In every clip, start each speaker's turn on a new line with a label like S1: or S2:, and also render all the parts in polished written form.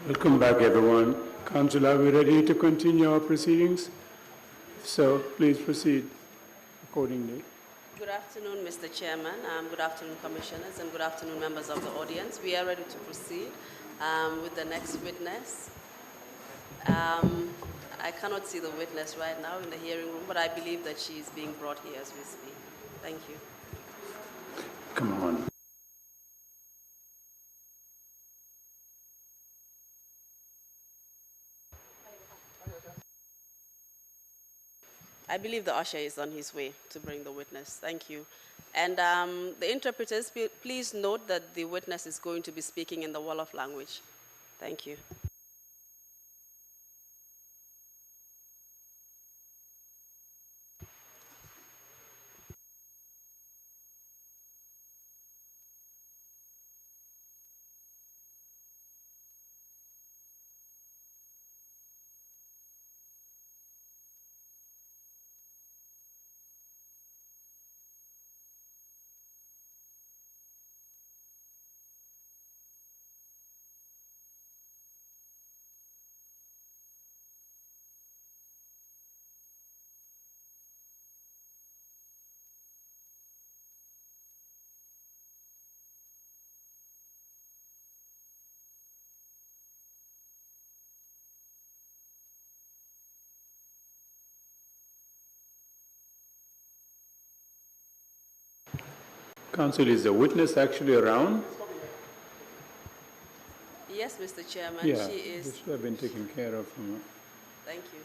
S1: Welcome back, everyone. Council, are we ready to continue our proceedings? So please proceed accordingly.
S2: Good afternoon, Mr. Chairman. Good afternoon, Commissioners, and good afternoon, members of the audience. We are ready to proceed with the next witness. I cannot see the witness right now in the hearing room, but I believe that she is being brought here as we speak. Thank you.
S1: Come on.
S2: I believe the usher is on his way to bring the witness. Thank you. And the interpreters, please note that the witness is going to be speaking in the Wolof language. Thank you.
S1: Council, is the witness actually around?
S2: Yes, Mr. Chairman,
S1: Yeah,
S2: she is.
S1: this should have been taken care of.
S2: Thank you.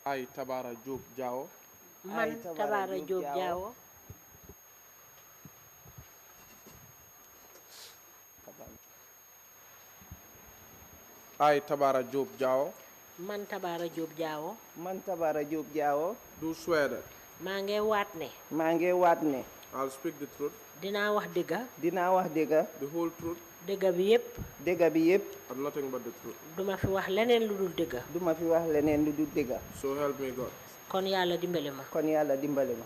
S3: I Tabara Job Jao.
S4: Man Tabara Job Jao.
S3: I Tabara Job Jao.
S4: Man Tabara Job Jao.
S5: Man Tabara Job Jao.
S3: Do swear that.
S4: Mange watne.
S5: Mange watne.
S3: I'll speak the truth.
S4: Dina wax dëgga.
S5: Dina wax dëgga.
S3: The whole truth.
S4: Dëgga bi yépp.
S5: Dëgga bi yépp.
S3: And nothing but the truth.
S4: Duma fi wax leneen lu dul dëgga.
S5: Duma fi wax leneen lu dul dëgga.
S3: So help me God.
S4: Kon Yàlla dimbali ma.
S5: Kon Yàlla dimbali ma.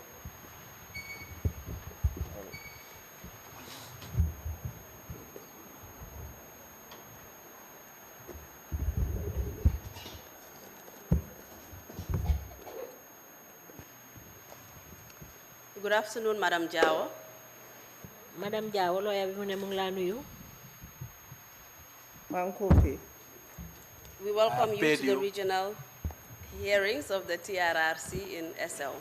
S2: Good afternoon, Madam Jao.
S4: Madam Jao, lawyer bi mu ne mu ngi laa nuyu.
S5: Maa ngi ko fi.
S2: We welcome you to the regional hearings of the TRRC in SL.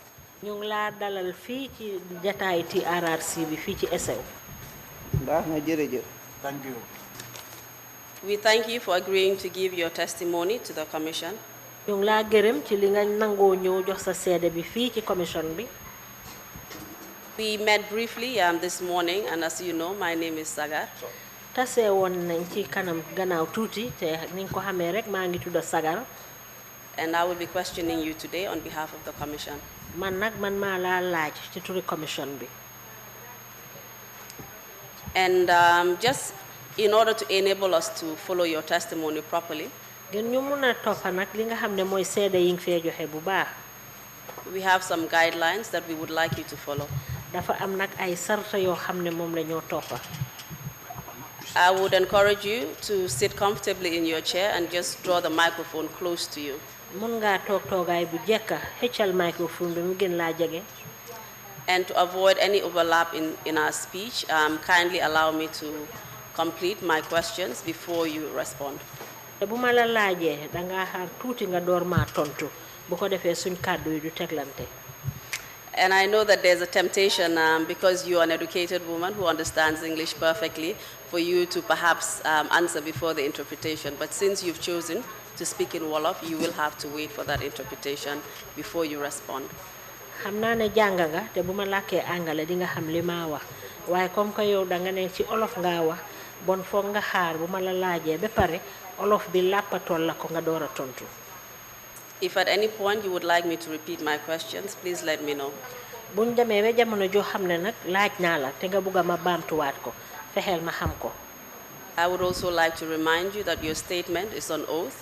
S4: Ñu ngi laa dalal fii ci jataay TRRC bi fii ci SL.
S5: Baax na jërëjëf.
S3: Thank you.
S2: We thank you for agreeing to give your testimony to the Commission.
S4: Ñu ngi laa gërëm ci li nga nangoo ñëw jox sa seede bi fii ci commission bi.
S2: We met briefly this morning, and as you know, my name is Sagar.
S4: Tase woon nañ ci kanam gannaaw tuuti te ni nga ko xamee rek maa ngi tudd Sagar.
S2: And I will be questioning you today on behalf of the Commission.
S4: Man maa laa laaj ci turi commission bi.
S2: And just in order to enable us to follow your testimony properly,
S4: ngeen ñu mun a toppa nag li nga xam ne mooy seede yi nga fee joxe bu baax.
S2: we have some guidelines that we would like you to follow.
S4: Dafa am nag ay sarta yoo xam ne moom la ñoo toppa.
S2: I would encourage you to sit comfortably in your chair and just draw the microphone close to you.
S4: mun nga toog toogaay bu jekka xëccal microphone bi mu gën laa jege.
S2: And to avoid any overlap in our speech, kindly allow me to complete my questions before you respond.
S4: te bu ma la laajee dangaa xaar tuuti nga door maa tontu bu ko defee suñ kàddu yi du teglante.
S2: And I know that there's a temptation, because you are an educated woman who understands English perfectly, for you to perhaps answer before the interpretation. But since you've chosen to speak in Wolof, you will have to wait for that interpretation before you respond.
S4: xam naa ne jàng nga te bu ma làkkee angale di nga xam li maa wax waaye comme que yow da nga ne ci olof ngaa wax bon foog nga xaar bu ma la laajee ba pare olof bi làppatool la ko nga door a tontu.
S2: If at any point you would like me to repeat my questions, please let me know.
S4: buñ demee ba jamono joo xam ne nag laaj naa la te nga bugg a ma baamtuwaat ko fexeel ma xam ko.
S2: I would also like to remind you that your statement is on oath,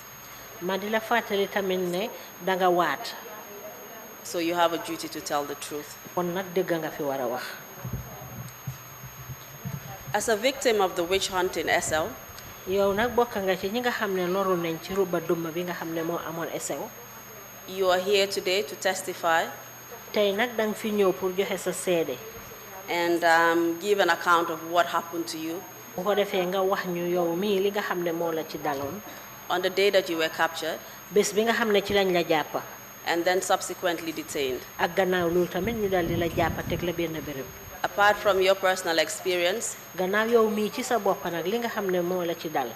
S4: ma di la fàttali tamit ne danga waat
S2: so you have a duty to tell the truth.
S4: kon nag dëgg nga fi war a wax.
S2: As a victim of the witch hunt in SL,
S4: yow nag bokk nga ci ñi nga xam ne loru nañ ci ruba dumma bi nga xam ne moo amoon SL.
S2: you are here today to testify
S4: tey nag danga fi ñëw pour joxe sa seede.
S2: and give an account of what happened to you
S4: bu ko defee nga wax ñu yow mii li nga xam ne moo la ci daloon.
S2: on the day that you were captured
S4: bés bi nga xam ne ci lañ la jàppa.
S2: and then subsequently detained.
S4: ak gannaaw loolu tamit ñu dal di la jàppa teg la benn béréb.
S2: Apart from your personal experience,
S4: gannaaw yow mii ci sa bopp nag li nga xam ne moo la ci dal.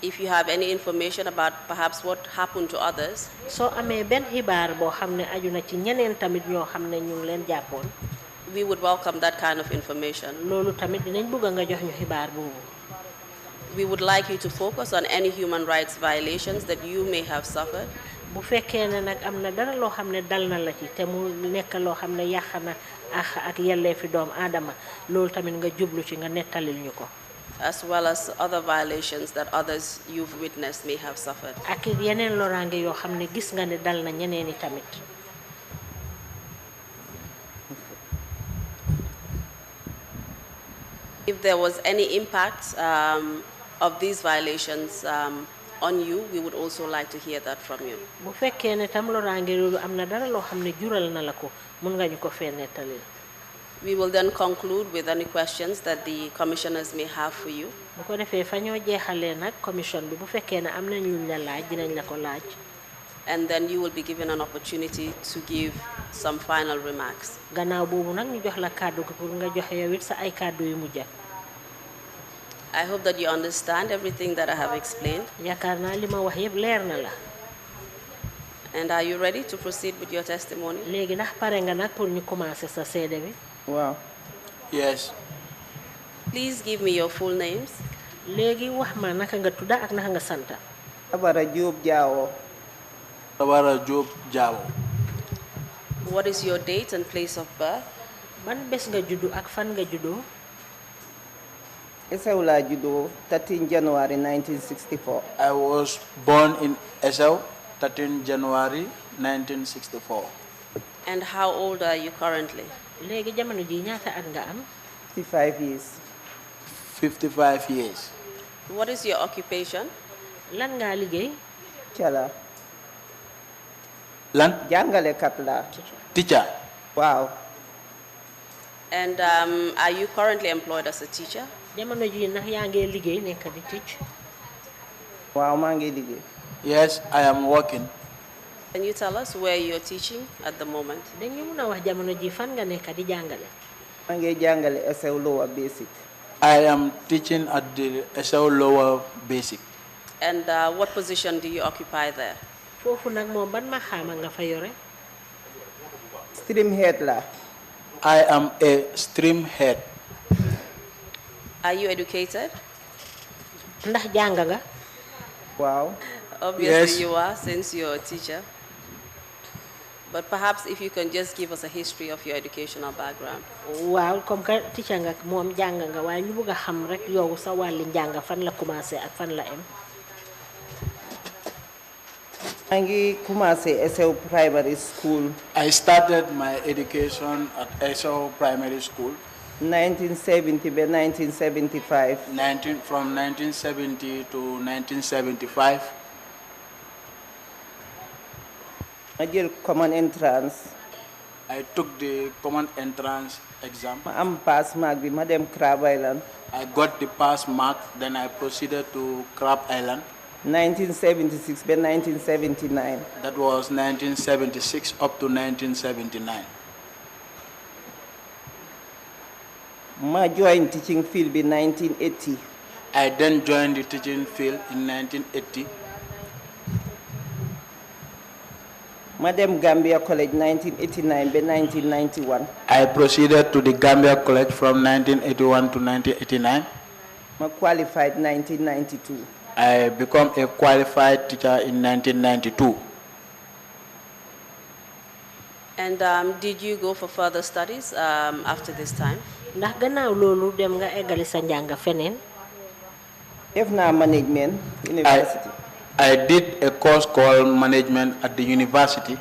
S2: if you have any information about perhaps what happened to others,
S4: soo amee benn xibaar boo xam ne aju na ci ñeneen tamit ñoo xam ne ñu ngi leen jàppoon.
S2: we would welcome that kind of information.
S4: loolu tamit dinañ bëgg nga jox ñu xibaar boobu.
S2: We would like you to focus on any human rights violations that you may have suffered.
S4: bu fekkee ne nag am na dara loo xam ne dal na la ci te mu nekk loo xam ne yàq na ak yelleefi doomu aadama loolu tamit nga jublu ci nga nettalil ñu ko.
S2: as well as other violations that others you've witnessed may have suffered.
S4: ak yeneen loraange yoo xam ne gis nga ne dal na ñeneen i tamit.
S2: If there was any impact of these violations on you, we would also like to hear that from you.
S4: bu fekkee ne tam loraange loolu am na dara loo xam ne jural na la ko mun nga ñu ko fee nettalil.
S2: We will then conclude with any questions that the commissioners may have for you.
S4: bu ko defee fa ñoo jeexalee nag commission bi bu fekkee ne am nañ luñ la laaj dinañ la ko laaj.
S2: And then you will be given an opportunity to give some final remarks.
S4: gannaaw boobu nag ñu jox la kàddu gi pour nga joxe yow it sa ay kàddu yu mujj.
S2: I hope that you understand everything that I have explained.
S4: yaakaar naa li ma wax yëpp leer na la.
S2: And are you ready to proceed with your testimony?
S4: léegi ndax pare nga nag pour ñu commencer sa seede bi.
S5: Wow.
S3: Yes.
S2: Please give me your full names.
S4: léegi wax ma naka nga tudda ak naka nga santa.
S5: Abara Job Jawo.
S3: Tabara Job Jawo.
S2: What is your date and place of birth?
S4: ban bés nga juddu ak fan nga juddoo.
S5: Esaula Judo, 13 January 1964.
S3: I was born in Esau, 13 January 1964.
S2: And how old are you currently?
S4: léegi jamono ji ñaata at nga am.
S5: 55 years.
S3: 55 years.
S2: What is your occupation?
S4: lan ngaa liggéey.
S5: Chala.
S3: Lan?
S5: Jangale Katla.
S3: Teacher.
S5: Wow.
S2: And are you currently employed as a teacher?
S4: jamono ji ndax yaa ngi liggéey nekk di teach.
S5: Wow, mangi dige.
S3: Yes, I am working.
S2: Can you tell us where you're teaching at the moment?
S4: dañu mun a wax jamono ji fan nga nekk di jàngale.
S5: Mangi jangale Esau Lower Basic.
S3: I am teaching at the Esau Lower Basic.
S2: And what position do you occupy there?
S4: foofu nag moom ban ma xaama nga fa yore.
S5: Stream head la.
S3: I am a stream head.
S2: Are you educated?
S4: ndax jàng nga.
S5: Wow.
S2: Obviously
S3: Yes.
S2: you are, since you're a teacher. But perhaps if you can just give us a history of your educational background.
S4: waaw comme que teacher nga moom jàng nga waaye ñu bëgg a xam rek yow sa wàlli njàng fan la commencé ak fan la em.
S5: Mangi kumase Esau Primary School.
S3: I started my education at Esau Primary School
S5: 1970 by 1975.
S3: from 1970 to 1975.
S5: ma jël common entrance.
S3: I took the common entrance exam.
S5: ma am pass mark bi ma dem Crab Island.
S3: I got the pass mark, then I proceeded to Crab Island.
S5: 1976 by 1979.
S3: That was 1976 up to 1979.
S5: ma joined teaching field in 1980.
S3: I then joined the teaching field in 1980.
S5: ma dem Gambia College 1989 by 1991.
S3: I proceeded to the Gambia College from 1981 to 1989.
S5: ma qualified 1992.
S3: I became a qualified teacher in 1992.
S2: And did you go for further studies after this time?
S4: ndax gannaaw loolu dem nga eggali sa njàng feneen.
S5: def naa management university.
S3: I did a course called management at the university.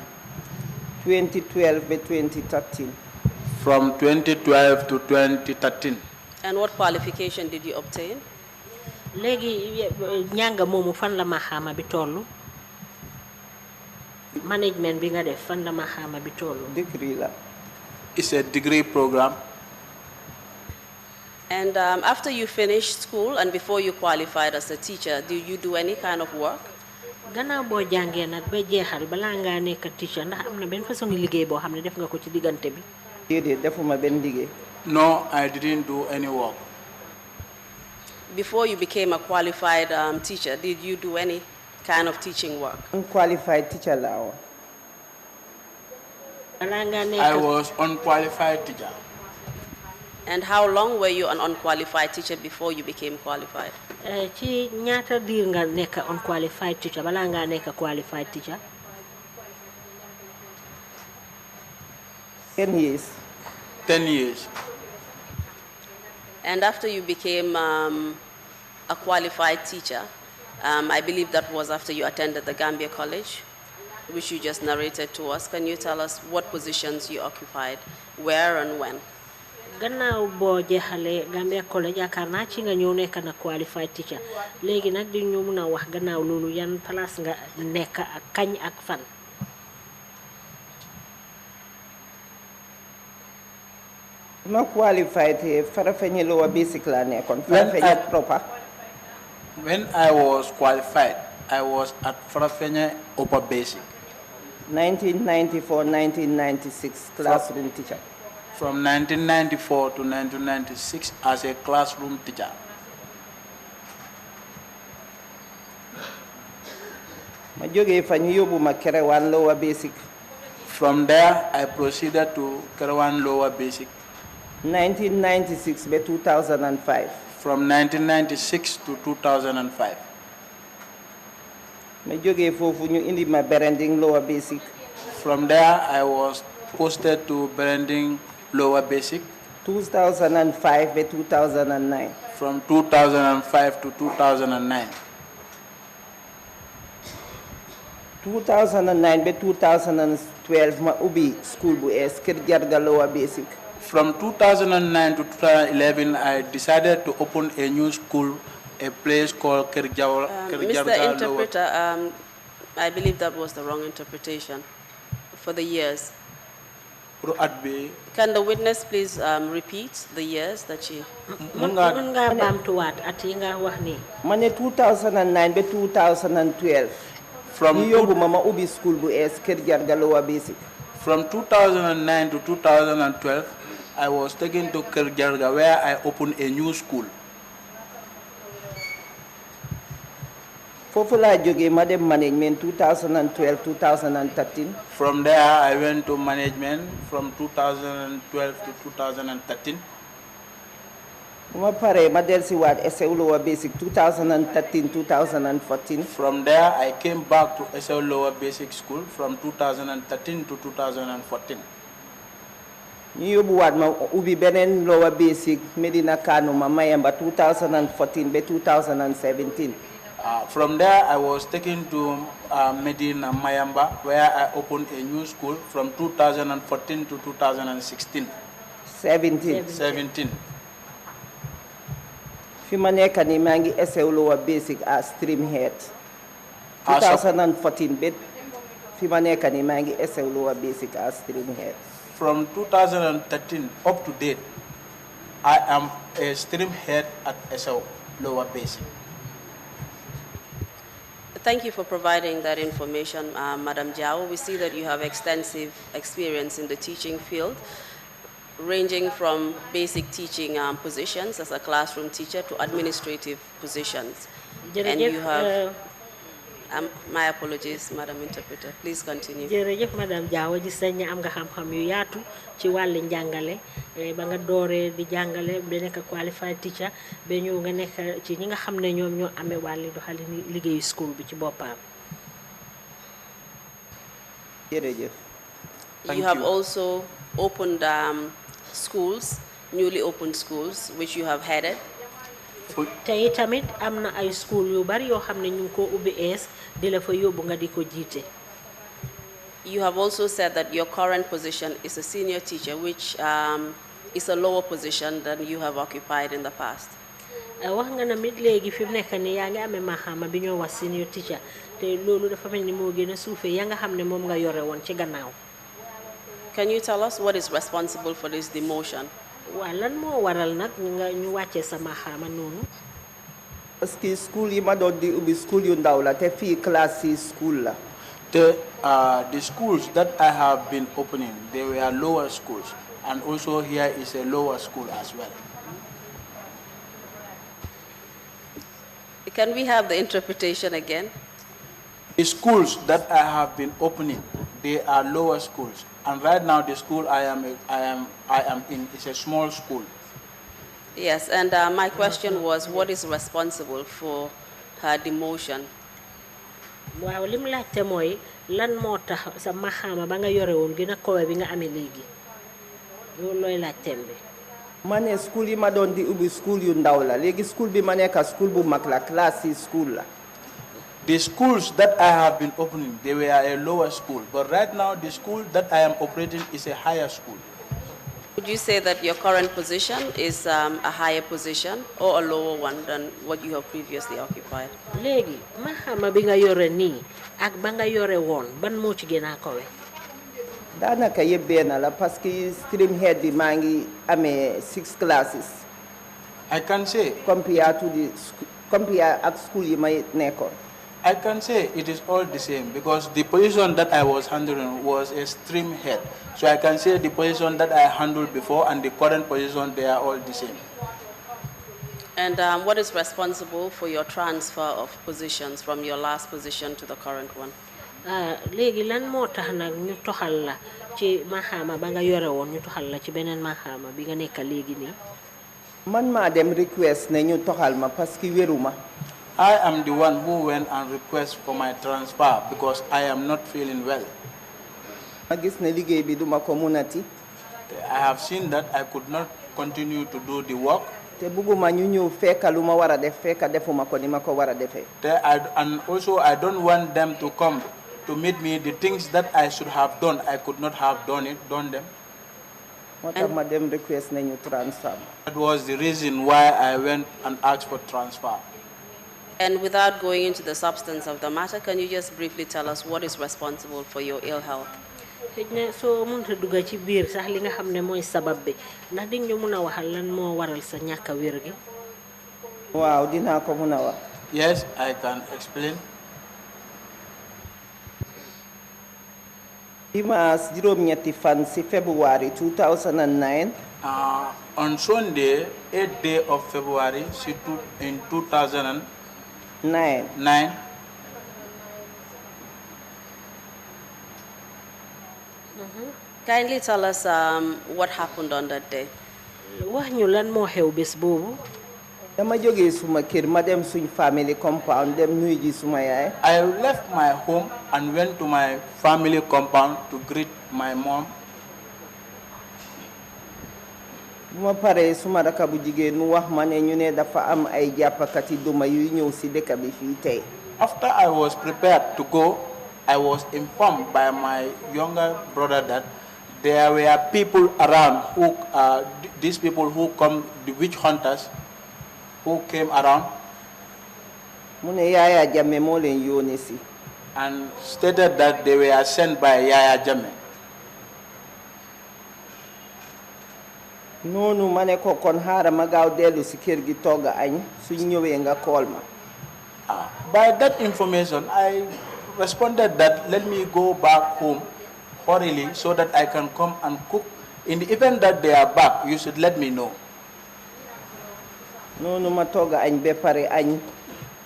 S5: 2012 by 2013.
S3: From 2012 to 2013.
S2: And what qualification did you obtain?
S4: léegi njàng moomu fan la maxaama bi tollu. management bi nga def fan la maxaama bi tollu.
S5: degree la.
S3: It's a degree program.
S2: And after you finished school and before you qualified as a teacher, did you do any kind of work?
S4: gannaaw boo jàngee nag ba jeexal balaa ngaa nekk teacher ndax am na benn façon liggéey boo xam ne def nga ko ci diggante bi.
S5: déedéet defuma benn liggéey.
S3: No, I didn't do any work.
S2: Before you became a qualified teacher, did you do any kind of teaching work?
S5: unqualified teacher laa woon.
S4: balaa ngaa
S3: I
S4: nekk
S3: was unqualified teacher.
S2: And how long were you an unqualified teacher before you became qualified?
S4: ci ñaata diir nga nekk unqualified teacher balaa ngaa nekk qualified teacher.
S5: 10 years.
S3: 10 years.
S2: And after you became a qualified teacher, I believe that was after you attended the Gambia College, which you just narrated to us. Can you tell us what positions you occupied, where and when?
S4: gannaaw boo jeexalee Gambia College yaakaar naa ci nga ñëw nekk na qualified teacher léegi nag di ñu mun a wax gannaaw loolu yan place nga nekk ak kañ ak fan.
S5: ma qualified Farafenni lower basic laa nekkoon. Farafenni proper.
S3: When I was qualified, I was at Farafenni upper basic.
S5: 1994-1996 classroom teacher.
S3: From 1994 to 1996 as a classroom teacher.
S5: ma jógee fa ñu yóbbu ma Kerewan lower basic.
S3: From there, I proceeded to Kerewan lower basic.
S5: 1996 by 2005.
S3: From 1996 to 2005.
S5: ma jógee foofu ñu indi ma Berending lower basic.
S3: From there, I was posted to Berending lower basic.
S5: 2005 by 2009.
S3: From 2005 to 2009.
S5: 2009 by 2012 ma ubbi school bu ees Kër Jarga lower basic.
S3: From 2009 to 2011, I decided to open a new school, a place called
S2: Mr. Interpreter, I believe that was the wrong interpretation for the years. Can the witness please repeat the years that she...
S4: mën nga baamtuwaat at yi nga wax nii.
S5: ma ne 2009 by 2012. ñu yóbbu ma ubbi school bu ees Kër Jarga lower basic.
S3: From 2009 to 2012, I was taken to Kër Jarga where I opened a new school.
S5: foofu laa jógee ma dem management 2012-2013.
S3: From there, I went to management from 2012 to 2013.
S5: bu ma paree ma dellusiwaat SEW lower basic 2013-2014.
S3: From there, I came back to SL Lower Basic School from 2013 to 2014.
S5: ñu yóbbuwaat ma ubbi beneen lower basic Medina Kanuma Mayamba 2014 by 2017.
S3: From there, I was taken to Medina Mayamba where I opened a new school from 2014 to 2016. 17.
S5: fi ma nekk nii maa ngi SEW lower basic as stream head. 2014 ba fi ma nekk nii maa ngi essayer lower basic as stream head.
S3: From 2013 up to date, I am a stream head at SO Lower Basic.
S2: Thank you for providing that information, Madam Jiao. We see that you have extensive experience in the teaching field, ranging from basic teaching positions as a classroom teacher to administrative positions. And you have, my apologies, Madam Interpreter. Please continue.
S4: jërëjëf madame Diawo gis nañ ne am nga xam-xam yu yaatu ci wàlli njàngale ba nga dooree di jàngale ba nekk qualified teacher ba ñëw nga nekk ci ñi nga xam ne ñoom ñoo amee wàlli doxalin liggéeyu school bi ci boppam.
S5: jërëjëf.
S2: You have also opened schools, newly opened schools, which you have headed.
S4: te tamit am na ay school yu bari yoo xam ne ñu ngi ko ubbi ees di la fa yóbbu nga di ko jiite.
S2: You have also said that your current position is a senior teacher, which is a lower position than you have occupied in the past.
S4: wax nga namit léegi fi mu nekk nii yaa ngi amee maxaama bi ñoo wax senior teacher te loolu dafa mel ni moo gën a suufee ya nga xam ne moom nga yore woon ci gannaaw.
S2: Can you tell us what is responsible for this demotion?
S4: waaw lan moo waral nag nga ñu wàccee sa maxaama noonu.
S5: parce que school yi ma doon di ubbi school yu ndaw la te fii classe yi school la.
S3: The schools that I have been opening, they were lower schools, and also here is a lower school as well.
S2: Can we have the interpretation again?
S3: The schools that I have been opening, they are lower schools, and right now the school I am in is a small school.
S2: Yes, and my question was, what is responsible for her demotion?
S4: waaw li mu laajte mooy lan moo tax sa maxaama ba nga yore woon gën a kowe bi nga amee léegi loolu looy laajteem bi.
S5: ma ne school yi ma doon di ubbi school yu ndaw la léegi school bi ma nekk school bu mag la classe yi school la.
S3: The schools that I have been opening, they were a lower school, but right now the school that I am operating is a higher school.
S2: Would you say that your current position is a higher position or a lower one than what you have previously occupied?
S4: léegi maxaama bi nga yore nii ak ba nga yore woon ban moo ci gën a kowe.
S5: daanaka yëpp benn la parce que stream head bi maa ngi amee 6 classes.
S3: I can say
S5: compare ak school yi may nekkoon.
S3: I can say it is all the same because the position that I was handling was a stream head. So I can say the position that I handled before and the current position, they are all the same.
S2: And what is responsible for your transfer of positions from your last position to the current one?
S4: léegi lan moo tax nag ñu toxal la ci maxaama ba nga yore woon ñu toxal la ci beneen maxaama bi nga nekk léegi nii.
S5: man maa dem request ne ñu toxal ma parce que wéruma.
S3: I am the one who went and requested for my transfer because I am not feeling well.
S5: ma gis ne liggéey bi duma ko munati.
S3: I have seen that I could not continue to do the work.
S5: te bëgguma ñu ñëw fekka lu ma war a def fekka defuma ko ni ma ko war a defee.
S3: And also I don't want them to come to meet me. The things that I should have done, I could not have done them.
S5: moo tax ma dem request ne ñu transfer ma.
S3: That was the reason why I went and asked for transfer.
S2: And without going into the substance of the matter, can you just briefly tell us what is responsible for your ill health?
S4: xëj na soo mënta dugga ci biir sax li nga xam ne mooy sabab bi ndax di ñu mun a waxal lan moo waral sa ñàkk a wér gi.
S5: waaw dinaa ko mun a wax.
S3: Yes, I can explain.
S5: dimanche juróom-ñetti fan si February 2009.
S3: On Sunday, 8th day of February in 2009.
S2: Kindly tell us what happened on that day.
S4: wax ñu lan moo xew bés boobu.
S5: dama jógee suma kër ma dem suñ family compound dem nuyu ji suma yaay.
S3: I left my home and went to my family compound to greet my mom.
S5: bu ma paree suma raka bu jigéen mu wax ma ne ñu ne dafa am ay jàppakati duma yuy ñëw si dëkk bi fii tey.
S3: After I was prepared to go, I was informed by my younger brother that there were people around who, these people who come, the witch hunters, who came around.
S5: mu ne Yaya Jammeh moo leen yónnee si.
S3: and stated that they were sent by Yaya Jammeh.
S5: noonu ma ne ko kon xaaral ma gaaw dellu si kër gi togg añ suñ ñëwee nga call ma.
S3: By that information, I responded that let me go back home hurriedly so that I can come and cook. In the event that they are back, you should let me know.
S5: noonu ma togg añ ba pare añ.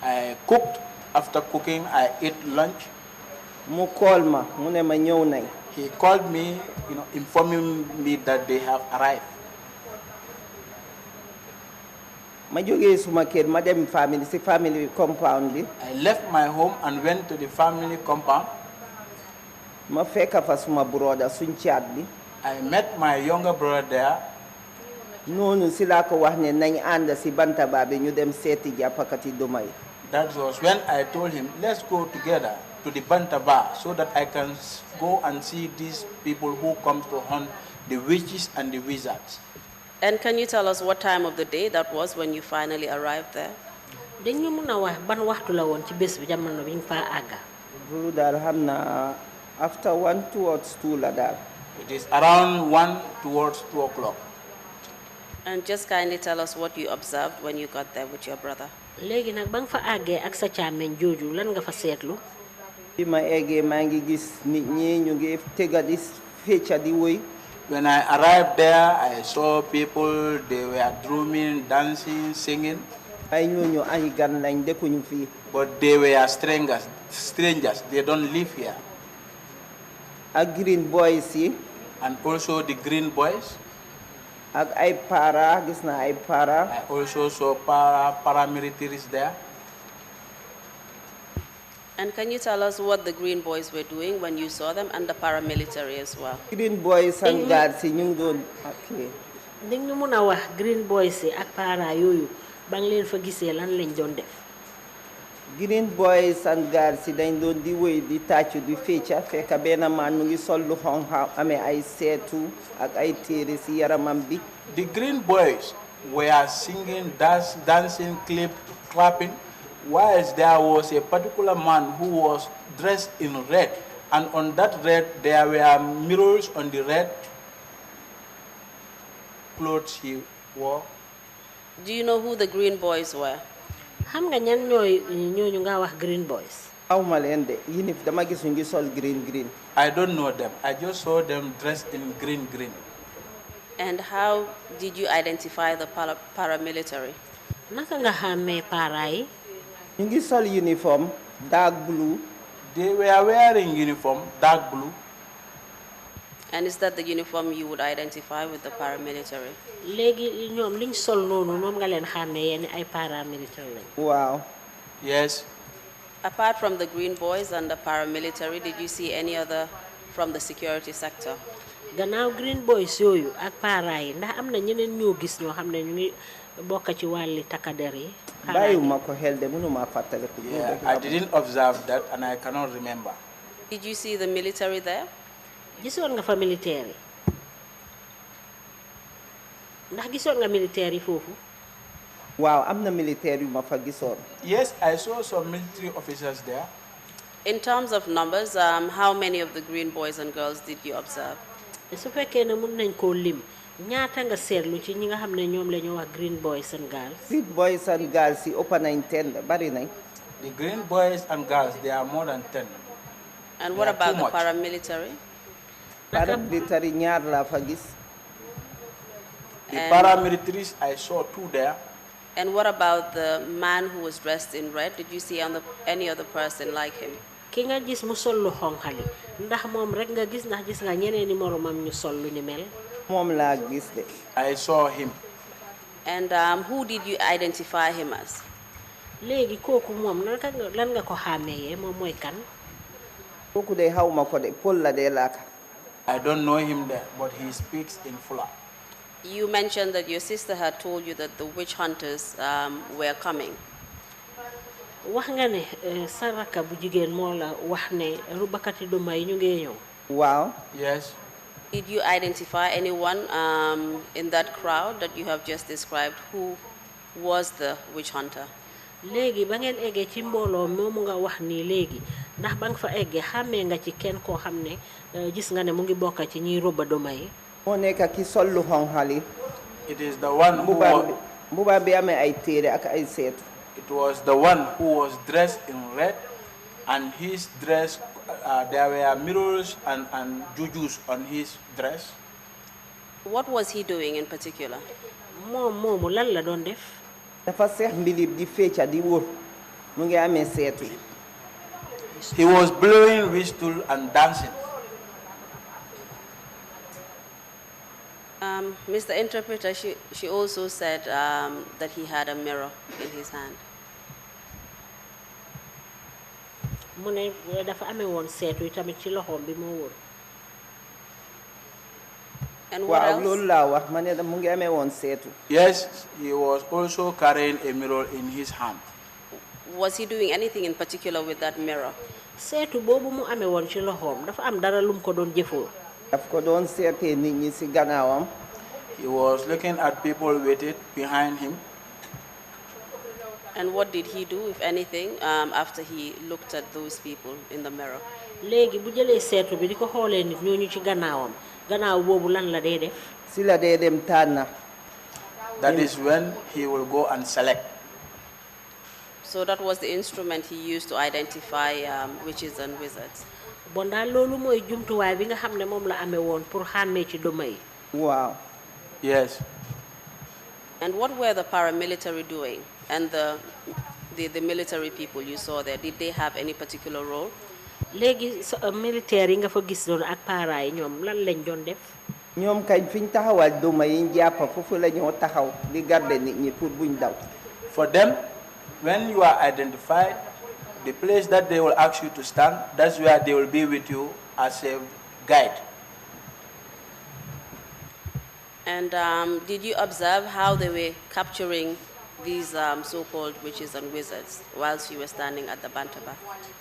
S3: I cooked. After cooking, I ate lunch.
S5: mu call ma mu ne ma ñëw nañ.
S3: He called me, informing me that they have arrived.
S5: ma jógee suma kër ma dem family compound bi.
S3: I left my home and went to the family compound.
S5: ma fekk fa suma brother suñ caat bi.
S3: I met my younger brother there.
S5: noonu si laa ko wax ne nañ ànd si bantaba bi ñu dem seeti jàppakati duma yi.
S3: That was when I told him, let's go together to the Bantaba so that I can go and see these people who come to hunt the witches and the wizards.
S2: And can you tell us what time of the day that was when you finally arrived there?
S4: dañu mën a wax ban waxtu la woon ci bés bi jamono bi ñu fa àgga.
S5: loolu daal xam naa after 1 towards 2 la daal.
S3: It is around 1 towards 2 o'clock.
S2: And just kindly tell us what you observed when you got there with your brother.
S4: léegi nag ba nga fa àggee ak sa càmmeñ jooju lan nga fa seetlu.
S5: bi ma eggee maa ngi gis nit ñi ñu ngi tega di fecca di woy.
S3: When I arrived there, I saw people, they were drumming, dancing, singing.
S5: ay ñooñu ay gan lañ dëkkuñu fii.
S3: But they were strangers. They don't live here.
S5: ak green boys yi.
S3: And also the green boys.
S5: ak ay para gis naa ay para.
S3: I also saw paramilitaries there.
S2: And can you tell us what the green boys were doing when you saw them, and the paramilitary as well?
S5: green boys and guards yi ñu ngi doon. ok.
S4: dañu mën a wax green boys yi ak para yooyu ba nga leen fa gisee lan lañ doon def.
S5: green boys and guards yi dañ doon di woy di tàccu di fecca fekk benn man mu ngi sol lu xonxa amee ay seetu ak ay téere si yaramam bi.
S3: The green boys were singing, dancing, clapping, whilst there was a particular man who was dressed in red, and on that red there were mirrors on the red clothes he wore.
S2: Do you know who the green boys were?
S4: xam nga ñan ñooñu nga wax green boys.
S5: aw ma leen de yinif dama gis ñu ngi sol green.
S3: I don't know them. I just saw them dressed in green.
S2: And how did you identify the paramilitary?
S4: naka nga xàmmee para yi.
S5: ñu ngi sol uniform dark blue.
S3: They were wearing uniform, dark blue.
S2: And is that the uniform you would identify with the paramilitary?
S4: léegi ñoom liñ sol noonu moom nga leen xàmmee yéen ay paramilitaire lañ.
S5: waaw.
S3: Yes.
S2: Apart from the green boys and the paramilitary, did you see any other from the security sector?
S4: gannaaw green boys yooyu ak para yi ndax am na ñeneen ñoo gis ñoo xam ne ñu ngi bokk ci wàlli takkader yi.
S5: bàyyiwuma ko xel de mënuma fàttaliku.
S3: Yeah, I didn't observe that and I cannot remember.
S2: Did you see the military there?
S4: gisoon nga fa militaire yi ndax gisoon nga militaire yi foofu.
S5: waaw am na militaire yu ma fa gisoon.
S3: Yes, I saw some military officers there.
S2: In terms of numbers, how many of the green boys and girls did you observe?
S4: su fekkee ne mun nañ koo lim ñaata nga seetlu ci ñi nga xam ne ñoom la ñu wax green boys and girls.
S5: green boys and girls yi ëpp nañ 10 bari nañ.
S3: The green boys and girls, they are more than 10.
S2: And what about the paramilitary?
S5: paramilitary ñaar laa fa gis.
S3: The paramilitaries, I saw 2 there.
S2: And what about the man who was dressed in red? Did you see any other person like him?
S4: ki nga gis mu sol lu xonxali ndax moom rek nga gis ndax gis nga ñeneen ni moromam ñu sol lu ni mel.
S5: moom laa gis de.
S3: I saw him.
S2: And who did you identify him as?
S4: léegi kooku moom lan nga ko xàmmee moom mooy kan.
S5: kooku de xaw ma ko de Pël la de laaka.
S3: I don't know him there, but he speaks in Fula.
S2: You mentioned that your sister had told you that the witch hunters were coming.
S4: wax nga ne sa rakka bu jigéen moo la wax ne rubakati duma yi ñu ngi ñëw.
S5: waaw.
S3: Yes.
S2: Did you identify anyone in that crowd that you have just described who was the witch hunter?
S4: léegi ba ngeen eggee ci mbooloo moomu nga wax nii léegi ndax ba nga fa eggee xàmmee nga ci kenn koo xam ne gis nga ne mu ngi bokk ci ñiy robba duma yi.
S5: moo nekk ki sol lu xonxa li.
S3: It is the one who was,
S5: mbuba bi amee ay téere ak ay seetu.
S3: it was the one who was dressed in red, and his dress, there were mirrors and jujus on his dress.
S2: What was he doing in particular?
S4: moom moomu lan la doon def.
S5: dafa seex mbilib di fecca di wóor mu ngi amee seetu.
S3: He was blowing whistle and dancing.
S2: Mr. Interpreter, she also said that he had a mirror in his hand.
S4: mu ne dafa amee woon seetu tamit ci loxoom bi moo wóor.
S2: And what
S5: waaw
S2: else?
S5: loolu laa wax ma ne mu ngi amee woon seetu.
S3: Yes, he was also carrying a mirror in his hand.
S2: Was he doing anything in particular with that mirror?
S4: seetu boobu mu amee woon ci loxoom dafa am dara lum ko doon jëfoo.
S5: daf ko doon seetee nit ñi ci gannaawam.
S3: He was looking at people with it behind him.
S2: And what did he do, if anything, after he looked at those people in the mirror?
S4: léegi bu jëlee seetu bi di ko xoolee nit ñooñu ci gannaawam gannaaw boobu lan la dee def.
S5: si la dee dem tànn.
S3: That is when he will go and select.
S2: So that was the instrument he used to identify witches and wizards.
S4: bon daal loolu mooy jumtuwaay bi nga xam ne moom la amee woon pour xàmmee ci duma yi.
S5: waaw.
S3: Yes.
S2: And what were the paramilitary doing? And the military people you saw there, did they have any particular role?
S4: léegi militaire yi nga fa gis doon ak para yi ñoom lan lañ doon def.
S5: ñoom kañ fi ñu taxawal duma yi ñu jàpp foofu la ñoo taxaw di garder nit ñi pour buñ daw.
S3: For them, when you are identified, the place that they will ask you to stand, that's where they will be with you as a guide.
S2: And did you observe how they were capturing these so-called witches and wizards whilst you were standing at the Bantaba?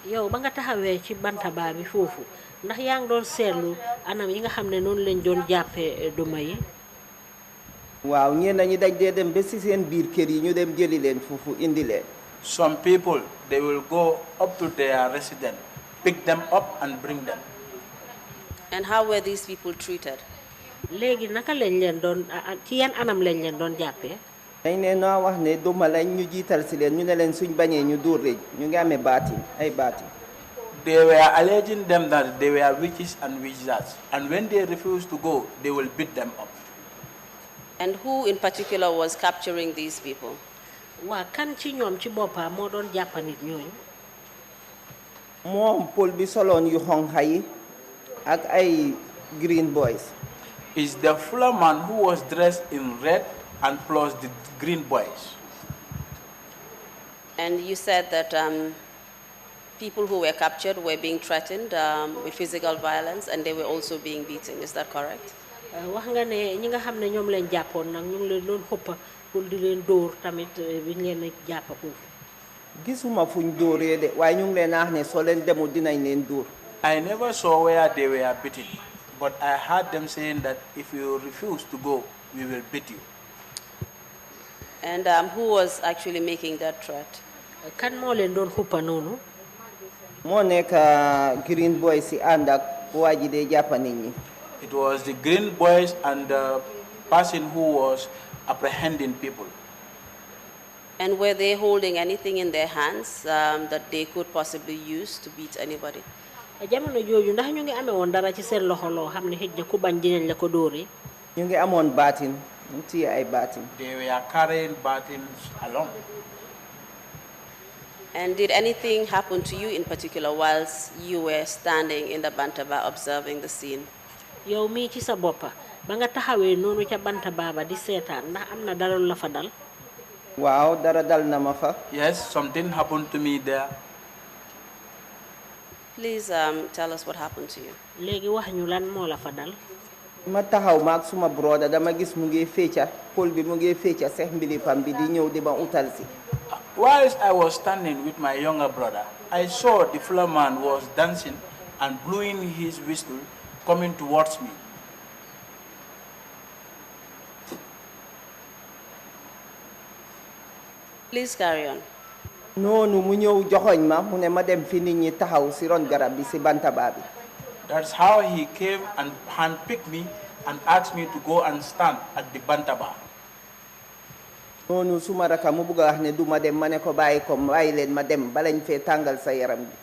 S4: yow ba nga taxawee ci Bantaba bi foofu ndax yaa ngi doon seetlu anam yi nga xam ne noonu lañ doon jàppee duma yi.
S5: waaw ñenn ñi dañ dee dem ba si seen biir kër yi ñu dem jëli leen foofu indi leen.
S3: Some people, they will go up to their residence, pick them up and bring them.
S2: And how were these people treated?
S4: léegi naka lañ leen doon ci yan anam lañ leen doon jàppee.
S5: dañ ne noo wax ne duma lañ ñu jiital si leen ñu ne leen suñ bañee ñu dóor leen ñu ngi amee baatin ay baatin.
S3: They were alleging them that they were witches and wizards, and when they refused to go, they will beat them up.
S2: And who in particular was capturing these people?
S4: waa kan ci ñoom ci boppam moo doon jàppa nit ñooñu.
S5: moom pol bi soloon yu xonxa yi ak ay green boys.
S3: Is the fuller man who was dressed in red and plus the green boys.
S2: And you said that people who were captured were being threatened with physical violence and they were also being beaten. Is that correct?
S4: wax nga ne ñi nga xam ne ñoom lañ jàppoon nag ñu ngi leen doon xëppa pour di leen dóor tamit bi ñu leen jàpp foofu.
S5: gisuma fuñ dóoree de waaye ñu ngi leen wax ne soo leen demul dinañ leen dóor.
S3: I never saw where they were beaten, but I heard them saying that if you refuse to go, we will beat you.
S2: And who was actually making that threat?
S4: kan moo leen doon xuppa noonu.
S5: moo nekk green boys si ànd ak waa ji dee jàppa nit ñi.
S3: It was the green boys and the person who was apprehending people.
S2: And were they holding anything in their hands that they could possibly use to beat anybody?
S4: jamono jooju ndax ñu ngi amee woon dara ci seen loxo loo xam ne xëj na ku bañ dinañ la ko dóoree.
S5: ñu ngi amoon baatin ñu téye ay baatin.
S3: They were carrying batons along.
S2: And did anything happen to you in particular whilst you were standing in the Bantaba observing the scene?
S4: yow mii ci sa boppa ba nga taxawee noonu ca Bantaba ba di seetaan ndax am na dara lu la fa dal.
S5: waaw dara dal na ma fa.
S3: Yes, something happened to me there.
S2: Please tell us what happened to you.
S4: léegi wax ñu lan moo la fa dal.
S5: ma taxaw ma ak suma broda dama gis mu ngi fecca pol bi mu ngi fecca seex mbilipam bi di ñëw di ma utal si.
S3: Whilst I was standing with my younger brother, I saw the fuller man was dancing and blowing his whistle coming towards me.
S2: Please carry on.
S5: noonu mu ñëw joxoñ ma mu ne ma dem fi nit ñi taxaw si ron garab bi si bantaba bi.
S3: That's how he came and handpicked me and asked me to go and stand at the bantaba.
S5: noonu suma raka mu bugg a wax ne du ma dem ma ne ko bàyyi leen ma dem balañ fee tàngal sa yaram bi.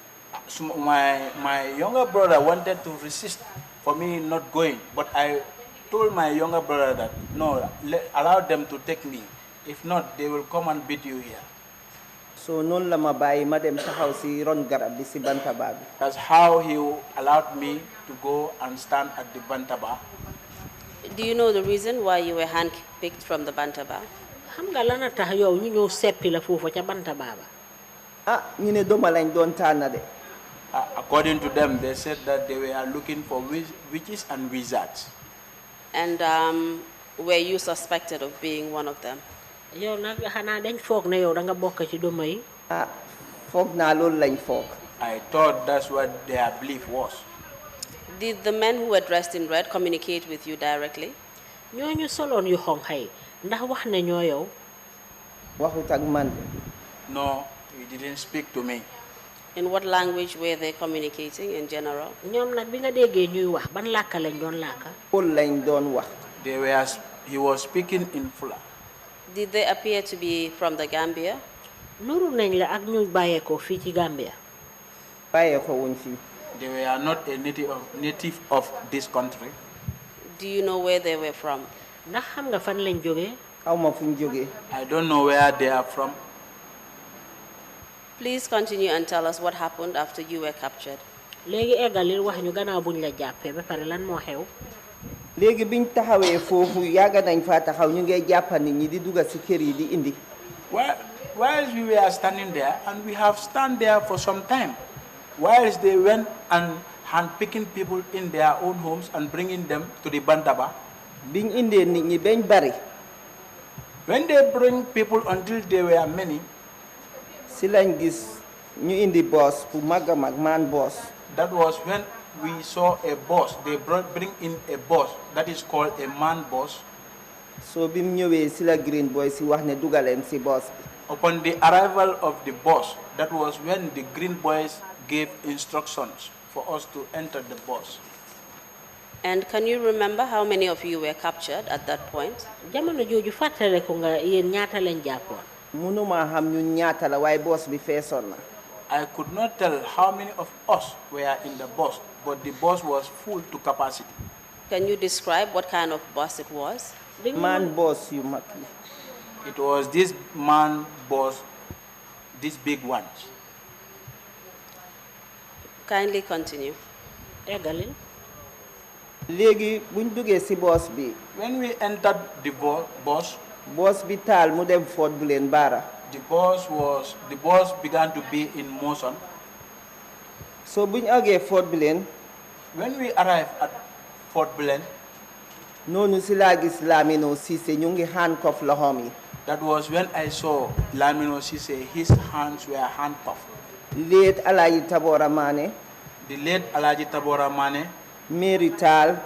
S3: So my younger brother wanted to resist for me not going, but I told my younger brother that no, allow them to take me. If not, they will come and beat you here.
S5: So noonu la ma bàyyi ma dem taxaw si ron garab bi si bantaba bi.
S3: That's how he allowed me to go and stand at the bantaba.
S2: Do you know the reason why you were handpicked from the bantaba?
S4: xam nga lana tax yow ñu ñëw seppi la foofu ca bantaba ba.
S5: Ah ñu ne doma lañ doon tànn de.
S3: According to them, they said that they were looking for witches and wizards.
S2: And were you suspected of being one of them?
S4: yow nag xanaa dañ foog ne yow da nga bokk ci duma yi.
S5: Ah foog naa loolu lañ foog.
S3: I thought that's what their belief was.
S2: Did the men who were dressed in red communicate with you directly?
S4: ñooñu soloon yu xonq yi ndax wax ne ñoo yow.
S5: waxut ak man.
S3: No, he didn't speak to me.
S2: In what language were they communicating in general?
S4: ñoom nag bi nga déggee ñuy wax ban làkka lañ doon làkka.
S5: Pël lañ doon wax.
S3: He was speaking in Fula.
S2: Did they appear to be from the Gambia?
S4: nuru nañ la ak ñu bàyyeekoo fii ci Gambia.
S5: bàyyeekoo wuñ fii.
S3: They were not a native of this country.
S2: Do you know where they were from?
S4: ndax xam nga fan lañ jógee.
S5: xaw ma fuñ jógee.
S3: I don't know where they are from.
S2: Please continue and tell us what happened after you were captured.
S4: léegi eggalil wax ñu gannaaw buñ la jàppee ba pare lan moo xew.
S5: léegi biñ taxawee foofu yàgg nañ fa taxaw ñu ngay jàppa nit ñi di dugga si kër yi di indi.
S3: Whilst we were standing there, and we have stand there for some time, whilst they went and handpicking people in their own homes and bringing them to the bantaba.
S5: biñ indee nit ñi bañ bari.
S3: When they bring people until they were many,
S5: si lañ gis ñu indi boss bu mag a mag man boss.
S3: that was when we saw a boss. They bring in a boss that is called a man boss.
S5: so bi mu ñëwee si la green boy si wax ne dugaleen si boss bi.
S3: Upon the arrival of the boss, that was when the green boys gave instructions for us to enter the bus.
S2: And can you remember how many of you were captured at that point?
S4: jamono jooju fàttaliku nga yéen ñaata lañ jàppoon.
S5: mënuma xam ñun ñaata la waaye boss bi feesoon na.
S3: I could not tell how many of us were in the bus, but the bus was full to capacity.
S2: Can you describe what kind of bus it was?
S5: man boss yu mag yi.
S3: It was this man bus, these big ones.
S2: Kindly continue.
S4: eggalil.
S5: léegi buñ duggee si boss bi.
S3: When we entered the bus,
S5: boss bi taal mu dem Fort bu leen baara.
S3: the bus began to be in motion.
S5: so buñ àggee Fort bu leen.
S3: When we arrived at Fort Belen,
S5: noonu si laa gis Lamino Cissé ñu ngi handcuff loxoom yi.
S3: that was when I saw Lamino Cissé, his hands were handcuffed.
S5: late Alaaji Tabora Mane.
S3: The late Alaji Tabora Mane,
S5: Mary Tall.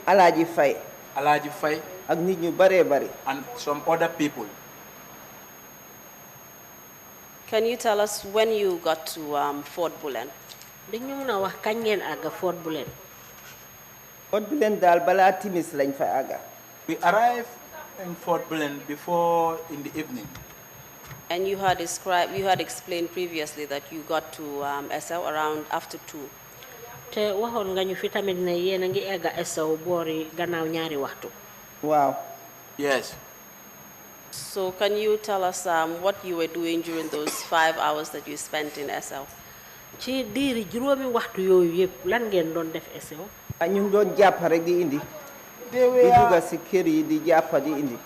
S5: Alaaji Faye.
S3: Alaji Faye,
S5: ak nit ñu baree bari.
S3: and some other people.
S2: Can you tell us when you got to Fort Bulen?
S4: dañu mën a wax kañ ngeen àgg Fort bu leen.
S5: Fort bu leen daal balaa timis lañ fa àgga.
S3: We arrived in Fort Belen before in the evening.
S2: And you had explained previously that you got to SL around after 2.
S4: te waxoon nga ñu fi tamit ne yéen a ngi egg SAW boori gannaaw ñaari waxtu.
S5: waaw.
S3: Yes.
S2: So can you tell us what you were doing during those 5 hours that you spent in SL?
S4: ci diiri juróomi waxtu yooyu yëpp lan ngeen doon def SAW.
S5: ñu ngi doon jàpp rek di indi.
S3: They
S5: di dugga
S3: were
S5: si kër yi di jàpp di indi.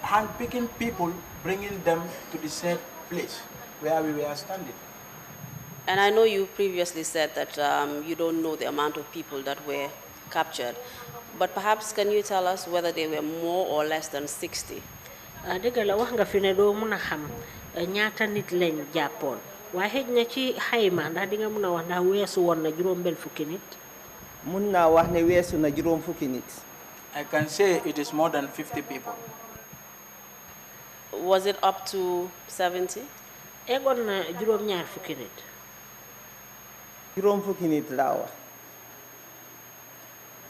S3: handpicking people, bringing them to the said place where we were standing.
S2: And I know you previously said that you don't know the amount of people that were captured, but perhaps can you tell us whether they were more or less than 60?
S4: dëgg la wax nga fi ne doo mën a xam ñaata nit lañ jàppoon waaye xëj na ci xayma ndax di nga mën a wax ndax weesu woon na juróom-benn fukki nit.
S5: mun naa wax ne weesu na juróom fukki nit.
S3: I can say it is more than 50 people.
S2: Was it up to 70?
S4: egon na juróom ñaar fukki nit.
S5: juróom fukki nit laa wax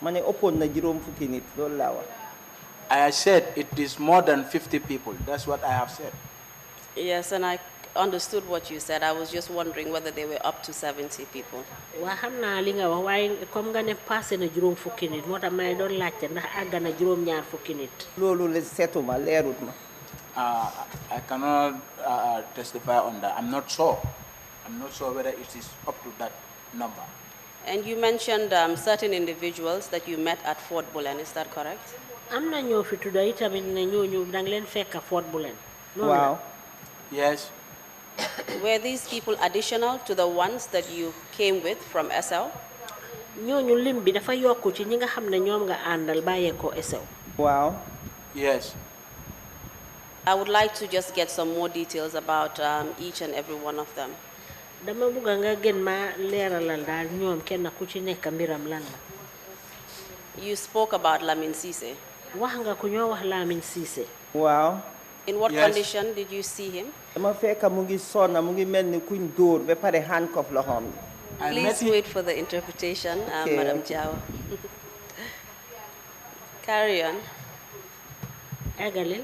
S5: ma ne ëppoon na juróom fukki nit loolu laa wax.
S3: I said it is more than 50 people. That's what I have said.
S2: Yes, and I understood what you said. I was just wondering whether they were up to 70 people.
S4: waa xam naa li nga wax waaye comme nga ne passé na juróom fukki nit moo tax may doon laajte ndax àgg na juróom ñaar fukki nit.
S5: loolu la setuma leerut ma.
S3: I cannot testify on that. I'm not sure. I'm not sure whether it is up to that number.
S2: And you mentioned certain individuals that you met at Fort Bullen. Is that correct?
S4: am na ñoo fi tudda itamit ne ñooñu dang leen fekk Fort Bullen.
S5: waaw.
S3: Yes.
S2: Were these people additional to the ones that you came with from SL?
S4: ñooñu lim bi dafa yokku ci ñi nga xam ne ñoom nga àndal bàyyeekoo SL.
S5: waaw.
S3: Yes.
S2: I would like to just get some more details about each and every one of them.
S4: dama bëgg nga gën ma leeralal daal ñoom kenn ku ci nekk mbiram lan la.
S2: You spoke about Lamin Cissé.
S4: wax nga ku ñoo wax Lamin Cissé.
S5: waaw.
S2: In what
S3: Yes.
S2: condition did you see him?
S5: dama fekk mu ngi sonna mu ngi mel ni kuñ dóor ba pare handcuff loxoom bi.
S3: I met
S2: Please
S3: him.
S2: wait for the interpretation,
S5: Okay,
S2: Madam
S5: okay.
S2: Jao. Carry on.
S4: eggalil.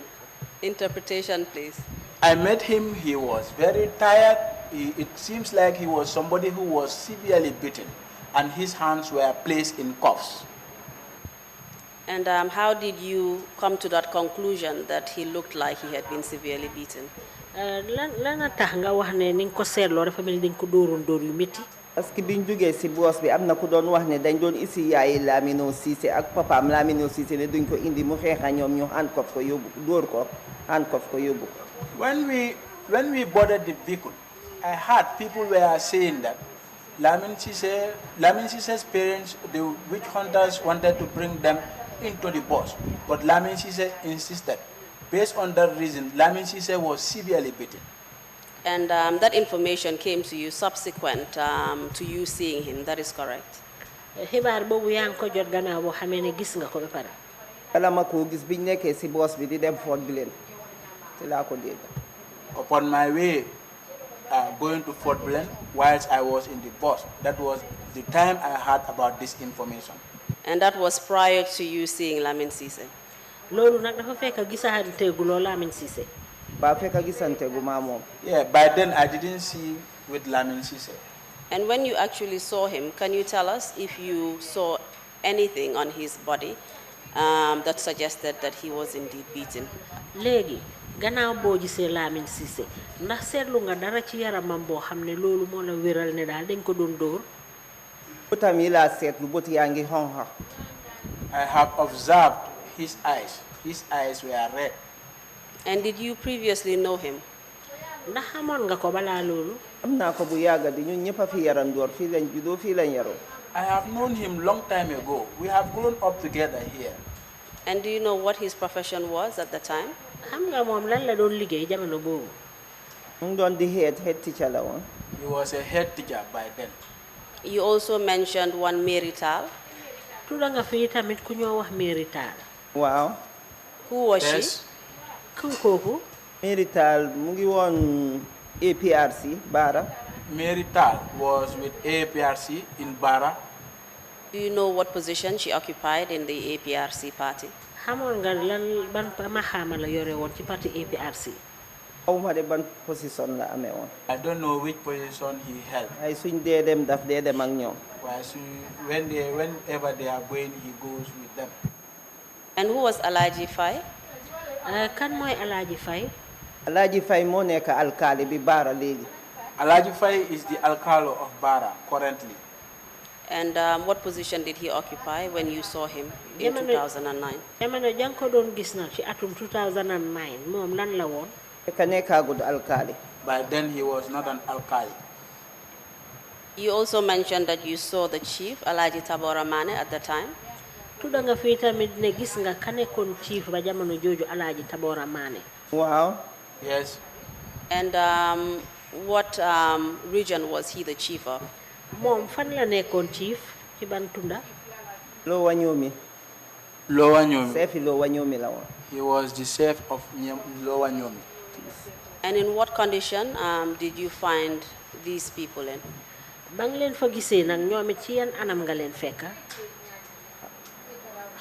S2: Interpretation, please.
S3: I met him. He was very tired. It seems like he was somebody who was severely beaten, and his hands were placed in cuffs.
S2: And how did you come to that conclusion that he looked like he had been severely beaten?
S4: lan a tax nga wax ne ni nga ko seetloo dafa mel ni dañ ko dóoroon dóor yu métti.
S5: parce que biñ jógee si boos bi am na ku doon wax ne dañ doon isi yaayi Lamine Cissé ak papaam Lamine Cissé ne duñ ko indi mu xeexa ñoom ñu handcuff ko yóbbu dóor ko handcuff ko yóbbu ko.
S3: When we boarded the vehicle, I heard people were saying that Lamin Cissé's parents, the witch hunters, wanted to bring them into the bus, but Lamin Cissé insisted. Based on that reason, Lamin Cissé was severely beaten.
S2: And that information came to you subsequent to you seeing him, that is correct?
S4: xibaar boobu yaa ngi ko jot gannaaw boo xamee ne gis nga ko ba pare.
S5: bala ma koo gis biñ nekkee si boos bi di dem Fort Bullen ci laa ko dégg.
S3: Upon my way going to Fort Bullen, whilst I was in the bus, that was the time I heard about this information.
S2: And that was prior to you seeing Lamin Cissé?
S4: loolu nag dafa fekk gisaanteeguloo Lamin Cissé.
S5: ba fekk gisante gu ma moom.
S3: Yeah, by then I didn't see with Lamin Cissé.
S2: And when you actually saw him, can you tell us if you saw anything on his body that suggested that he was indeed beaten?
S4: léegi gannaaw boo gisee Lamin Cissé ndax seetlu nga dara ci yaramam boo xam ne loolu moo la wéral ne daal dañ ko doon dóor.
S5: bëtam yi laa seetlu bët yaa ngi xonxa.
S3: I have observed his eyes. His eyes were red.
S2: And did you previously know him?
S4: ndax xamoon nga ko balaa loolu.
S5: am naa ko bu yàgga di ñun ñëpp a fi yarandoor fii lañ juddoo fii lañ yaroo.
S3: I have known him long time ago. We have grown up together here.
S2: And do you know what his profession was at the time?
S4: xam nga moom lan la doon liggéey jamono boobu.
S5: mu ngi doon di head teacher la woon.
S3: He was a head teacher by then.
S2: You also mentioned one Mary Tal.
S4: tudda nga fii tamit ku ñoo wax Mary Tall.
S5: waaw.
S2: Who was
S3: Yes.
S4: ku kooku.
S5: Mary Tall mu ngi woon APRC Baara.
S3: Mary Tal was with APRC in Bara.
S2: she? Do you know what position she occupied in the APRC party?
S4: xamoon nga lan ban maxaama la yore woon ci parti APRC.
S5: xaw ma de ban position la amee woon.
S3: I don't know which position he held.
S5: ay suñ dee dem daf dee dem ak ñoom.
S3: Whenever they are going, he goes with them.
S2: And who was Alaji Fai?
S4: kan mooy Alaaji Fay.
S5: Alaaji Fay moo nekk alkaali bi Baara léegi.
S3: Alaji Fai is the alcalde of Bara currently.
S2: And what position did he occupy when you saw him in
S4: Jamono-
S2: 2009?
S4: jamono jang ko doon gis na ci atum 2009 moom lan la woon.
S5: fekk nekkaagul alkaali.
S3: By then, he was not an alcalde.
S2: You also mentioned that you saw the chief, Alaji Tabora Mane, at the time.
S4: tudda nga fii tamit ne gis nga ka nekkoon chief ba jamono jooju Alaaji Tabora Mane.
S5: waaw.
S3: Yes.
S2: And what region was he the chief of?
S4: moom fan la nekkoon chief ci ban tunda.
S5: loo wañoomi.
S3: Lower Nyomi.
S5: seefi loo wañoomi la woon.
S3: He was the chef of Lower Nyomi.
S5: facilities.
S2: And in what condition did you find these people in?
S4: bang leen fa gisee nag ñoom it ci yan anam nga leen fekka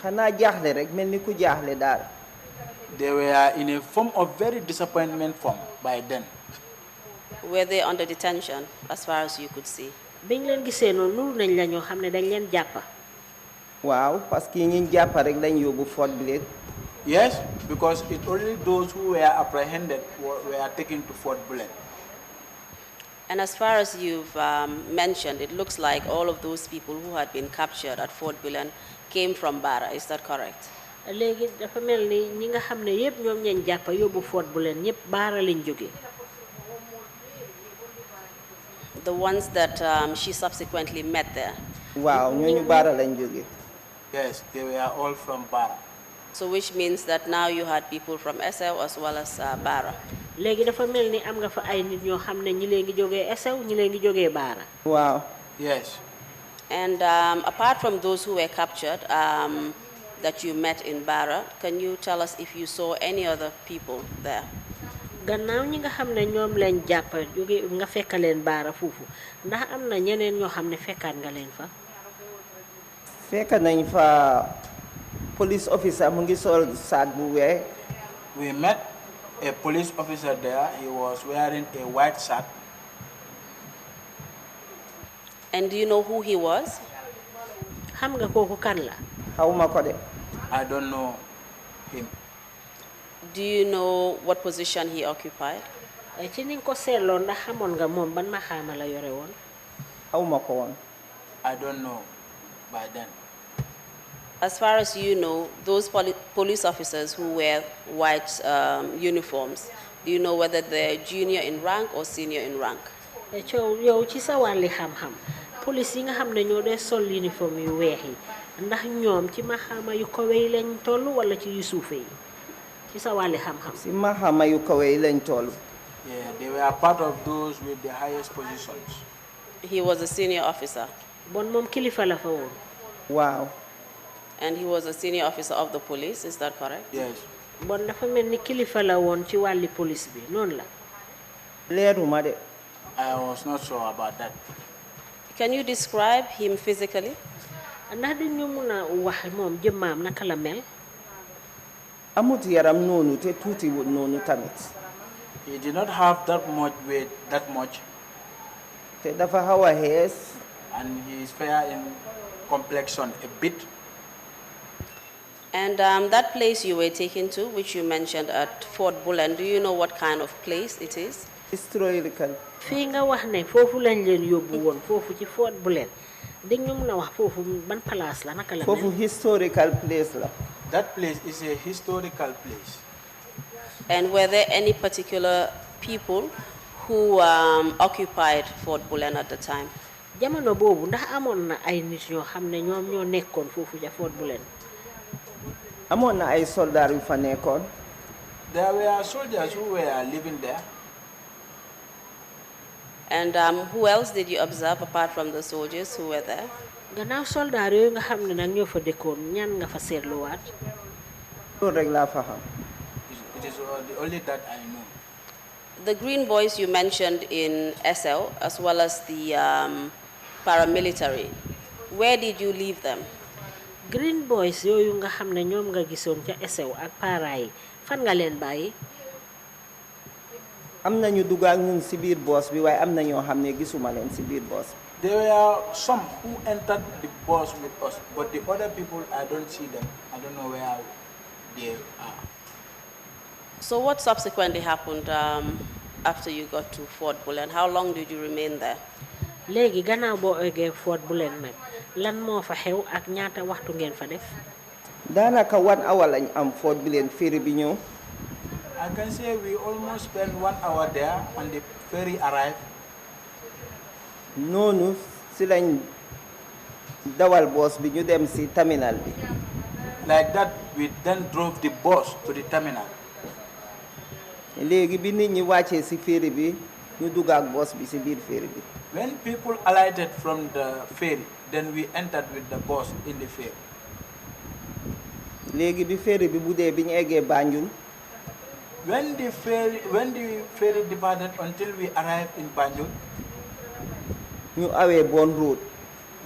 S5: xanaa jaaxle rek mel ni ku jaaxle daal.
S3: They were in a form of very disappointment form by then.
S2: Were they under detention, as far as you could see?
S4: biñ leen gisee noonu nuru nañ la ñoo xam ne dañ leen jàppa
S5: waaw parce que ñi jàpp rek lañ yóbbu Fort Blade.
S3: Yes, because it only those who were apprehended were taken to Fort Bullen.
S2: And as far as you've mentioned, it looks like all of those people who had been captured at Fort Bullen came from Bara. Is that correct?
S4: léegi dafa mel ni ñi nga xam ne yëpp ñoom ñeen jàppa yóbbu Fort Bullen ñëpp Baara lañ jóge
S2: The ones that she subsequently met there.
S5: waaw ñooñu Baara lañ jóge.
S3: Yes, they were all from Bara.
S2: So which means that now you had people from Essew as well as Bara.
S4: léegi dafa mel ni am nga fa ay nit ñoo xam ne ñi leen ngi jógee Essew ñi leen ngi jógee Baara
S5: waaw.
S3: Yes.
S2: And apart from those who were captured that you met in Bara, can you tell us if you saw any other people there?
S4: gannaaw ñi nga xam ne ñoom lañ jàpp jóge nga fekka leen Baara foofu ndax am na ñeneen ñoo xam ne fekkaat nga leen fa
S5: fekk nañ fa police officer mu ngi sol sac bu weex.
S3: We met a police officer there. He was wearing a white shirt.
S2: And do you know who he was?
S4: xam nga kooku kan la
S5: xaw ma ko de.
S3: I don't know him.
S2: Do you know what position he occupied?
S4: ci ni nga ko seetloo ndax xamoon nga moom ban maxaama la yore woon
S5: xaw ma ko woon.
S3: I don't know by then.
S2: As far as you know, those police officers who wear white uniforms, do you know whether they're junior in rank or senior in rank?
S4: coow yow ci sa wàlli xam-xam police yi nga xam ne ñoo dee sol uniforme yu weex yi ndax ñoom ci maxaama yu kawe yi lañ toll wala ci yu suufe yi ci sa wàlli xam-xam
S5: si maxama yu kawe yi lañ toll.
S3: Yeah, they were part of those with the highest positions.
S2: He was a senior officer.
S4: bon moom kilifa la fa woon
S5: waaw.
S2: And he was a senior officer of the police, is that correct?
S3: Yes.
S4: bon dafa mel ni kilifa la woon ci wàlli police bi noonu la
S5: leeruma de.
S3: I was not sure about that.
S2: Can you describe him physically?
S4: ndax dañu mun a wax moom jëmmaam naka la mel
S5: amut yaram noonu te tuuti wut noonu tamit.
S3: He did not have that much weight, that much,
S5: te dafa xaw a xees.
S3: and he is fair in complexion a bit.
S2: And that place you were taken to, which you mentioned at Fort Bullen, do you know what kind of place it is?
S5: historical.
S4: fii nga wax ne foofu lañ leen yóbbu woon foofu ci Fort Bullen di ñu mun a wax foofu ban place la naka la
S5: foofu
S4: mel
S5: historical place la.
S3: That place is a historical place.
S2: And were there any particular people who occupied Fort Bullen at the time?
S4: jamono boobu ndax amoon na ay nit ñoo xam ne ñoom ñoo nekkoon foofu ca Fort Bullen
S5: amoon na ay soldats yu fa nekkoon.
S3: There were soldiers who were living there.
S2: And who else did you observe apart from the soldiers who were there?
S4: gannaaw soldaar yooyu nga xam ne nag ñoo fa dëkkoon ñan nga fa seetluwaat
S5: loolu rek laa fa xam.
S3: It is the only that I know.
S2: The Green Boys you mentioned in Essew, as well as the paramilitary, where did you leave them?
S4: Green Boys yooyu nga xam ne ñoom nga gisoon ca Essew ak para yi fan nga leen bàyyi
S5: am na ñu dugg ak ñun si biir boos bi waaye am na ñoo xam ne gisuma leen si biir boos bi.
S3: There were some who entered the bus with us, but the other people, I don't see them. I don't know where they are.
S2: So what subsequently happened after you got to Fort Bullen? How long did you remain there?
S4: léegi gannaaw boo eggee Fort Bullen nag lan moo fa xew ak ñaata waxtu ngeen fa def
S5: daanaka 1 hour lañ am Fort Bullen ferry bi ñëw.
S3: I can say we almost spent 1 hour there and the ferry arrived.
S5: noonu si lañ dawal boos bi ñu dem si terminal bi.
S3: Like that, we then drove the bus to the terminal.
S5: léegi bi nit ñi wàccee si ferry bi ñu dugg ak boos bi si biir ferry bi.
S3: When people alighted from the ferry, then we entered with the bus in the ferry.
S5: léegi bi ferry bi bu dee bi ñu eggee Banjul
S3: When the ferry departed until we arrived in Banjul,
S5: ñu awee Bon Road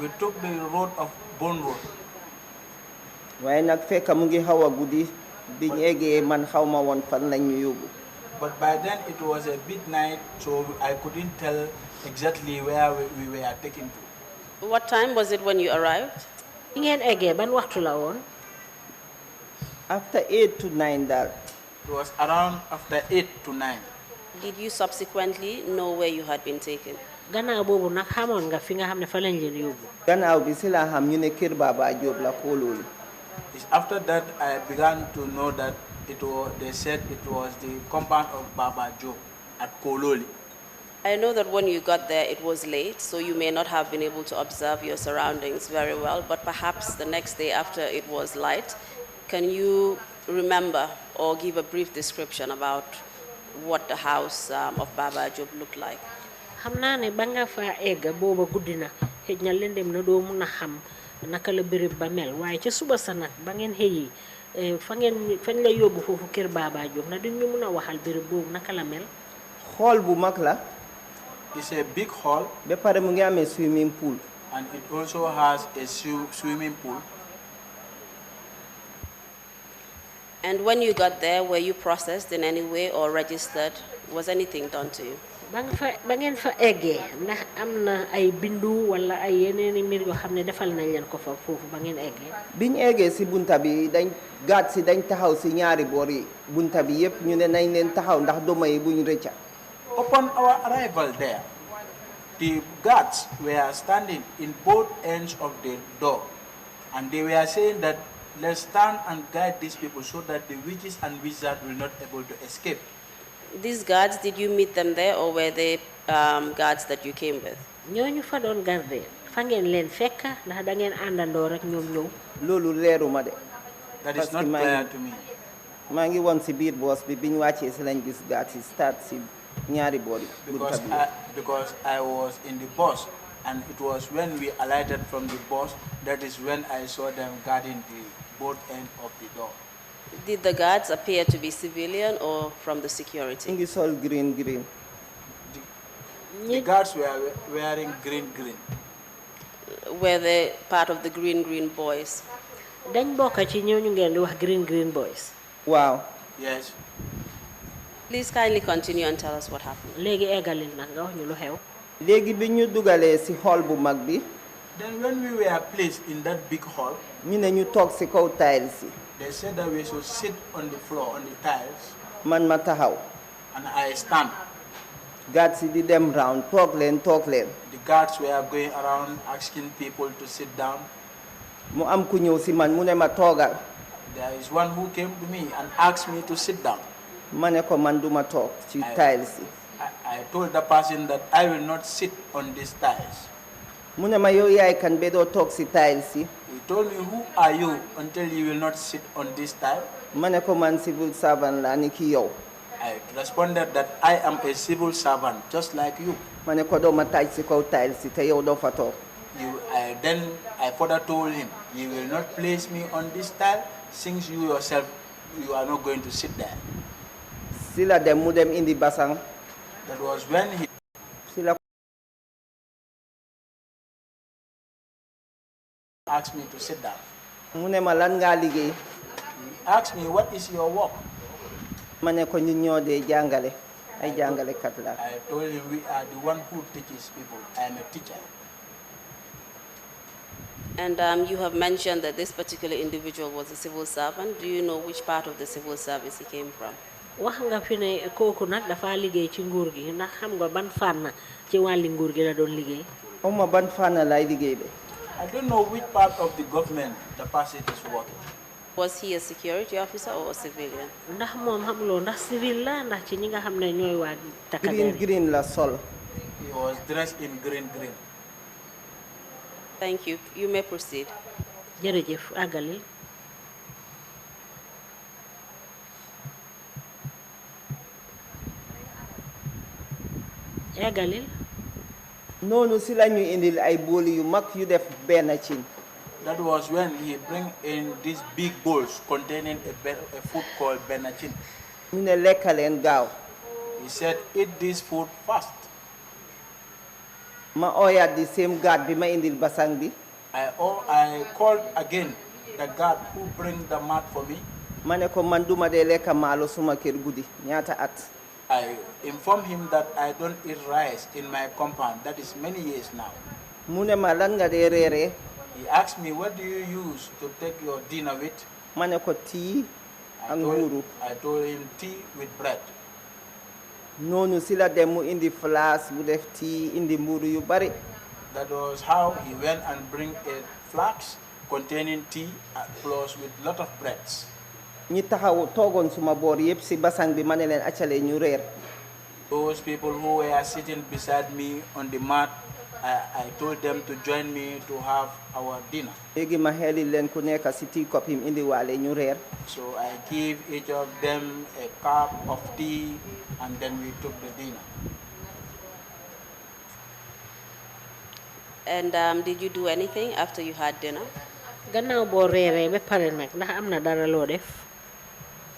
S3: we took the road of Bone Road.
S5: waaye nag fekk mu ngi xaw a guddi biñ eggee man xaw ma woon fan lañ ñu yóbbu.
S3: But by then it was a bit night, so I couldn't tell exactly where we were taken to.
S2: What time was it when you arrived?
S4: bi ngeen eggee ban waxtu la woon.
S5: After 8 to 9 daal.
S3: It was around after 8 to 9.
S2: Did you subsequently know where you had been taken?
S4: gannaaw boobu nag xamoon nga fi nga xam ne fa lañ leen yóbbu.
S5: gannaaw bi si laa xam ñu ne kër Baba Diop la Kololi.
S3: It's after that I began to know that they said it was the compound of Baba Diop at Kololi.
S2: I know that when you got there, it was late, so you may not have been able to observe your surroundings very well, but perhaps the next day after it was light, can you remember or give a brief description about what the house of Baba Diop looked like?
S4: xam naa ne ba nga fa egg booba guddi na xëj na leen dem na doo mun a xam naka la béréb ba mel waaye ca suba sa nag ba ngeen xëyi fañ la yóbbu foofu kër Baba Diop na duñ ñu mun a waxal béréb boobu naka la mel.
S5: Hall bu mag la.
S3: It's a big hall.
S5: ba pare mu ngi amee swimming pool.
S3: And it also has a swimming pool.
S2: And when you got there, were you processed in any way or registered? Was anything done to you?
S4: ba ngeen fa eggee ndax am na ay bindu wala ay yeneeni mbir yoo xam ne defal nañ leen ko fa foofu ba ngeen eggee.
S5: biñ eggee si bunta bi gaat si dañ taxaw si ñaari boor yi bunta bi yépp ñu ne nañ leen taxaw ndax doma yi buñ rëcca.
S3: Upon our arrival there, the guards were standing in both ends of the door, and they were saying that let's stand and guide these people so that the witches and wizards will not able to escape.
S2: These guards, did you meet them there or were they guards that you came with?
S4: ñooñu fa doon garder fa ngeen leen fekk ndax da ngeen àndandoo rek ñoom ñëw.
S5: loolu leeruma de.
S3: That is not clear to me.
S5: maa ngi woon si biir boos bi biñ wàccee si lañ gis gaat si start si ñaari boor yi.
S3: Because I was in the bus, and it was when we alighted from the bus that is when I saw them guarding the both end of the door.
S2: Did the guards appear to be civilian or from the security?
S5: ngi sol green.
S3: The guards were wearing green.
S2: Were they part of the green boys?
S4: dañ bokk ci ñooñu ngeen di wax green boys.
S5: waaw.
S3: Yes.
S2: Please kindly continue and tell us what happened.
S4: léegi eggalil nag nga wax ñu lu xew.
S5: léegi bi ñu dugalee si hall bu mag bi.
S3: Then when we were placed in that big hall,
S5: ñu ne ñu toog si kaw tiles yi.
S3: they said that we should sit on the floor, on the tiles,
S5: man ma taxaw.
S3: and I stand.
S5: gaat si di dem round toog leen.
S3: The guards were going around asking people to sit down.
S5: mu am ku ñëw si man mu ne ma toogal.
S3: There is one who came to me and asked me to sit down.
S5: ma ne ko man duma toog ci tiles yi.
S3: I told the person that I will not sit on these tiles.
S5: mu ne ma yow yaay kan be doo toog si tiles yi.
S3: He told me, who are you until you will not sit on this tile?
S5: ma ne ko man civil servant laa ni ki yow.
S3: I responded that I am a civil servant, just like you.
S5: ma ne ko doo ma taaj si kaw tiles yi te yow doo fa toog.
S3: Then I further told him, you will not place me on this tile since you yourself, you are not going to sit there.
S5: si la dem mu dem indi basang.
S3: That was when he
S5: si la
S3: asked me to sit down.
S5: mu ne ma lan ngaa liggéey.
S3: He asked me, what is your work?
S5: ma ne ko ñun ñoo dee jàngale ay jàngalekat la.
S3: I told him, we are the one who teaches people. I am a teacher.
S2: And you have mentioned that this particular individual was a civil servant. Do you know which part of the civil service he came from?
S4: wax nga fi ne kooku nag dafa liggéey ci nguur gi ndax xam nga ban fànn ci wàlli nguur gi la doon liggéey.
S5: xawma ban fànn lay liggéey de.
S3: I don't know which part of the government the person is working.
S2: Was he a security officer or a civilian?
S4: ndax moom xamuloo ndax civil la ndax ci ñi nga xam ne ñooy waa takkadeer.
S5: green la sol.
S3: He was dressed in green.
S2: Thank you. You may proceed.
S4: jërëjëf àggalil. eggalil.
S5: noonu si la ñu indil ay booli yu mag yu def benn cin.
S3: That was when he bring in these big bowls containing a food called benachin.
S5: ñu ne lekk leen gaaw.
S3: He said, eat this food fast.
S5: ma ooyaat di same guard bi ma indil basang bi.
S3: I called again the guard who bring the mat for me.
S5: ma ne ko man duma dee lekk maalo suma kër guddi ñaata at.
S3: I informed him that I don't eat rice in my compound. That is many years now.
S5: mu ne ma lan nga dee reeree.
S3: He asked me, what do you use to take your dinner with?
S5: ma ne ko tii ak nguuru.
S3: I told him tea with bread.
S5: noonu si la dem mu indi flask bu def tii indi mburu yu bari.
S3: That was how he went and bring a flask containing tea plus with lot of breads.
S5: ñi taxaw toogoon suma boor yëpp si basang bi ma ne leen accale ñu reer.
S3: Those people who were sitting beside me on the mat, I told them to join me to have our dinner.
S5: léegi ma xeeli leen ku nekk si tii kopp yi indi waale ñu reer.
S3: So I gave each of them a cup of tea and then we took the dinner.
S2: And did you do anything after you had dinner?
S4: gannaaw boo reeree ba pare nag ndax am na dara loo def.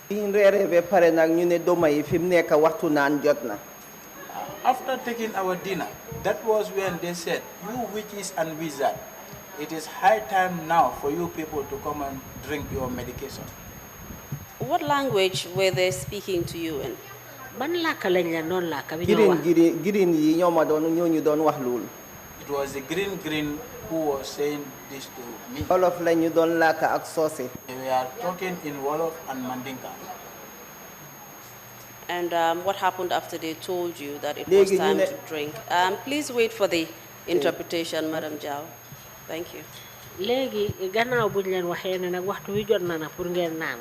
S5: biñ reeree ba pare nag ñu ne doma yi fi mu nekk waxtu naan jot na.
S3: After taking our dinner, that was when they said, you witches and wizards, it is high time now for you people to come and drink your medication.
S2: What language were they speaking to you in?
S4: ban làkk lañ la doon làkk bi ñoo wax.
S5: girin yi ñoo ñu doon wax loolu.
S3: It was the green who was saying this to me.
S5: Wolof la ñu doon làkk ak soose.
S3: They were talking in Wolof and Mandinka.
S2: And what happened after they told you that it was time to drink? Please wait for the interpretation, Madam Jao. Thank you.
S4: léegi gannaaw buñ leen waxee ne nag waxtu wi jot na nag pour ngeen naan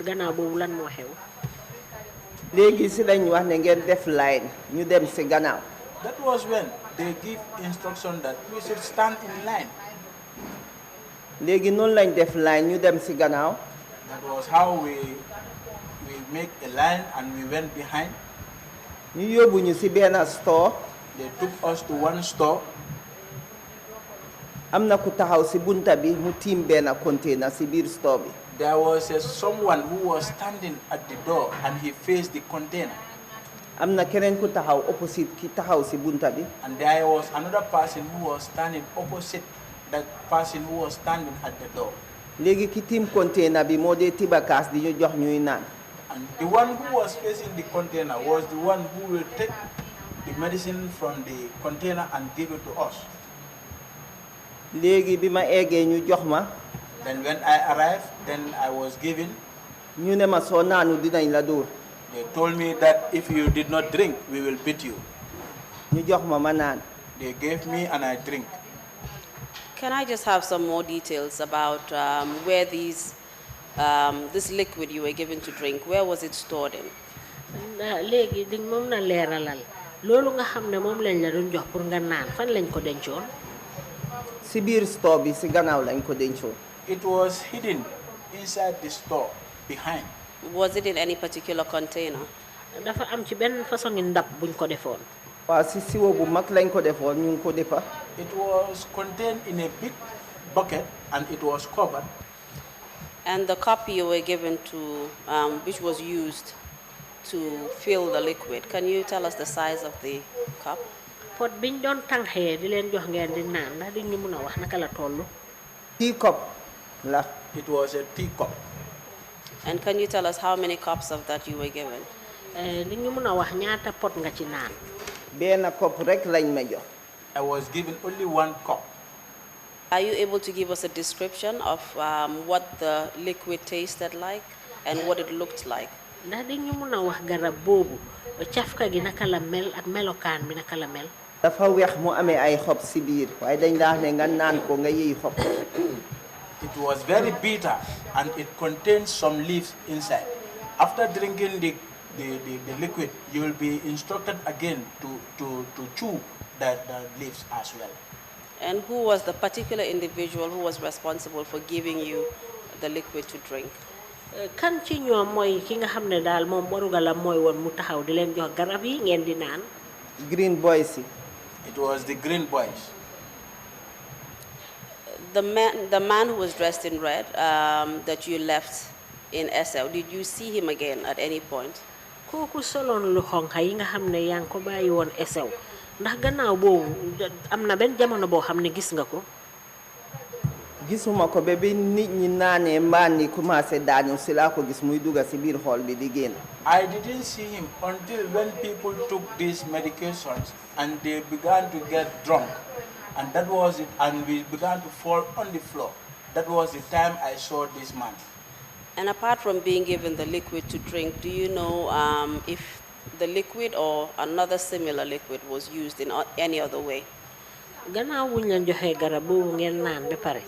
S4: gannaaw boobu lan moo xew.
S5: léegi si lañ wax ne ngeen def line ñu dem si gannaaw.
S3: That was when they give instruction that we should stand in line.
S5: léegi noonu lañ def line ñu dem si gannaaw.
S3: That was how we make a line and we went behind.
S5: ñu yóbbu ñu si benn store.
S3: They took us to one store.
S5: am na ku taxaw si bunta bi mu tiim benn container si biir store bi.
S3: There was someone who was standing at the door and he faced the container.
S5: am na keneen ku taxaw opposite ki taxaw si bunta bi.
S3: And there was another person who was standing opposite that person who was standing at the door.
S5: léegi ki tiim container bi moo dee tiba kaas di ñu jox ñuy naan.
S3: And the one who was facing the container was the one who will take the medicine from the container and give it to us.
S5: léegi bi ma eggee ñu jox ma.
S3: Then when I arrived, then I was given.
S5: ñu ne ma soo naanu dinañ la dóor.
S3: They told me that if you did not drink, we will beat you.
S5: ñu jox ma ma naan.
S3: They gave me and I drink.
S2: Can I just have some more details about where this liquid you were given to drink, where was it stored in?
S4: léegi di moom na leeralal loolu nga xam ne moom lañ la doon jox pour nga naan fan lañ ko dencoon.
S5: si biir store bi si gannaaw lañ ko dencoon.
S3: It was hidden inside the store behind.
S2: Was it in any particular container?
S4: dafa am ci benn façon ndab buñ ko defoon.
S5: waaw si siwo bu mag lañ ko defoon ñu ngi ko defa.
S3: It was contained in a big bucket and it was covered.
S2: And the cup you were given to, which was used to fill the liquid, can you tell us the size of the cup?
S4: pot biñ doon tànxee di leen jox ngeen di naan ndax di ñu mën a wax naka la toll.
S5: teacup la.
S3: It was a teacup.
S2: And can you tell us how many cups of that you were given?
S4: di ñu mën a wax ñaata pot nga ci naan.
S5: benn cup rek lañ ma jox.
S3: I was given only one cup.
S2: Are you able to give us a description of what the liquid tasted like and what it looked like?
S4: ndax di ñu mën a wax garab boobu cafka gi naka la mel ak melokaan bi naka la mel.
S5: dafa weex mu amee ay xob si biir waaye dañ la wax ne nga naan ko nga yëy xob.
S3: It was very bitter and it contained some leaves inside. After drinking the liquid, you will be instructed again to chew the leaves as well.
S2: And who was the particular individual who was responsible for giving you the liquid to drink?
S4: kan ci ñoom mooy ki nga xam ne daal moom warugalam mooy woon mu taxaw di leen jox garab yi ngeen di naan.
S5: green boys yi.
S3: It was the green boys.
S2: The man who was dressed in red that you left in SL, did you see him again at any point?
S4: kooku soloon lu xonxa yi nga xam ne yaa ngi ko bàyyi woon esew ndax gannaaw boobu am na benn jamono boo xam ne gis nga ko.
S5: gisuma ko ba bi nit ñi naanee mbaan ni commencé daanu si laa ko gis muy dugga si biir xool bi di génn.
S3: I didn't see him until when people took these medications and they began to get drunk. And that was it, and we began to fall on the floor. That was the time I saw this man.
S2: And apart from being given the liquid to drink, do you know if the liquid or another similar liquid was used in any other way?
S4: gannaaw wuñ leen joxee garab boobu ngeen naan ba pare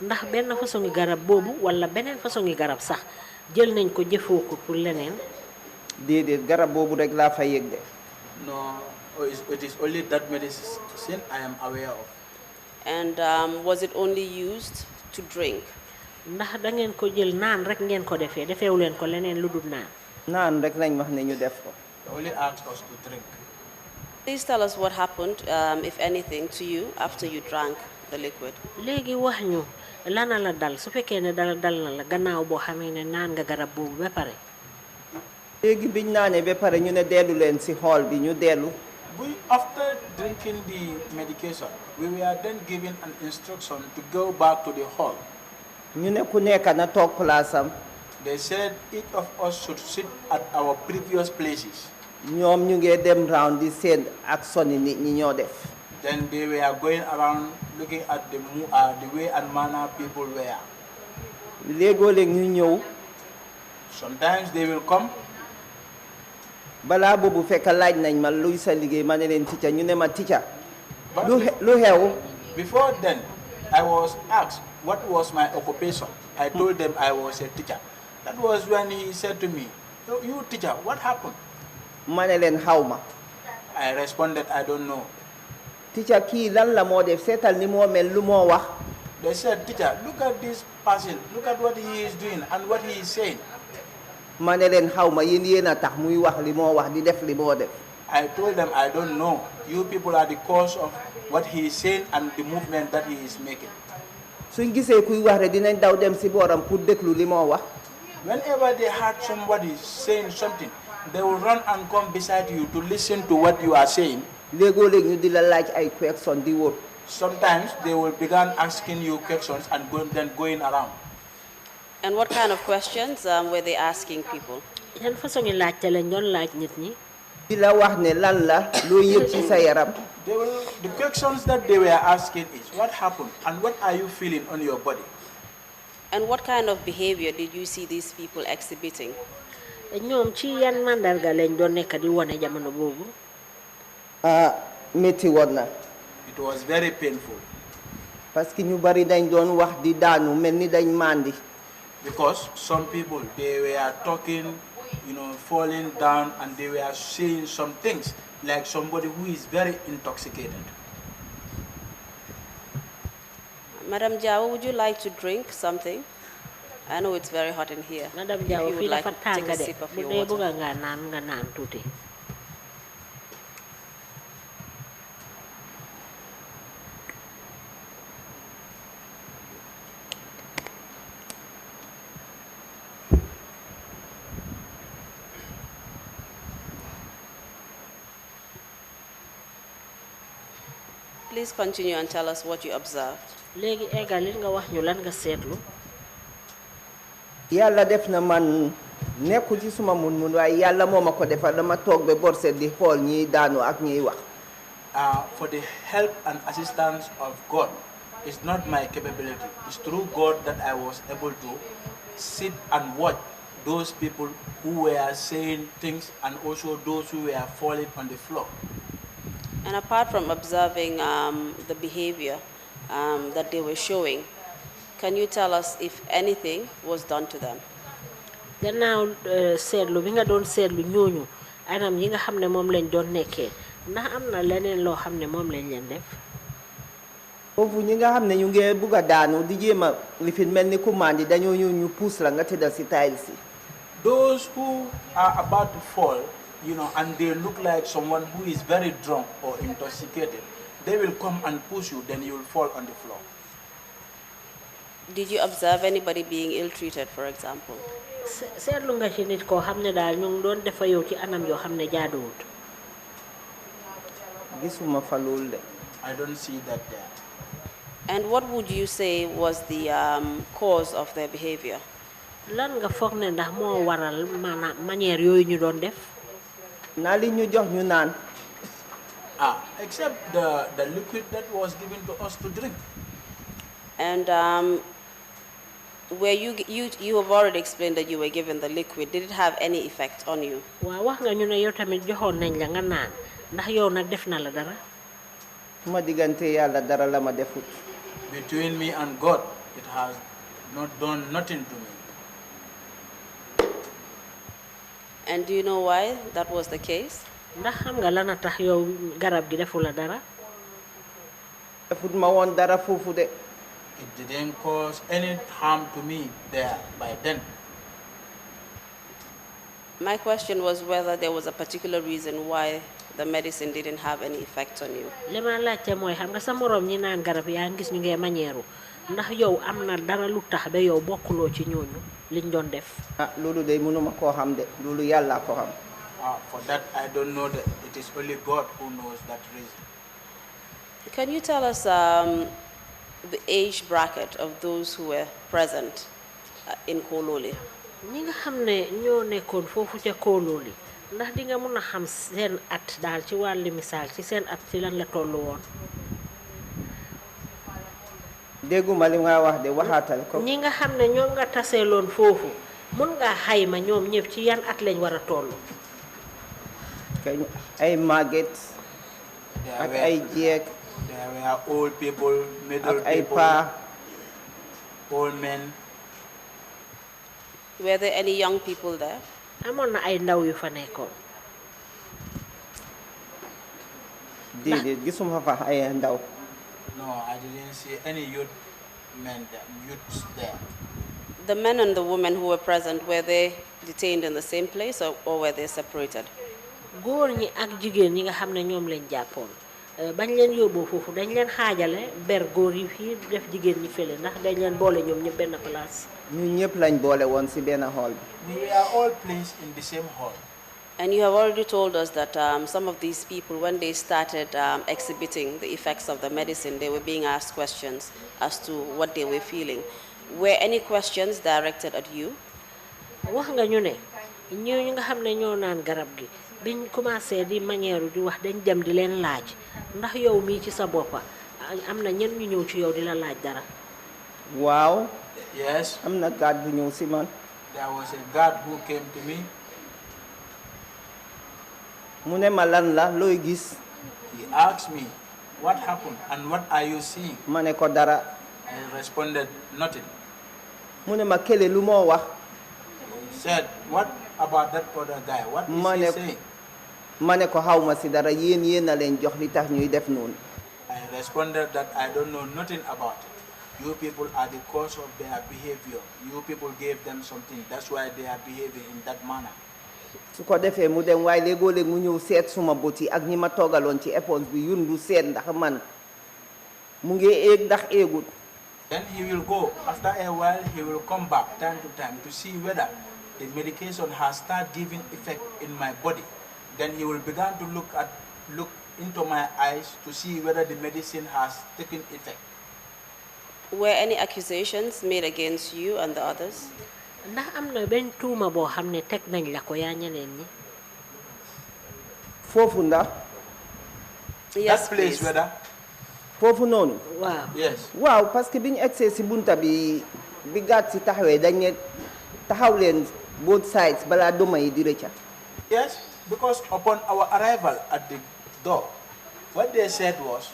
S4: ndax benn façon garab boobu wala beneen façon garab sax jël nañ ko jëfoo ko pour leneen.
S5: déedéet garab boobu rek laa fa yëg de.
S3: No, it is only that medicine I am aware of.
S2: And was it only used to drink?
S4: ndax da ngeen ko jël naan rek ngeen ko defee defeewu leen ko leneen lu dul naan.
S5: naan rek lañ wax ne ñu def ko.
S3: They only asked us to drink.
S2: Please tell us what happened, if anything, to you after you drank the liquid.
S4: léegi wax ñu lana la dal su fekkee ne dal na la gannaaw boo xamee ne naan nga garab boobu ba pare.
S5: léegi biñ naanee ba pare ñu ne dellu leen si xool bi ñu dellu.
S3: After drinking the medication, we were then given an instruction to go back to the hall.
S5: ñu ne ku nekk na toog place am.
S3: They said each of us should sit at our previous places.
S5: ñoom ñu ngee dem round di seen ak soni nit ñi ñoo def.
S3: Then they were going around looking at the way and manner people were.
S5: léegoo léeg ñu ñëw.
S3: Sometimes they will come.
S5: balaa boobu fekk laaj nañ ma luy sa liggéey ma ne leen teacher ñu ne ma teacher. lu xew.
S3: Before then, I was asked what was my occupation. I told them I was a teacher. That was when he said to me, you teacher, what happened?
S5: ma ne leen xaw ma.
S3: I responded, I don't know.
S5: teacher kii lan la moo def seetal ni moo mel lu moo wax.
S3: They said, teacher, look at this person. Look at what he is doing and what he is saying.
S5: ma ne leen xaw ma yéen a tax muy wax li moo wax di def li moo def.
S3: I told them, I don't know. You people are the cause of what he is saying and the movement that he is making.
S5: suñ gisee kuy wax rek dinañ daw dem si booram pour déglu li moo wax.
S3: Whenever they heard somebody saying something, they will run and come beside you to listen to what you are saying.
S5: léegoo léeg ñu di la laaj ay question di wër.
S3: Sometimes they will begin asking you questions and then going around.
S2: And what kind of questions were they asking people?
S4: yan façon laajte lañ doon laaj nit ñi.
S5: di la wax ne lan la loo yëg ci sa yaram.
S3: The questions that they were asking is, what happened and what are you feeling on your body?
S2: And what kind of behavior did you see these people exhibiting?
S4: ñoom ci yan mandarga lañ doon nekk di wane jamono boobu.
S5: métti woon na.
S3: It was very painful.
S5: parce que ñu bari dañ doon wax di daanu mel ni dañ mandi.
S3: Because some people, they were talking, falling down, and they were saying some things like somebody who is very intoxicated.
S2: Madam Jawa, would you like to drink something? I know it's very hot in here.
S4: Madam
S2: If you
S4: Jawa
S2: would
S4: fii
S2: like
S4: dafa
S2: to take
S4: tàng
S2: a
S4: de
S2: sip of
S4: bu
S2: your
S4: dee
S2: water.
S4: bëgg nga naan tuuti.
S2: Please continue and tell us what you observed.
S4: léegi eggalil nga wax ñu lan nga seetlu.
S5: yàlla def na man nekku ci suma mun waaye yàlla moo ma ko defal dama toog ba borset di xool ñiy daanu ak ñiy wax.
S3: For the help and assistance of God, it's not my capability. It's through God that I was able to sit and watch those people who were saying things and also those who were falling on the floor.
S2: And apart from observing the behavior that they were showing, can you tell us if anything was done to them?
S4: gannaaw seetlu bi nga doon seetlu ñooñu anam yi nga xam ne moom lañ doon nekkee ndax am na leneen loo xam ne moom lañ leen def.
S5: foofu ñi nga xam ne ñu ngi bugg a daanu di jéem a li fi mel ni ku mandi dañoo ñëw ñu puus la nga tëddal si tiles si.
S3: Those who are about to fall, and they look like someone who is very drunk or intoxicated, they will come and push you, then you will fall on the floor.
S2: Did you observe anybody being ill-treated, for example?
S4: seetlu nga ci nit koo xam ne daal ñu ngi doon defa yow ci anam yoo xam ne jaaduwut.
S5: gisuma fa loolu de.
S3: I don't see that there.
S2: And what would you say was the cause of their behavior?
S4: lan nga foog ne ndax moo waral maanaam manière yooyu ñu doon def.
S5: naa li ñu jox ñu naan.
S3: Except the liquid that was given to us to drink.
S2: And where you have already explained that you were given the liquid, did it have any effect on you?
S4: waaw wax nga ñu ne yow tamit joxoon nañ la nga naan ndax yow nag def na la dara.
S5: ma diggante yàlla dara la ma defut.
S3: Between me and God, it has not done nothing to me.
S2: And do you know why that was the case?
S4: ndax xam nga lan a tax yow garab gi defu la dara.
S5: defut ma woon dara foofu de.
S3: It didn't cause any harm to me there by then.
S2: My question was whether there was a particular reason why the medicine didn't have any effect on you.
S4: li ma laajte mooy xam nga sa morom ñi naan garab yaa ngi gis ñu ngee mañeeru ndax yow am na dara lu tax ba yow bokkuloo ci ñooñu liñ doon def.
S5: loolu de mënuma koo xam de loolu yàlla ko xam.
S3: For that, I don't know that. It is only God who knows that reason.
S2: Can you tell us the age bracket of those who were present in Kololi?
S4: ñi nga xam ne ñoo nekkoon foofu ca Kololi ndax di nga mën a xam seen at daal ci wàllu misaal ci seen at ci lan la tollu woon.
S5: dégguma li nga wax de waxaatal ko.
S4: ñi nga xam ne ñoom nga taseeloon foofu mën ngaa xayma ñoom ñëpp ci yan at lañ war a toll.
S5: ay màgget ak ay jeeg.
S3: There were old people, middle
S5: ak ay
S3: people,
S5: paa.
S3: old men.
S2: Were there any young people there?
S4: amoon na ay ndaw yu fa nekkoon.
S5: déedéet gisuma fa ay ndaw.
S3: No, I didn't see any youths there.
S2: The men and the women who were present, were they detained in the same place or were they separated?
S4: góor ñi ak jigéen ñi nga xam ne ñoom lañ jàppoon bañ leen yóbboo foofu dañ leen xaajale ber góor yi fii def jigéen ñi fële ndax dañ leen boole ñoom ñëpp benn place.
S5: ñun ñëpp lañ boole woon ci benn hall bi.
S3: We are all placed in the same hall.
S2: And you have already told us that some of these people, when they started exhibiting the effects of the medicine, they were being asked questions as to what they were feeling. Were any questions directed at you?
S4: wax nga ñu ne ñooñu nga xam ne ñoo naan garab gi biñ commencé di manière di wax dañ dem di leen laaj ndax yow mii ci sa boppa am na ñen ñu ñëw ci yow di la laaj dara.
S5: waaw.
S3: Yes.
S5: am na guard bu ñëw ci man.
S3: There was a guard who came to me.
S5: mu ne ma lan la looy gis.
S3: He asked me, what happened and what are you seeing?
S5: ma ne ko dara.
S3: I responded, nothing.
S5: mu ne ma kële lu moo wax.
S3: He said, what about that other guy? What is he saying?
S5: ma ne ko xaw ma ci dara yéen a leen jox li tax ñuy def noonu.
S3: I responded that I don't know nothing about it. You people are the cause of their behavior. You people gave them something. That's why they are behaving in that manner.
S5: su ko defee mu dem waaye léegoo-léeg mu ñëw seet suma bët yi ak ñi ma toogaloon ci éponge bi yundu seet ndax man mu ngi éeg ndax éegut.
S3: Then he will go. After a while, he will come back time to time to see whether the medication has started giving effect in my body. Then he will begin to look into my eyes to see whether the medicine has taken effect.
S2: Were any accusations made against you and the others?
S4: ndax am na benn tuuma boo xam ne teg nañ la ko yaa ñeneen ñi.
S5: foofu ndax.
S2: Yes,
S3: that place,
S2: please.
S3: whether.
S5: foofu noonu.
S4: waaw.
S3: Yes.
S5: waaw parce que bi ñu egsee ci bunta bi gàtt ci taxawee dañ ne taxaw leen both sides balaa duma yi di rëcca.
S3: Yes, because upon our arrival at the door, what they said was,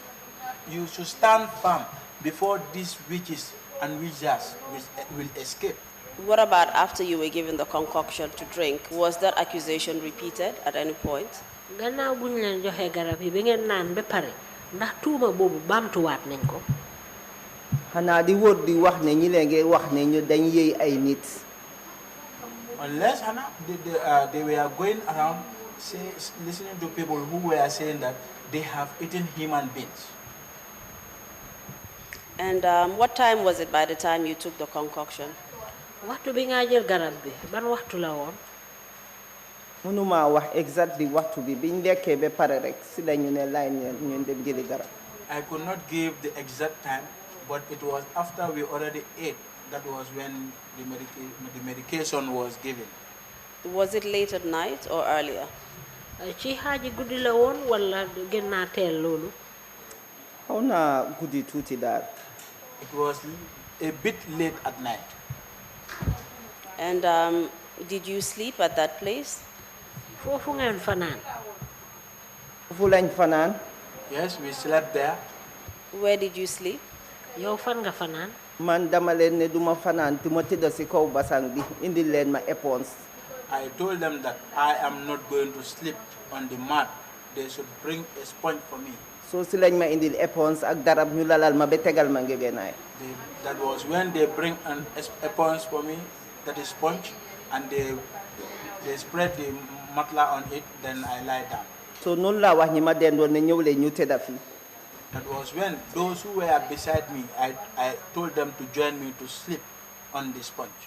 S3: you should stand firm before these witches and wizards will escape.
S2: What about after you were given the concoction to drink? Was that accusation repeated at any point?
S4: gannaaw bu ñu leen joxee garab yi bi ngeen naan ba pare ndax tuuma boobu baamtuwaat nañ ko.
S5: xanaa di wër di wax ne ñi leen ngi wax ne ñu dañ yëy ay nit.
S3: Unless Hannah, they were going around listening to people who were saying that they have eaten human beings.
S2: And what time was it by the time you took the concoction?
S4: waxtu bi nga jël garab bi ban waxtu la woon.
S5: mënuma wax exactly waxtu bi biñ lekkee ba pare rek si la ñu ne laay ñun dem jëli garab.
S3: I could not give the exact time, but it was after we already ate. That was when the medication was given.
S2: Was it late at night or earlier?
S4: ci xaaji guddi la woon wala gën naa teel loolu.
S5: xaw naa guddi tuuti daal.
S3: It was a bit late at night.
S2: And did you sleep at that place?
S4: foofu ngeen fanaan.
S5: foofu lañ fanaan.
S3: Yes, we slept there.
S2: Where did you sleep?
S4: yow fan nga fanaan.
S5: man dama leen ne duma fanaan te ma tëdd si kaw basang bi indil leen ma éponge.
S3: I told them that I am not going to sleep on the mat. They should bring a sponge for me.
S5: so si lañ ma indil éponge ak darab ñu lalal ma ba tegal ma ngegenaay.
S3: That was when they bring an sponge for me, that is sponge, and they spread the matla on it, then I lie down.
S5: so noonu laa wax ñi ma dendoon ne ñëw leen ñu tëdda fii.
S3: That was when those who were beside me, I told them to join me to sleep on the sponge.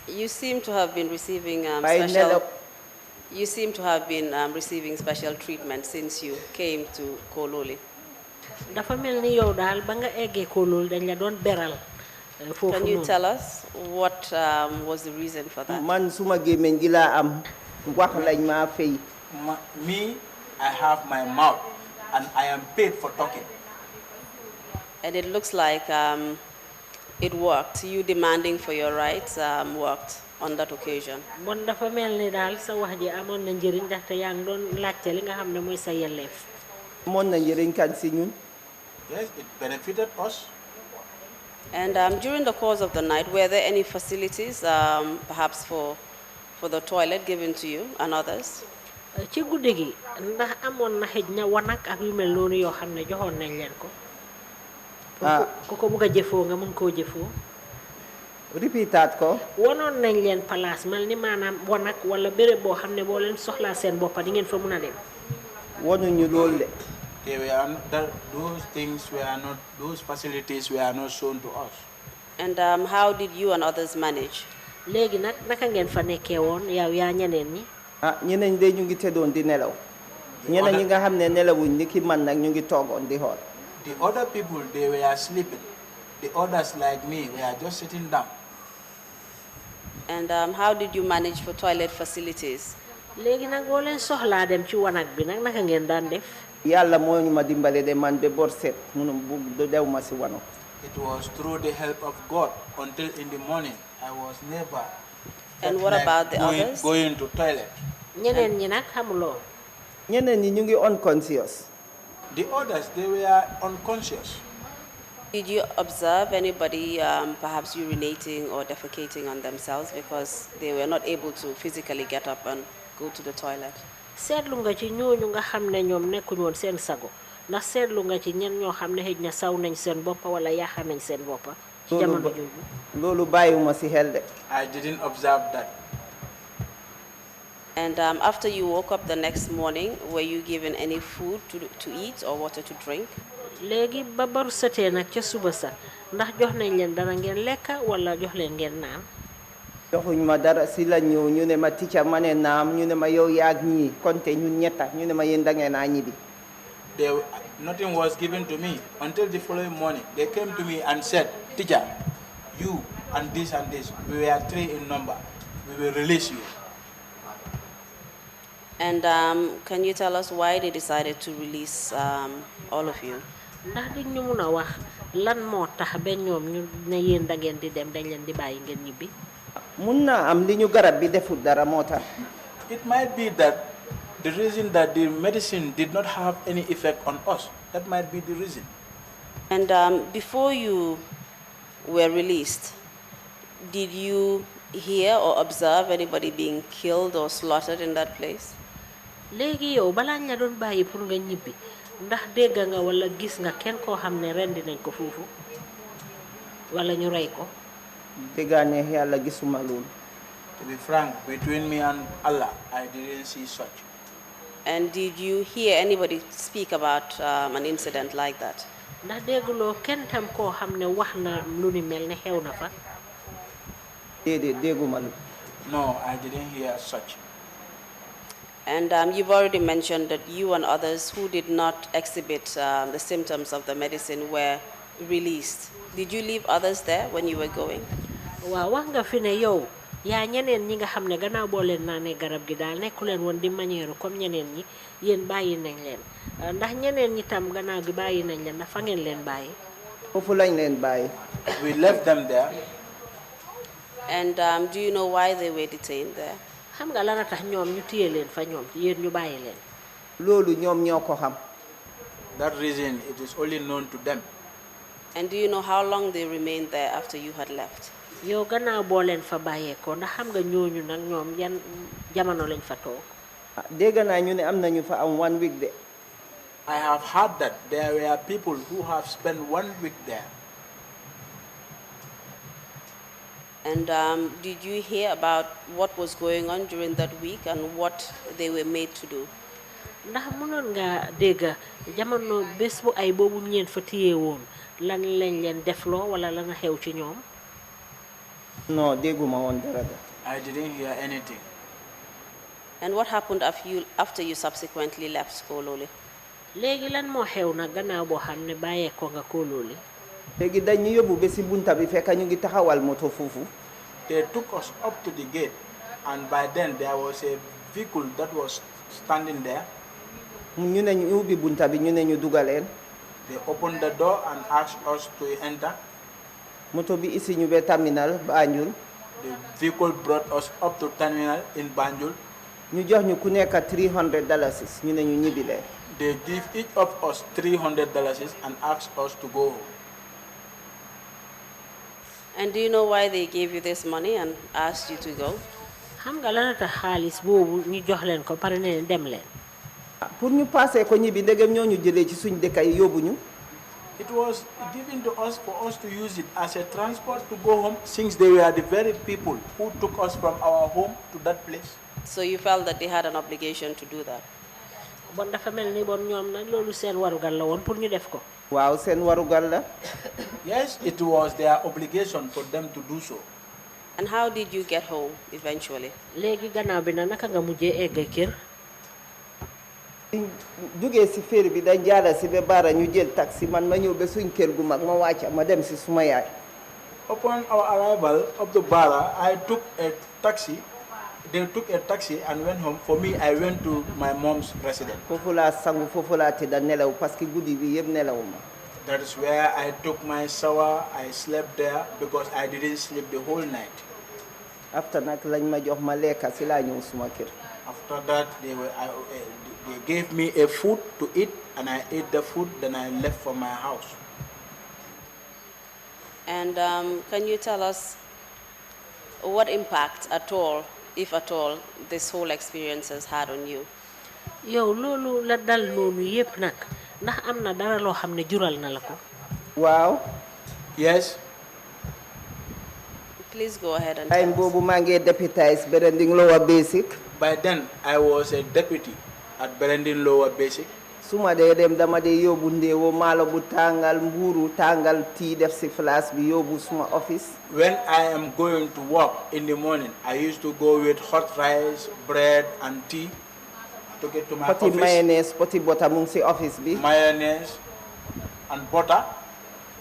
S2: You seem to have been receiving
S5: By nelaw.
S2: You seem to have been receiving special treatment since you came to Kololi.
S4: dafa mel ni yow daal ba nga eggee Kololi dañ la doon beral. foofu
S2: Can you
S4: noonu.
S2: tell us what was the reason for that?
S5: man suma gémmiñ gi laa am wax lañ maa fay.
S3: Me, I have my mouth, and I am paid for talking.
S2: And it looks like it worked. You demanding for your rights worked on that occasion.
S4: bon dafa mel ni daal sa wax ji amoon na njëriñ ndaxte yaa ngi doon laajte li nga xam ne mooy sa yelleef.
S5: amoon na njëriñ kan si ñun.
S3: Yes, it benefited us.
S2: And during the course of the night, were there any facilities, perhaps for the toilet given to you and others?
S4: ci guddi gi ndax amoon na xëj na wanak ak yu mel noonu yoo xam ne joxoon nañ leen ko. ku ko bugg a jëfoo nga mun koo jëfoo.
S5: ripitaat ko.
S4: wanoon nañ leen place mel ni maanaam wanak wala béréb boo xam ne boo leen soxlaa seen boppa di ngeen fa mun a dem.
S5: wanuñu loolu de.
S3: Those facilities were not shown to us.
S2: And how did you and others manage?
S4: léegi nag naka ngeen fa nekkee woon yow yaa ñeneen ñi.
S5: ñeneen de ñu ngi tëddoon di nelaw. ñeneen ñi nga xam ne nelawuñ ni ki man nag ñu ngi toogoon di xool.
S3: The other people, they were sleeping. The others, like me, were just sitting down.
S2: And how did you manage for toilet facilities?
S4: léegi nag boo leen soxlaa dem ci wanak bi nag naka ngeen daan def.
S5: yàlla moo ñu ma dimbale de man ba bor set munum bu dew ma si wano.
S3: It was through the help of God until in the morning I was never.
S2: And what about the others?
S3: Going to toilet.
S4: ñeneen ñi nag xamuloo.
S5: ñeneen ñi ñu ngi unconscious.
S3: The others, they were unconscious.
S2: Did you observe anybody perhaps urinating or defecating on themselves because they were not able to physically get up and go to the toilet?
S4: seetlu nga ci ñooñu nga xam ne ñoom nekkuñu woon seen sago ndax seetlu nga ci ñen ñoo xam ne xëj na saw nañ seen boppa wala yaaxa nañ seen boppa ci jamono jooju.
S5: loolu bàyyiwuma si xel de.
S3: I didn't observe that.
S2: And after you woke up the next morning, were you given any food to eat or water to drink?
S4: léegi ba baru setee nag ca suba sa ndax jox nañ leen dara ngeen lekka wala jox leen ngeen naan.
S5: joxuñ ma dara si la ñëw ñu ne ma ticca ma ne naam ñu ne ma yow yaag ñii konte ñun ñetta ñu ne ma yéen da ngeen a ñibbi.
S3: Nothing was given to me until the following morning. They came to me and said, "Teacher, you and this, we were 3 in number. We will release you."
S2: And can you tell us why they decided to release all of you?
S4: ndax di ñu mun a wax lan moo tax ba ñoom ñu ne yéen da ngeen di dem dañ leen di bàyyi ngeen ñibbi.
S5: mun naa am li ñu garab bi deful dara moo tax.
S3: It might be that the reason that the medicine did not have any effect on us. That might be the reason.
S2: And before you were released, did you hear or observe anybody being killed or slaughtered in that place?
S4: léegi yow balaa ñu la doon bàyyi pour nga ñibbi ndax dégg nga wala gis nga kenn koo xam ne rendi nañ ko foofu wala ñu rey ko.
S5: déggaane yàlla gisuma loolu.
S3: To be frank, between me and Allah, I didn't see such.
S2: And did you hear anybody speak about an incident like that?
S4: ndax dégguloo kenn tam koo xam ne wax na lu ni mel ne xew na fa.
S5: déedéet dégguma lu.
S3: No, I didn't hear such.
S2: And you've already mentioned that you and others who did not exhibit the symptoms of the medicine were released. Did you leave others there when you were going?
S4: waaw wax nga fi ne yow yaa ñeneen ñi nga xam ne gannaaw boo leen naanee garab gi daal nekku leen woon di manière comme ñeneen ñi yéen bàyyi nañ leen ndax ñeneen ñi tam gannaaw gi bàyyi nañ leen ndax fa ngeen leen bàyyi.
S5: foofu lañ leen bàyyi.
S3: We left them there.
S2: And do you know why they were detained there?
S4: xam nga lan a tax ñoom ñu téye leen fa ñoom yéen ñu bàyyi leen.
S5: loolu ñoom ñoo ko xam.
S3: That reason, it is only known to them.
S2: And do you know how long they remained there after you had left?
S4: yow gannaaw boo leen fa bàyyeekoo ndax xam nga ñooñu nag ñoom yan jamono lañ fa toog.
S5: dégg naa ñu ne am nañu fa am 1 week de.
S3: I have heard that there were people who have spent 1 week there.
S2: And did you hear about what was going on during that week and what they were made to do?
S4: ndax mënoon nga dégg jamono bés bu ay boobu ñeen fa téye woon lan lañ leen defloo wala lan a xew ci ñoom.
S5: non dégguma woon dara de.
S3: I didn't hear anything.
S2: And what happened after you subsequently left Kololi?
S4: léegi lan moo xew nag gannaaw boo xam ne bàyyeekoo nga Kololi.
S5: léegi dañ ñu yóbbu ba si bunta bi fekk ñu ngi taxawal moto foofu.
S3: They took us up to the gate, and by then there was a vehicle that was standing there.
S5: ñu ne ñu ubbi bunta bi ñu ne ñu dugaleen.
S3: They opened the door and asked us to enter.
S5: moto bi isi ñu ba terminal Banjul.
S3: The vehicle brought us up to terminal in Banjul.
S5: ñu jox ñu ku nekk $300 ñu ne ñu ñibbi leen.
S3: They give each of us $300 and asked us to go home.
S2: And do you know why they gave you this money and asked you to go?
S4: xam nga lan a tax xaalis boobu ñu jox leen ko pare ne dem leen.
S5: pour ñu passé ko ñibbi ndegem ñoo ñu jëlee ci suñ dëkk yi yóbbu ñu.
S3: It was given to us for us to use it as a transport to go home, since they were the very people who took us from our home to that place.
S2: So you felt that they had an obligation to do that?
S4: bon dafa mel ni bon ñoom nag loolu seen warugal la woon pour ñu def ko.
S5: waaw seen warugal la.
S3: Yes, it was their obligation for them to do so.
S2: And how did you get home eventually?
S4: léegi gannaaw bi na naka nga mujjee egg kër.
S5: jugee si féer bi dañ jaara si ba baara ñu jël taxi man ma ñëw ba suñ kër gu mag ma wàcca ma dem si suma yaay.
S3: Upon our arrival of the Bara, I took a taxi. They took a taxi and went home. For me, I went to my mom's residence.
S5: foofu laa sangu foofu laa tëdda nelaw parce que guddi bi yëpp nelawuma.
S3: That is where I took my shower. I slept there because I didn't sleep the whole night.
S5: after nag lañ ma jox ma lekka si laa ñëw suma kër.
S3: After that, they gave me a food to eat, and I ate the food. Then I left for my house.
S2: And can you tell us what impact at all, if at all, this whole experience has had on you?
S4: yow loolu la dal noonu yépp nag ndax am na dara loo xam ne jural na la ko.
S5: waaw.
S3: Yes.
S2: Please go ahead and
S5: time
S2: tell us.
S5: boobu maa ngi deputize Berending Lower Basic.
S3: By then, I was a deputy at Berendin Lower Basic.
S5: suma dee dem dama dee yóbbu ndéewo maalo bu tàngal mbuuru tàngal tii def si flash bi yóbbu suma office.
S3: When I am going to work in the morning, I used to go with hot rice, bread, and tea to get to my
S5: poti
S3: office.
S5: mayonnaise poti bota mu ngi si office bi.
S3: Mayonnaise and butter.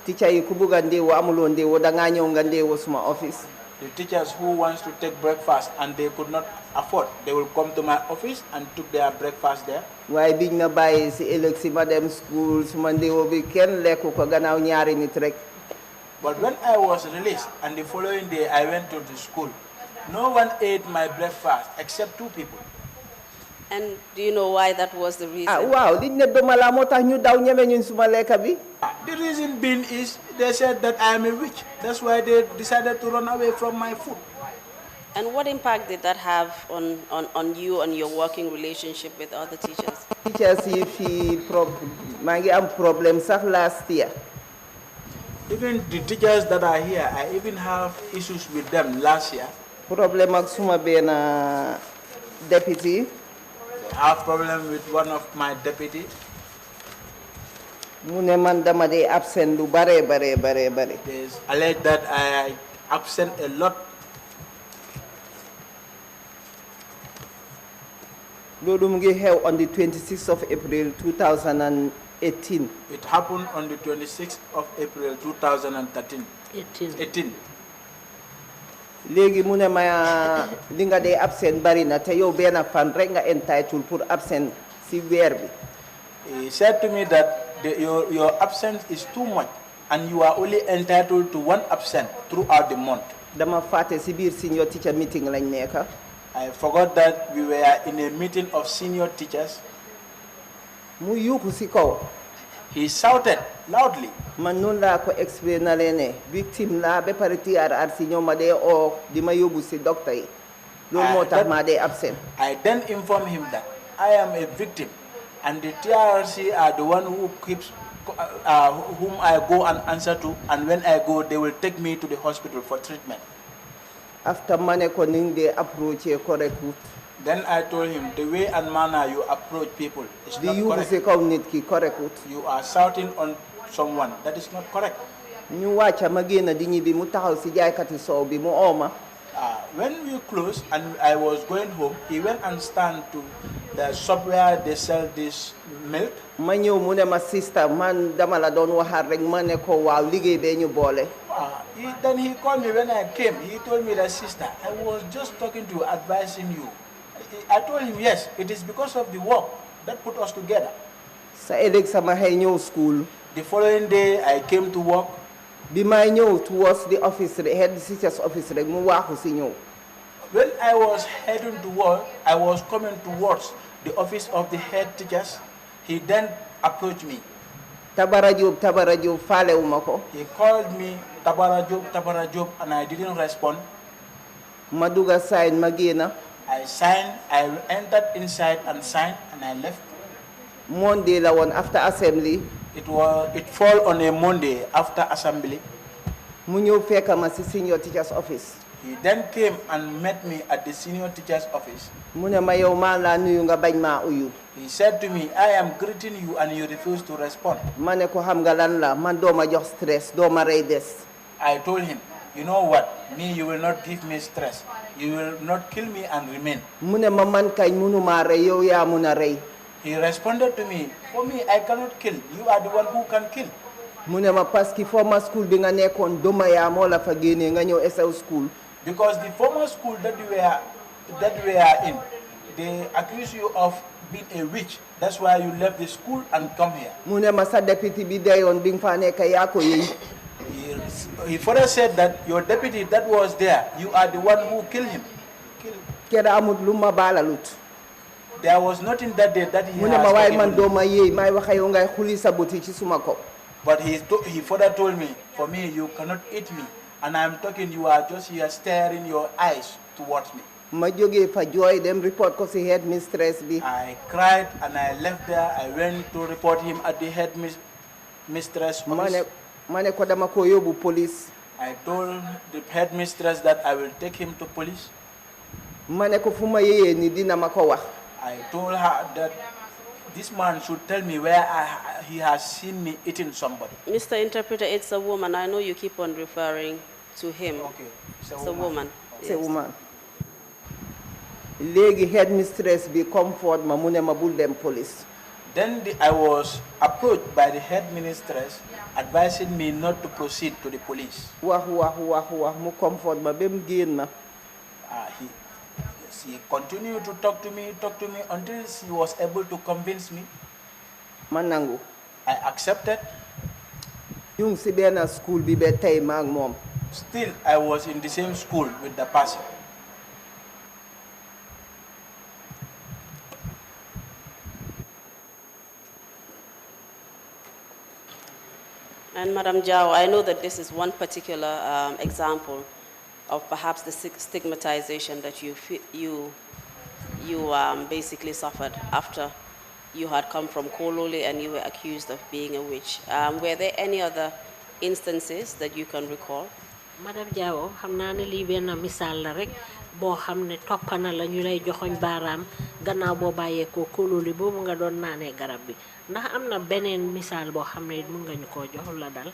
S5: teacher yi ku bugg a ndéewo amuloo ndéewo dangaa ñëw nga ndéewo suma office.
S3: The teachers who wants to take breakfast and they could not afford, they will come to my office and took their breakfast there.
S5: waaye biñ ma bàyyee si ëllëg si ma dem school suma ndéewo bi kenn lekku ko gannaaw ñaari nit rek.
S3: But when I was released and the following day I went to the school, no one ate my breakfast except 2 people.
S2: And do you know why that was the reason?
S5: waaw liñ ne doma la moo tax ñu daw ñeme ñun suma lekka bi.
S3: The reason being is they said that I am a witch. That's why they decided to run away from my food.
S2: And what impact did that have on you and your working relationship with other teachers?
S5: teachers yi fii maa ngi am problème sax last year.
S3: Even the teachers that are here, I even have issues with them last year.
S5: problème ak suma benn deputy.
S3: I have problem with one of my deputy.
S5: mu ne man dama dee absent lu bare.
S3: They allege that I absent a lot.
S5: loolu mu ngi xew on the 26th of April 2018.
S3: It happened on the 26th of April 2013. 18.
S5: léegi mu ne ma li nga dee absent bari na te yow benn fan rek nga entitled pour absent si weer bi.
S3: He said to me that your absence is too much and you are only entitled to one absent throughout the month.
S5: dama fàtte si biir senior teacher meeting lañ nekk.
S3: I forgot that we were in a meeting of senior teachers.
S5: mu yuuxu si kaw.
S3: He shouted loudly.
S5: man noonu laa ko explain na leen ne victime laa ba pare TRRC ñoom ma dee oo di ma yóbbu si docteur yi. loolu moo tax maa dee absent.
S3: I then informed him that I am a victim and the TRRC are the one who keeps whom I go and answer to, and when I go they will take me to the hospital for treatment.
S5: after ma ne ko ni nga dee approach correct.
S3: Then I told him the way and manner you approach people is
S5: di
S3: not
S5: yuuxu
S3: correct.
S5: si kaw nit ki correct.
S3: You are shouting on someone. That is not correct.
S5: ñu wàcca ma génn di ñibbi mu taxaw si jaaykati soow bi mu oo ma.
S3: When we closed and I was going home, he went and stand to the shop where they sell this milk.
S5: ma ñëw mu ne ma sister man dama la doon waxaat rek ma ne ko waaw liggéey bee ñu boole.
S3: Then he called me when I came. He told me that, sister, I was just talking to you, advising you. I told him, yes, it is because of the work that put us together.
S5: sa ëllëg sama xëy ñëw school.
S3: The following day, I came to work.
S5: bi may ñëw towards the office head teacher's office rek mu waaxu si ñëw.
S3: When I was heading to work, I was coming towards the office of the head teachers. He then approached me.
S5: Tabara Job faalewu ma ko.
S3: He called me Tabara Job, and I didn't respond.
S5: ma dugga sign ma génn.
S3: I signed, I entered inside and signed, and I left.
S5: Monday la woon after assembly.
S3: It fall on a Monday after assembly.
S5: mu ñëw fekk ma si senior teacher's office.
S3: He then came and met me at the senior teacher's office.
S5: mu ne ma yow maa laa nuyu nga bañ maa uyu.
S3: He said to me, I am greeting you and you refuse to respond.
S5: ma ne ko xam nga lan la man doo ma jox stress doo ma rey des.
S3: I told him, you know what, you will not give me stress. You will not kill me and remain.
S5: mu ne ma man kañ munu maa rey yow yaa mun a rey.
S3: He responded to me, for me, I cannot kill. You are the one who can kill.
S5: mu ne ma parce que former school bi nga nekkoon doma yaa moo la fa génnee nga ñëw SL school.
S3: Because the former school that we are in, they accuse you of being a witch. That's why you left the school and come here.
S5: mu ne ma sa deputy bi deyoon bi nga fa nekk yaa ko yëy.
S3: He further said that your deputy that was there, you are the one who killed him.
S5: kera amut lu ma baalalut.
S3: There was nothing that day that he
S5: mu ne ma
S3: has
S5: waaye man
S3: taken.
S5: doo ma yëy may wax yow ngay xuli sa buti ci suma ko.
S3: But he further told me, for me, you cannot eat me. And I'm talking, you are just here staring your eyes towards me.
S5: ma jógee fa jooy dem report ko si head mistress bi.
S3: I cried and I left there. I went to report him at the head mistress office.
S5: ma ne ko dama ko yóbbu police.
S3: I told the headmistress that I will take him to police.
S5: ma ne ko fu ma yéyee ni dina ma ko wax.
S3: I told her that this man should tell me where he has seen me eating somebody.
S2: Mr. Interpreter, it's a woman. I know you keep on referring to him.
S3: Okay,
S2: It's a woman.
S5: It's a woman. léegi head mistress bi comfort ma mu ne ma bul dem police.
S3: Then I was approached by the headmistress advising me not to proceed to the police.
S5: wax mu comfort ma ba mu génn ma.
S3: He continued to talk to me until she was able to convince me.
S5: ma nangu.
S3: I accepted.
S5: ñu ngi si benn school bi ba tey ma ak moom.
S3: Still, I was in the same school with the person.
S2: And Madam Jao, I know that this is one particular example of perhaps the stigmatization that you basically suffered after you had come from Kololi and you were accused of being a witch. Were there any other instances that you can recall?
S4: Madam Jao, xam naa ne lii benn misaal la rek boo xam ne toppana la ñu lay joxoñ baaraam gannaaw boo bàyyeekoo kóolóoli boobu nga doon naanee garab bi ndax am na beneen misaal boo xam ne mën nga ñu koo jox la dal.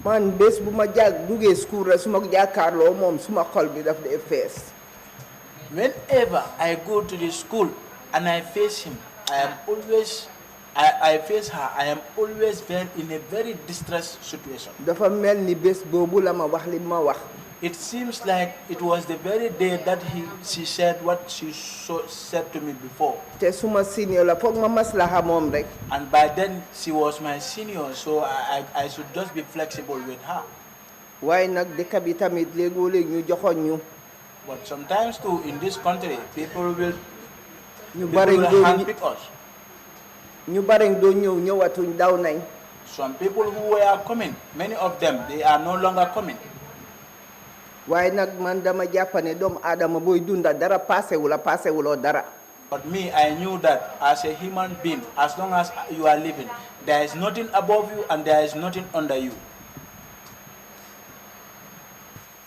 S5: man bés bu ma duggee school rek su ma jàkkaarloo moom suma xol bi daf dee fees.
S3: Whenever I go to the school and I face him, I face her, I am always in a very distressed situation.
S5: dafa mel ni bés boobu la ma wax li ma wax.
S3: It seems like it was the very day that she said what she said to me before.
S5: te suma senior la foog ma maslaha moom rek.
S3: And by then she was my senior, so I should just be flexible with her.
S5: waaye nag dëkk bi tamit léegoo léegi ñu joxoon ñu.
S3: But sometimes too in this country people will handpick us.
S5: ñu bari doo ñëwatuñ daw nañ.
S3: Some people who were coming, many of them, they are no longer coming.
S5: waaye nag man dama jàpp ne doomu aadama booy dunda dara paasewuloo dara.
S3: But me, I knew that as a human being, as long as you are living, there is nothing above you and there is nothing under you.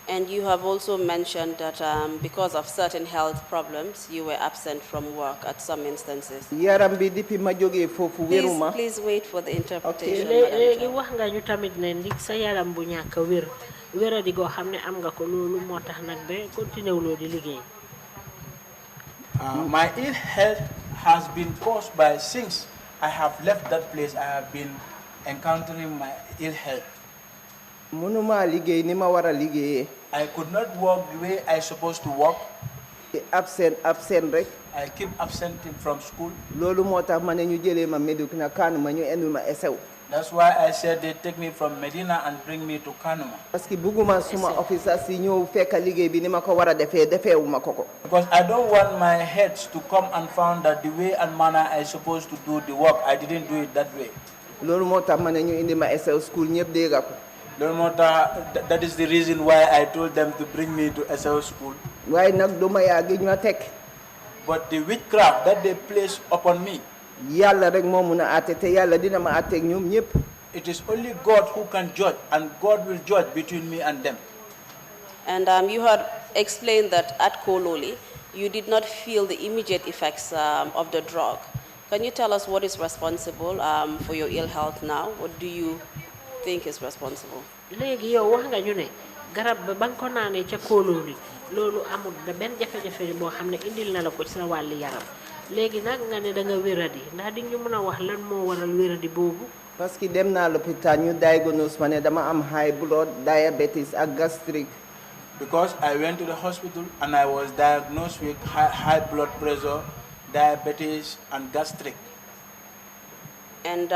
S2: And you have also mentioned that because of certain health problems, you were absent from work at some instances.
S5: yaram bi depuis ma jógee foofu wéruma.
S2: Please wait for the interpretation.
S4: léegi wax nga ñu tamit ne ndig sa yaram bu ñàkk wér wéradi goo xam ne am nga ko loolu moo tax nag ba continué wuloo di liggéey.
S3: My ill health has been caused by since I have left that place. I have been encountering my ill health.
S5: mënuma liggéey ni ma war a liggéeyee.
S3: I could not work the way I supposed to work.
S5: absent rek.
S3: I keep absenting from school.
S5: loolu moo tax ma ne ñu jëlee ma Medina Kanuma ñu indi ma Essew.
S3: That's why I said they take me from Medina and bring me to Kanuma.
S5: parce que bugguma suma officers yi ñëw fekk liggéey bi ni ma ko war a defeewuma ko ko.
S3: Because I don't want my heads to come and found that the way and manner I supposed to do the work, I didn't do it that way.
S5: loolu moo tax ma ne ñu indi ma Essew school ñëpp dégg ko.
S3: That is the reason why I told them to bring me to SL school.
S5: waaye nag du ma yàgg ñu teg.
S3: But the witchcraft that they place upon me,
S5: yàlla rek moo mun a àtte te yàlla dina ma àtte ak ñoom ñëpp.
S3: it is only God who can judge, and God will judge between me and them.
S2: And you had explained that at Kololi, you did not feel the immediate effects of the drug. Can you tell us what is responsible for your ill health now? What do you think is responsible?
S4: léegi yow wax nga ñu ne garab ba nga ko naanee ca Kololi loolu amul da benn jafe-jafe boo xam ne indil na la ko ci sa wàllu yaram léegi nag nga ne da nga wéradi ndax di ñu mën a wax lan moo waral wéradi boobu.
S5: parce que dem naa l'hôpital ñu diagnose ma ne dama am high blood diabetes ak gastric.
S3: Because I went to the hospital and I was diagnosed with high blood pressure, diabetes, and gastric.
S2: And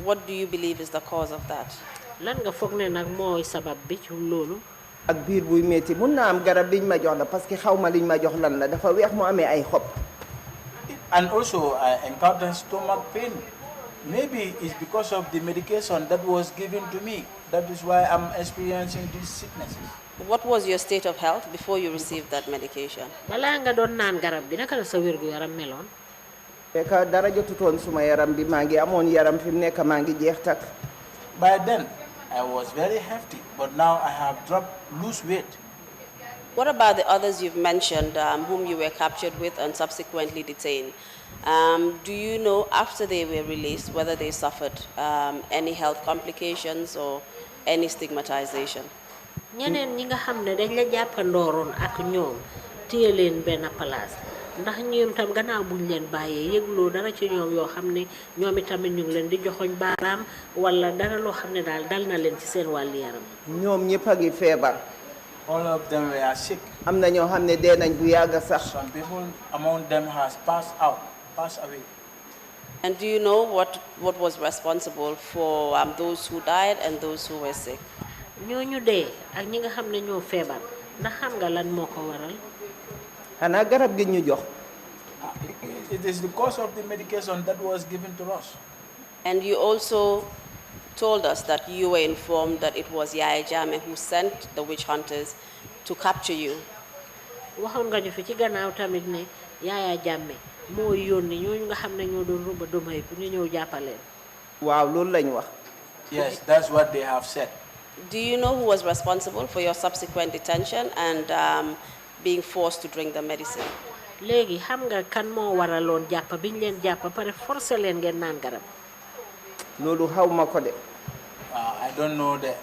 S2: what do you believe is the cause of that?
S4: lan nga foog ne nag mooy sabab bi ci loolu.
S5: ak biir buy métti mun naa am garab liñ ma jox la parce que xaw ma liñ ma jox lan la dafa weex mu amee ay xob.
S3: And also I encountered stomach pain. Maybe it's because of the medication that was given to me. That is why I'm experiencing these sicknesses.
S2: What was your state of health before you received that medication?
S4: balaa nga doon naan garab bi naka la sa wér gu yaram meloon.
S5: fekk dara jotutoon suma yaram bi maa ngi amoon yaram fi mu nekk maa ngi jeex tak.
S3: By then, I was very hefty, but now I have dropped loose weight.
S2: What about the others you've mentioned whom you were captured with and subsequently detained? Do you know after they were released whether they suffered any health complications or any stigmatization?
S4: ñeneen ñi nga xam ne dañ la jàppandooroon ak ñoom téye leen benn place ndax ñoom tam gannaaw buñ leen bàyyee yëgloo dara ci ñoom yoo xam ne ñoom itamit ñu ngi leen di joxoñ baaraam wala dara loo xam ne daal dal na leen ci seen wàllu yaram.
S5: ñoom ñëpp a ngi feebar.
S3: All of them were sick.
S5: am na ñoo xam ne dee nañ bu yàgg sax.
S3: Some people among them has passed away.
S2: And do you know what was responsible for those who died and those who were sick?
S4: ñooñu dee ak ñi nga xam ne ñoo feebar ndax xam nga lan moo ko waral.
S5: xanaa garab gi ñu jox.
S3: It is the cause of the medication that was given to us.
S2: And you also told us that you were informed that it was Yaya Jammeh who sent the witch hunters to capture you.
S4: waxoon nga ñu fi ci gannaaw tamit ne Yaya Jammeh moo yónni ñooñu nga xam ne ñoo doon rumba duma yi pour ñu ñëw jàppaleen.
S5: waaw loolu lañ wax.
S3: Yes, that's what they have said.
S2: Do you know who was responsible for your subsequent detention and being forced to drink the medicine?
S4: léegi xam nga kan moo waraloon jàpp biñ leen jàpp pare forcé leen ngeen naan garab.
S5: loolu xaw ma ko de.
S3: I don't know that.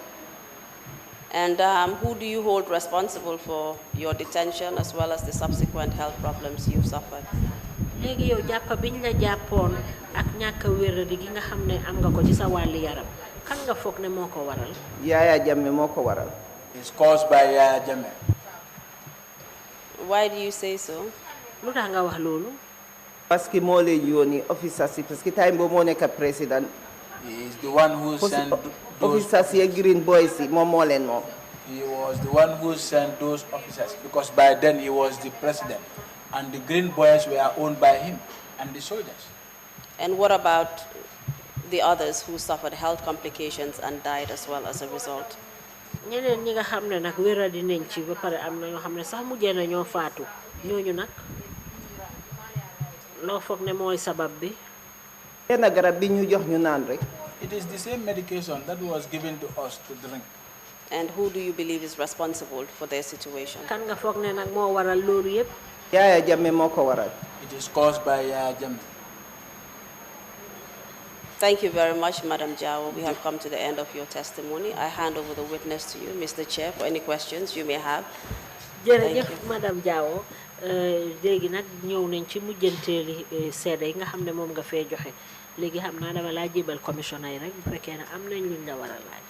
S2: And who do you hold responsible for your detention as well as the subsequent health problems you suffered?
S4: léegi yow jàpp biñ la jàppoon ak ñàkk wéradi gi nga xam ne am nga ko ci sa wàlli yaram kan nga foog ne moo ko waral.
S5: Yaya Jammeh moo ko waral.
S3: It's caused by Yaya Jammeh.
S2: Why do you say so?
S4: lu tax nga wax loolu.
S5: parce que moo lay yónni officers yi parce que time boobu moo nekk président.
S3: He is the one who sent those
S5: officers yi Green Boys yi moom moo leen moom.
S3: He was the one who sent those officers because by then he was the president and the Green Boys were owned by him and the soldiers.
S2: And what about the others who suffered health complications and died as well as a result?
S4: ñeneen ñi nga xam ne nag wéradi nañ ci ba pare am na ñoo xam ne sax mujjee na ñoo faatu ñooñu nag loo foog ne mooy sabab bi.
S5: benn garab bi ñu jox ñu naan rek.
S3: It is the same medication that was given to us to drink.
S2: And who do you believe is responsible for their situation?
S4: kan nga foog ne nag moo waral loolu yépp.
S5: Yaya Jammeh moo ko waral.
S3: It is caused by Yaya Jammeh.
S2: Thank you very much, Madam Jawo. We have come to the end of your testimony. I hand over the witness to you, Mr. Chair, for any questions you may have.
S4: jërëjëf madame Jawo léegi nag ñëw nañ ci mujjanteeli seede yi nga xam ne moom nga fee joxe léegi xam naa dama laa jébal commissioner yi rek bu fekkee ne am nañ luñ la war a laaj.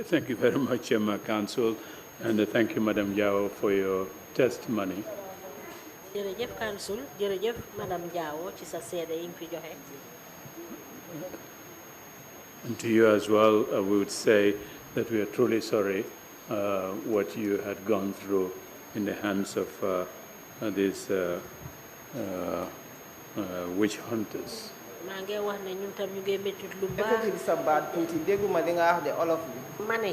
S1: Thank you very much, Council, and thank you, Madam Jao, for your testimony.
S4: jërëjëf Council jërëjëf madame Jawo ci sa seede yi nga fi joxe.
S1: And to you as well, we would say that we are truly sorry what you had gone through in the hands of these witch hunters.
S4: maa ngi wax ne ñun tam ñu ngi méttit lu baax.
S5: dafa sa baat tuuti dégguma li nga wax de olof bi.
S4: ma ne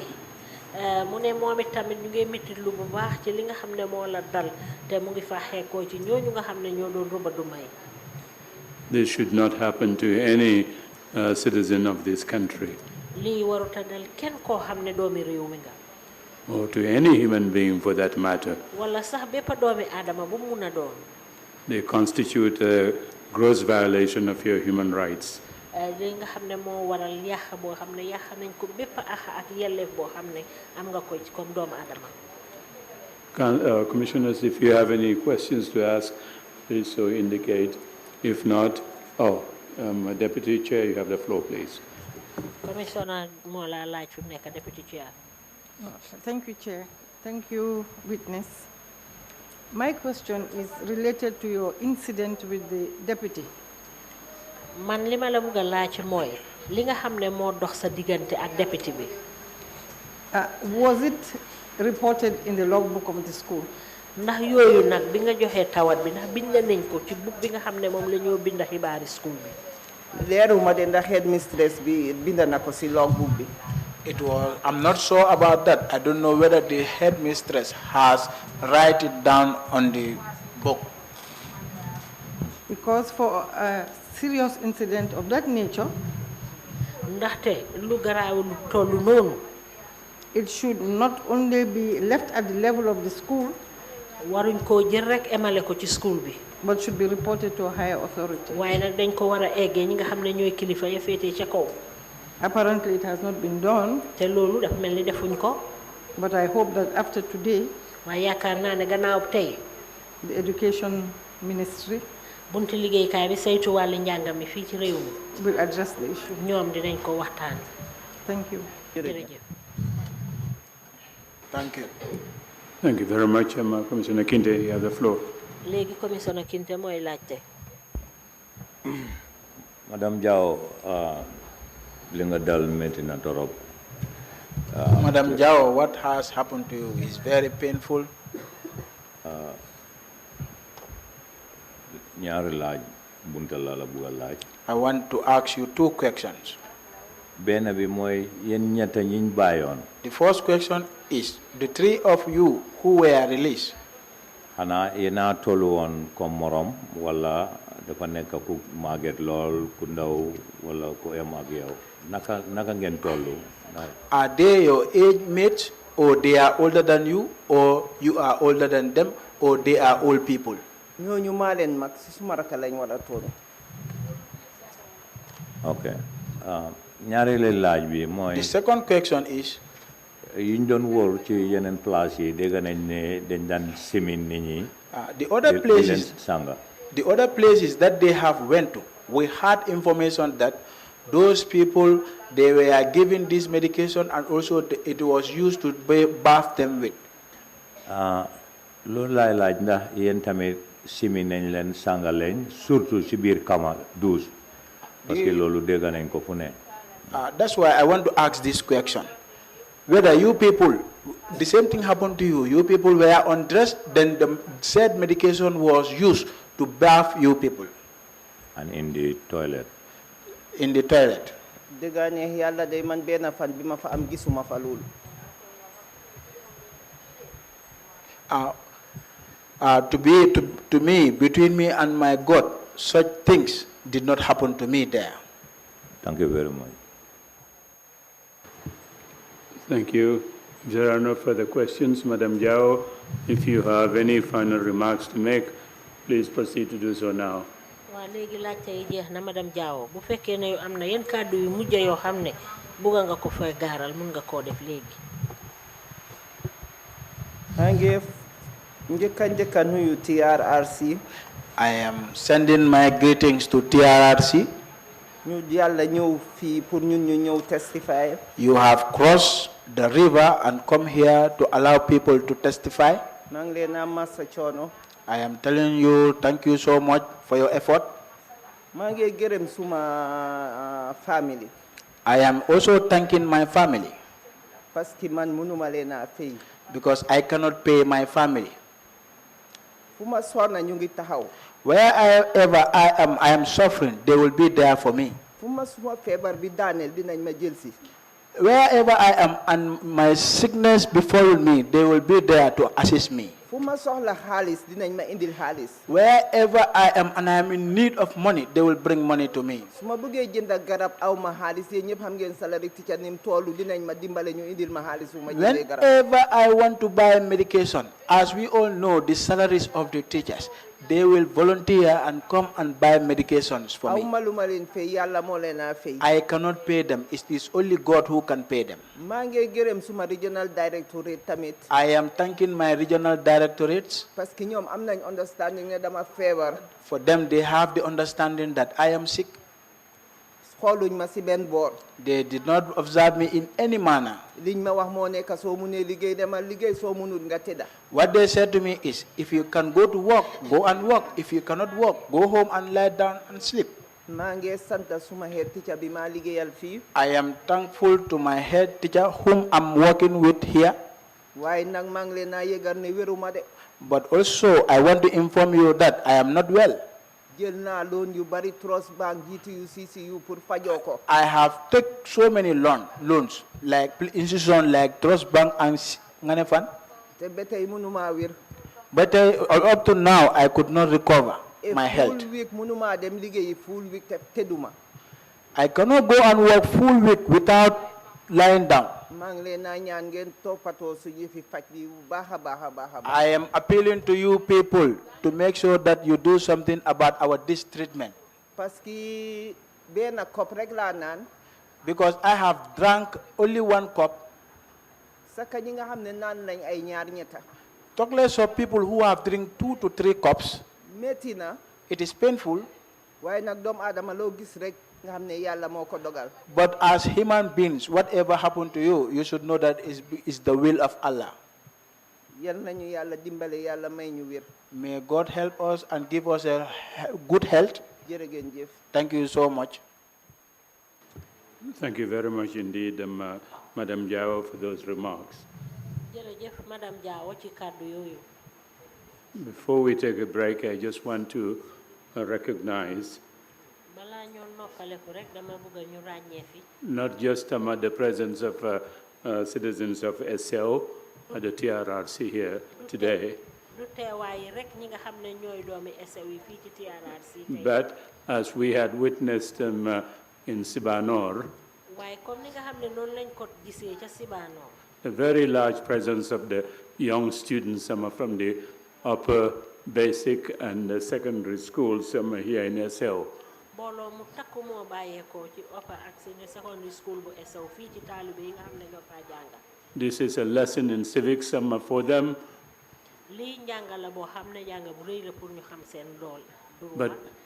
S4: mu ne moom it tamit ñu ngi méttit lu bu baax ci li nga xam ne moo la dal te mu ngi fa xeekoo ci ñooñu nga xam ne ñoo doon ruba du may.
S1: This should not happen to any citizen of this country.
S4: lii waruta dal kenn koo xam ne doomi réew mi nga.
S1: Or to any human being for that matter.
S4: wala sax bépp doomi aadama bu mun a doon.
S1: They constitute a gross violation of your human rights.
S4: li nga xam ne moo waral yàq boo xam ne yàq nañ ko bépp ak yelleef boo xam ne am nga ko comme doomu aadama.
S1: Commissioners, if you have any questions to ask, please so indicate. If not, Deputy Chair, you have the floor, please.
S4: Commissioner moo la laaj fi mu nekk Deputy Chair.
S6: Thank you, Chair. Thank you, witness. My question is related to your incident with the deputy.
S4: man li ma la bëgg a laaj mooy li nga xam ne moo dox sa diggante ak deputy bi.
S6: Was it reported in the logbook of the school?
S4: ndax yooyu nag bi nga joxee tawat bi ndax bind nañ ko ci book bi nga xam ne moom la ñoo bind xibaari school bi.
S5: leeruma de ndax headmistress bi bind na ko si logbook bi.
S3: It was, I'm not sure about that. I don't know whether the headmistress has write it down on the book.
S6: Because for a serious incident of that nature,
S4: ndaxte lu garaaw lu tollu noonu.
S6: it should not only be left at the level of the school,
S4: waruñ koo jël rek emale ko ci school bi.
S6: but should be reported to a higher authority.
S4: waaye nag dañ ko war a eggee ñi nga xam ne ñooy kilifa ya féetee ca kaw.
S6: Apparently it has not been done.
S4: te loolu dafa mel ni defuñ ko.
S6: But I hope that after today,
S4: waaye yaakaar naa ne gannaaw tey.
S6: the education ministry
S4: bunti liggéeykaay bi saytu wàllu njàngam mi fii ci réew mi.
S6: will address the issue.
S4: ñoom dinañ ko waxtaan.
S6: Thank you.
S4: jërëjëf.
S3: Thank you.
S1: Thank you very much, Commissioner Kinte. You have the floor.
S4: léegi commissioner Kinte mooy laajte.
S7: Madam Jao, li nga dal metti na torop.
S3: Madam Jao, what has happened to you is very painful.
S7: ñaari laaj bunta la bëgg laaj.
S3: I want to ask you two questions.
S7: benn bi mooy yéen ñetta ñiñ bàyyoon.
S3: The first question is, the three of you who were released,
S7: xanaa yéena tollu woon comme morom wala dafa nekk ku màgget lool ku ndaw wala ku em ak yow naka ngeen tollu.
S3: Are they your age mates, or they are older than you, or you are older than them, or they are old people?
S5: ñooñu maa leen mag si suma rakk lañ war a toll.
S7: Okay. ñaareelu laaj bi mooy.
S3: The second question is.
S7: yiñ doon wóor ci yeneen place yi dégg nañ ne dañ daan simin nit ñi.
S3: The other places that they have went to, we had information that those people, they were given this medication and also it was used to bath them with.
S7: loolu laay laaj ndax yéen tamit simin nañ leen sanga leen surtout ci biir kama douche parce que loolu dégg nañ ko fu ne.
S3: That's why I want to ask this question. Whether you people, the same thing happened to you, you people were undressed, then the said medication was used to bath you people.
S7: And in the toilet.
S3: In the toilet.
S5: Degane yalla day man bena fan bima fa am gisuma fa lolu. To me, between me and my God, such things did not happen to me there.
S7: Thank you very much.
S1: Thank you. If there are no further questions, Madam Jao, if you have any final remarks to make, please proceed to do so now.
S4: Wa legi laajte yi jeex na Madam Jao bu fekkee ne am na yenn kàddu yu mujj yoo xam ne bugga nga ko fay gaaral mun nga koo def léegi.
S5: Njëkka nuyu TRRC.
S3: I am sending my greetings to TRRC.
S5: You testify.
S3: You have crossed the river and come here to allow people to testify. I am telling you, thank you so much for your effort.
S5: Family.
S3: I am also thanking my family. Because I cannot pay my family. Wherever I am suffering, they will be there for me. Wherever I am and my sickness befall me, they will be there to assist me. Wherever I am and I am in need of money, they will bring money to me. Whenever I want to buy medication, as we all know the salaries of the teachers, they will volunteer and come and buy medications for me. I cannot pay them. It is only God who can pay them. I am thanking my regional directorates. For them, they have the understanding that I am sick. They did not observe me in any manner. What they said to me is, if you can go to work, go and work. If you cannot work, go home and lie down and sleep. I am thankful to my head teacher whom I'm working with here. But also, I want to inform you that I am not well. I have taken so many loans, like institutions like Trust Bank and Nganefan. But up to now, I could not recover my health. I cannot go and work full week without lying down. I am appealing to you people to make sure that you do something about our treatment. Because I have drank only one cup. Talk less of people who have drink 2 to 3 cups. It is painful. But as human beings, whatever happened to you, you should know that is the will of Allah. May God help us and give us a good health. Thank you so much.
S1: Thank you very much indeed, Madam Jao, for those remarks. Before we take a break, I just want to recognize not just the presence of citizens of SL, the TRRC here today, But as we had witnessed in Sibanor, a very large presence of the young students, some are from the upper basic and secondary schools, some are here in SL. This is a lesson in civics for them.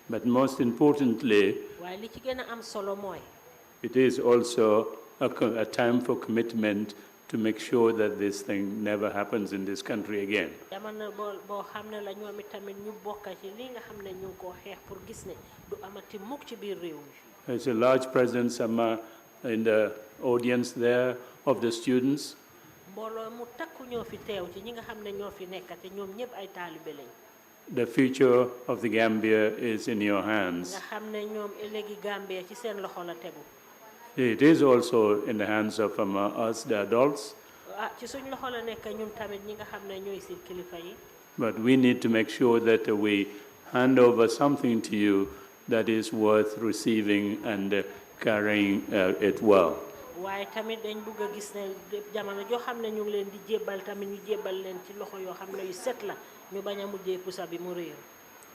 S1: But most importantly, it is also a time for commitment to make sure that this thing never happens in this country again. There's a large presence in the audience there of the students. The future of the Gambia is in your hands. It is also in the hands of us, the adults. But we need to make sure that we hand over something to you that is worth receiving and carrying it well.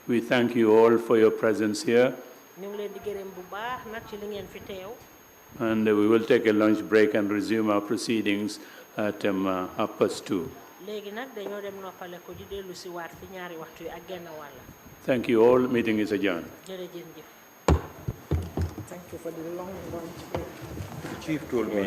S1: We thank you all for your presence here. And we will take a lunch break and resume our proceedings at 2:30. Thank you all. Meeting is adjourned.
S5: Thank you for the long lunch break.
S7: The chief told me.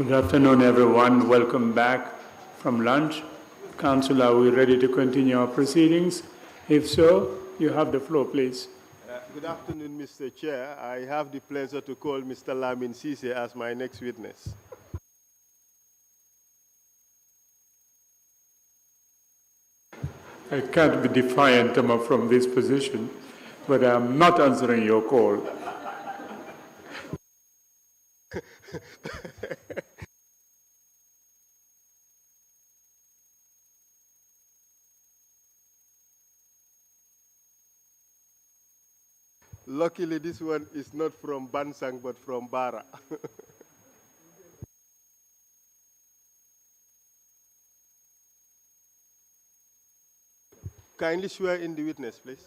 S1: Good afternoon, everyone. Welcome back from lunch. Council, are we ready to continue our proceedings? If so, you have the floor, please.
S8: Good afternoon, Mr. Chair. I have the pleasure to call Mr. Lamin Sise as my next witness.
S1: I can't be defiant from this position, but I'm not answering your call.
S8: Luckily, this one is not from Bansang, but from Bara. Kindly swear in the witness, please.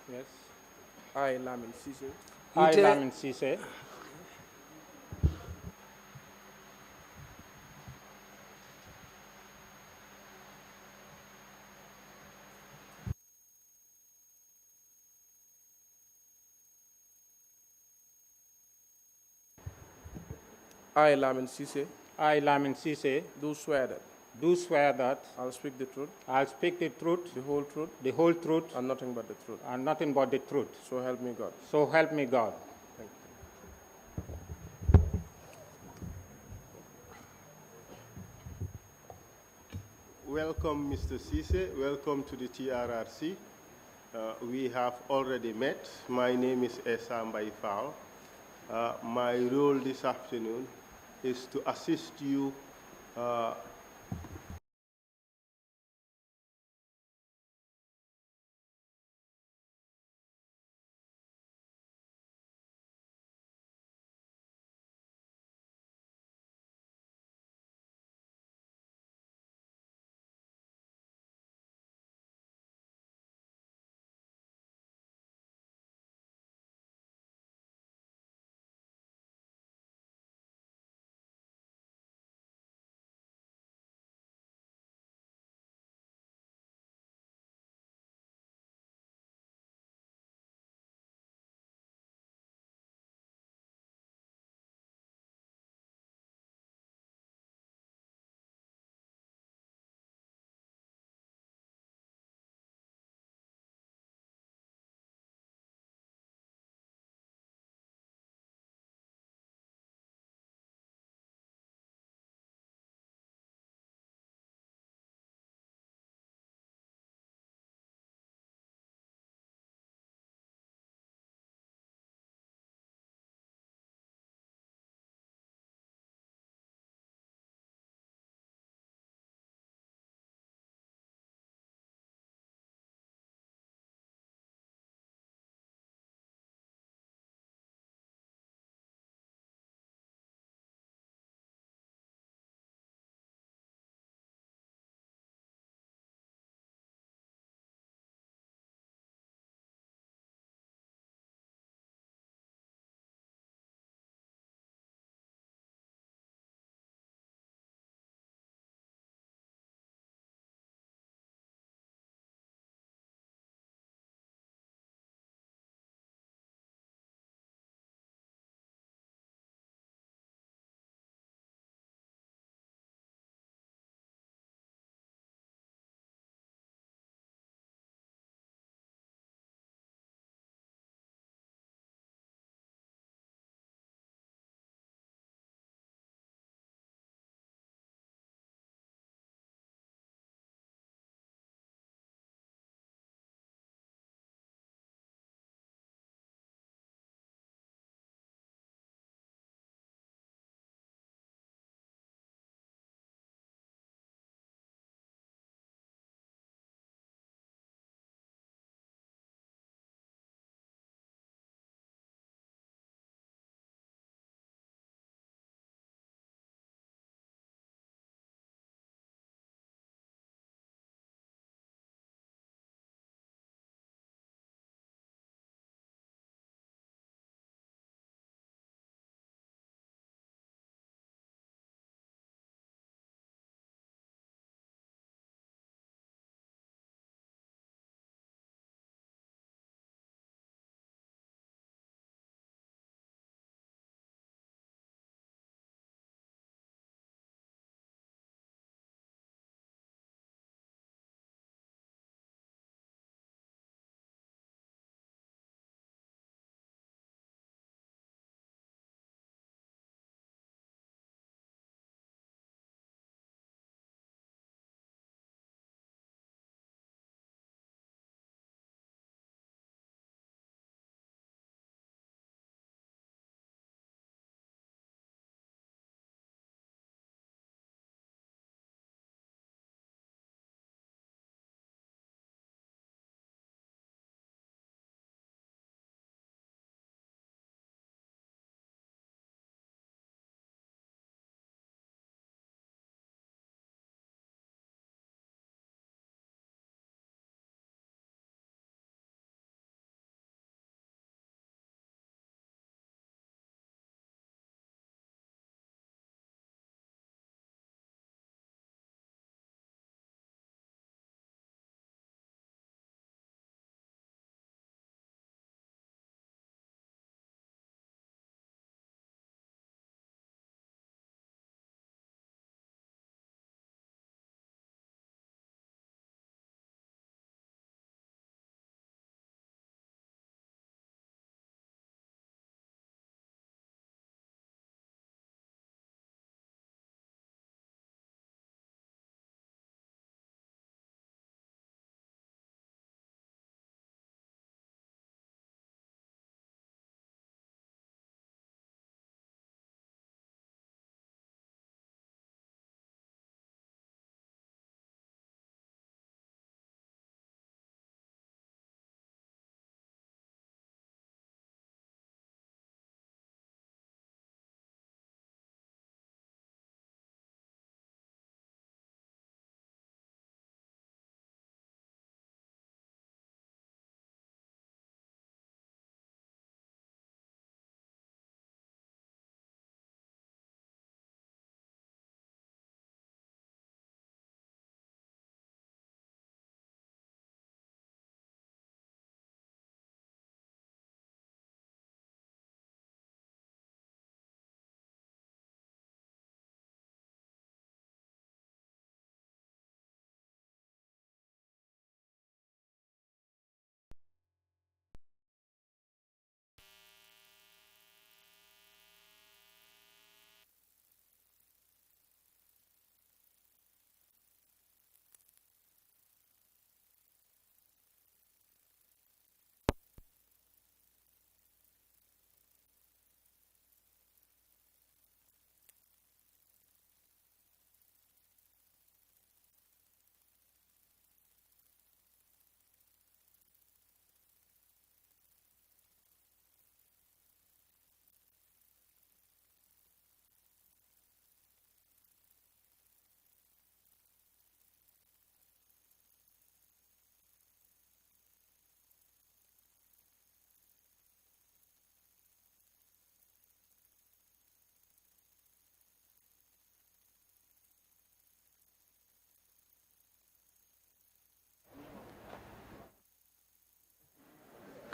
S9: Yes.
S10: I, Lamin Sise.
S9: I, Lamin Sise.
S10: I, Lamin Sise.
S9: I, Lamin Sise.
S10: Do swear that.
S9: Do swear that.
S10: I'll speak the truth.
S9: I'll speak the truth.
S10: The whole truth.
S9: The whole truth.
S10: And nothing but the truth.
S9: And nothing but the truth.
S10: So help me God.
S9: So help me God.
S10: Thank
S8: you. Welcome, Mr. Sise. Welcome to the TRRC. We have already met. My name is Esa Mbaifao. My role this afternoon is to assist you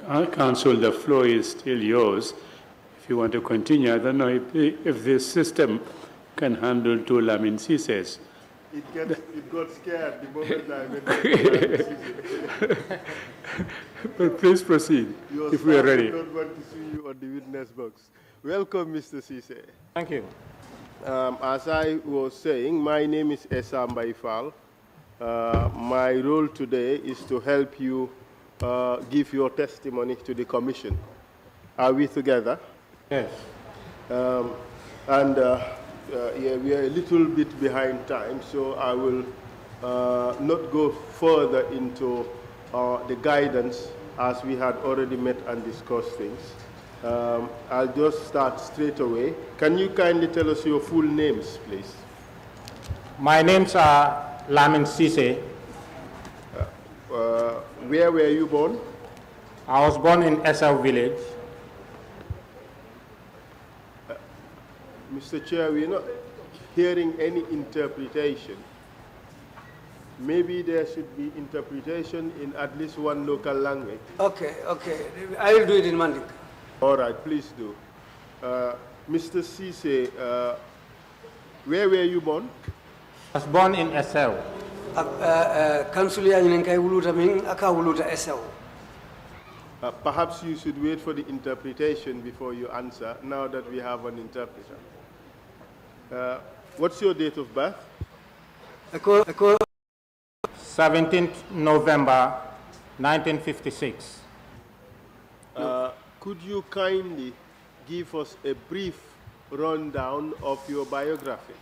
S1: Council, the floor is still yours. If you want to continue, I don't know if this system can handle two Lamin Sises.
S8: It got scared the moment I went.
S1: But please proceed if we are ready.
S8: I don't want to see you on the witness box. Welcome, Mr. Sise.
S9: Thank you.
S8: As I was saying, my name is Esam Baifal. My role today is to help you give your testimony to the Commission. Are we together?
S9: Yes.
S8: Yeah, we are a little bit behind time, so I will not go further into the guidance as we had already met and discussed things. I'll just start straight away. Can you kindly tell us your full names, please?
S9: My names are Lamin Sise.
S8: Where were you born?
S9: I was born in Esau village.
S8: Mr. Chair, we're not hearing any interpretation. Maybe there should be interpretation in at least one local language.
S11: Okay. I will do it in Mandinka.
S8: All right, please do. Mr. Sise, where were you born?
S9: I was born in Esau.
S8: Perhaps you should wait for the interpretation before you answer, now that we have an interpreter. What's your date of birth?
S9: 17th November, 1956.
S8: Could you kindly give us a brief rundown of your biography?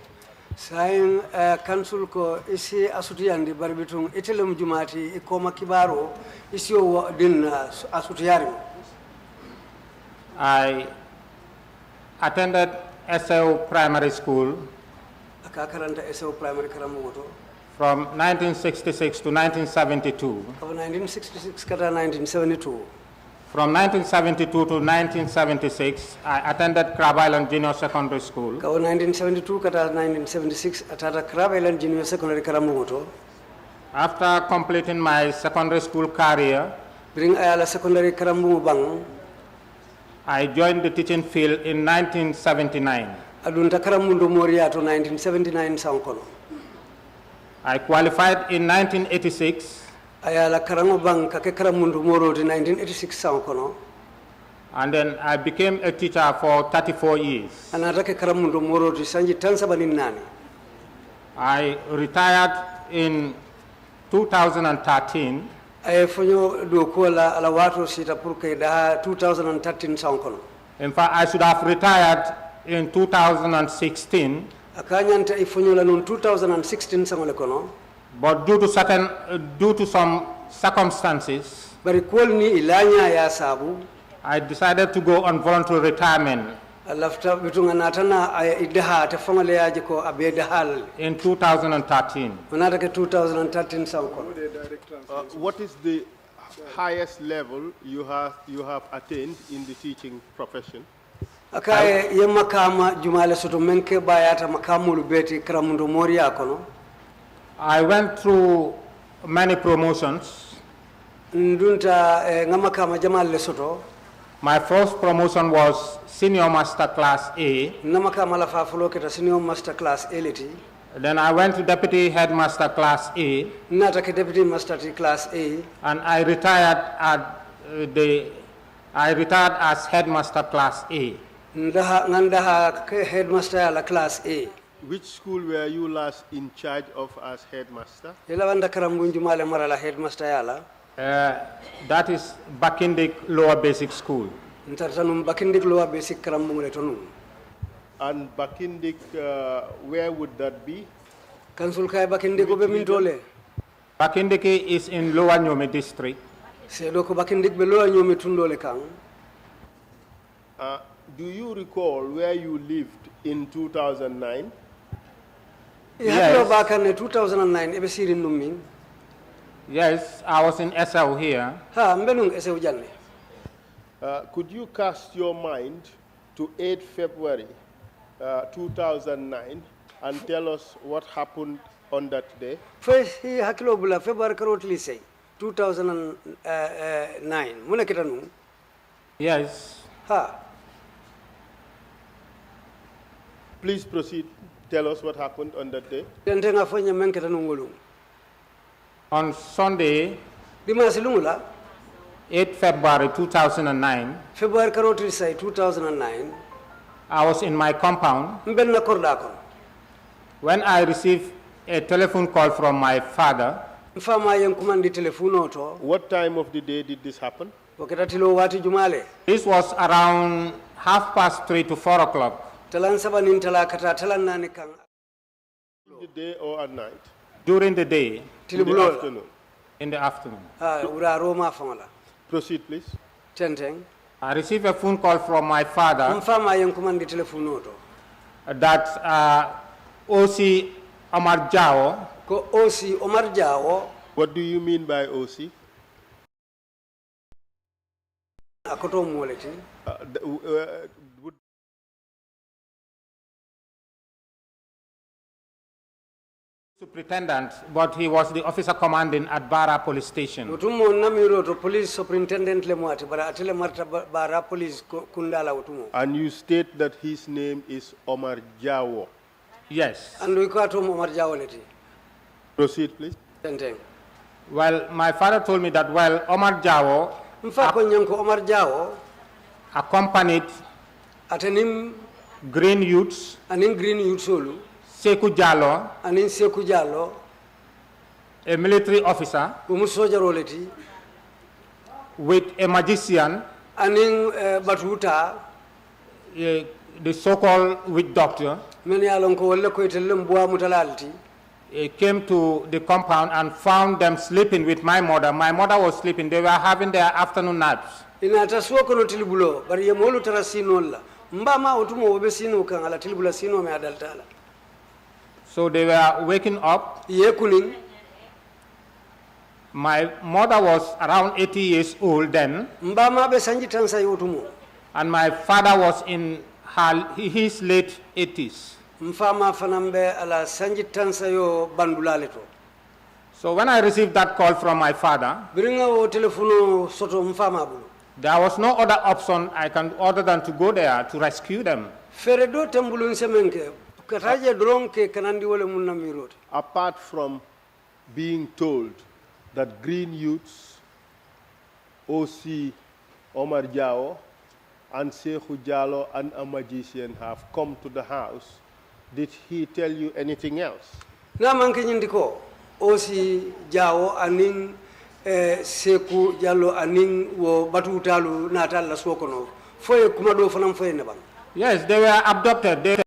S11: Sain council ko isi asutiyandi barbitung itelum jumati ikoma kibaro isi o din asutiyari.
S9: I attended SO Primary School
S11: Akakaranta SO Primary Karamoto
S9: from 1966 to 1972.
S11: From 1966 kata 1972.
S9: From 1972 to 1976, I attended Crab Island Junior Secondary School.
S11: From 1972 kata 1976, atata Crab Island Junior Secondary Karamoto.
S9: After completing my secondary school career,
S11: Bring ayala secondary Karamu bang.
S9: I joined the teaching field in 1979.
S11: Adunta Karamundo Moriato 1979 sankono.
S9: I qualified in 1986.
S11: Ayala Karamu bang kake Karamundo Moro in 1986 sankono.
S9: And then I became a teacher for 34 years.
S11: Anatake Karamundo Moro to Sanji Tansabaninani.
S9: I retired in 2013.
S11: I fonyo do kola alawato sita purke da 2013 sankono.
S9: In fact, I should have retired in 2016.
S11: Akanyanta ifonyo la nun 2016 sangole kono.
S9: But due to some circumstances,
S11: Bari kolni ilanya ya sabu.
S9: I decided to go on voluntary retirement.
S11: Lafta bitunga natana idaha te fangale yaje ko abedahal.
S9: In 2013.
S11: Manatake 2013 sankono.
S8: What is the highest level you have attained in the teaching profession?
S11: Akaye yemma kama jumale soto menke bayata makamulu beti Karamundo Moria kono.
S9: I went through many promotions.
S11: Ndunta ngama kama jamal lesoto.
S9: My first promotion was Senior Master Class A.
S11: Nama kama la fafulo keta Senior Master Class A leti.
S9: Then I went to Deputy Headmaster Class A.
S11: Natake Deputy Master Class A.
S9: And I retired as Headmaster Class A.
S11: Ngandaha Headmaster la Class A.
S8: Which school were you last in charge of as headmaster?
S11: Yelawanda Karambunju male marala Headmaster yala.
S9: That is Bakindik Lower Basic School.
S11: Ntartanum Bakindik Lower Basic Karambungule tonum.
S8: And Bakindik, where would that be?
S11: Council Kai Bakindik obe mintole.
S9: Bakindik is in Lower Nyome district.
S11: Sedoko Bakindik be Lower Nyome tundole kang.
S8: Do you recall where you lived in 2009?
S11: Yes. Back in 2009, ebe sirin nummin.
S9: Yes, I was in Esau here.
S8: Could you cast your mind to 8 February 2009 and tell us what happened on that day?
S11: 2009. Muna kita nung.
S9: Yes.
S11: Ha.
S8: Please proceed. Tell us what happened on that day.
S11: Tentenga fanya men kita nungulung.
S9: On Sunday,
S11: Dimanche lungula.
S9: 8 February 2009,
S11: February karotri say 2009.
S9: I was in my compound
S11: Mbenna korda kon.
S9: when I received a telephone call from my father.
S11: Mfama yang kumandi telefono to.
S8: What time of the day did this happen?
S11: Wakati tilo wati jumale.
S9: This was around 3:30 to 4 o'clock.
S11: Talan saba nintala kata talan nani kang.
S8: The day or at night?
S9: During the day.
S8: In the afternoon.
S9: In the afternoon.
S11: Ura Roma fangala.
S8: Proceed, please.
S11: Tenteng.
S9: I received a phone call from my father
S11: Mfama yang kumandi telefono to.
S9: that OC Omar Jao.
S11: Ko OC Omar Jao.
S8: What do you mean by OC?
S11: Akoto mwoleti.
S9: Superintendent, but he was the officer commanding at Barra Police Station.
S11: Utumo namiro to police superintendent le mwati bara atele marta bara police kundala utumo.
S8: And you state that his name is Omar Jawo.
S9: Yes.
S11: And we got Omar Jao leti.
S8: Proceed, please.
S11: Tenteng.
S9: Well, my father told me that, well, Omar Jao
S11: Omar Jao
S9: accompanied
S11: atenim
S9: Green Youths,
S11: anin Green Youths solu,
S9: Sekou Jallo,
S11: anin Sekou Jallo,
S9: a military officer, with a magician,
S11: anin Batuta,
S9: the so-called witch doctor, came to the compound and found them sleeping with my mother. My mother was sleeping. They were having their afternoon naps.
S11: Ina taswa kono tilibulo bari ye molu tarasino la mbama otumo obesino kan ala tilibula sino me adaltala.
S9: So they were waking up.
S11: Ye kuning.
S9: My mother was around 80 years old then.
S11: Mbama be sanji tansa yotumo.
S9: And my father was in his late 80s.
S11: Mfama fanambe ala sanji tansa yo bandulale to.
S9: So when I received that call from my father,
S11: biringa o telefono soto mfama bulu.
S9: There was no other option other than to go there to rescue them.
S8: Apart from being told that Green Youths, OC Omar Jao, and Sekou Jallo and a magician have come to the house, did he tell you anything else?
S11: Na manke nyindiko OC Jao aning Sekou Jallo aning wo batutalu natal la sokono foye kuma do fanam foye ne bang.
S9: Yes, they were abducted.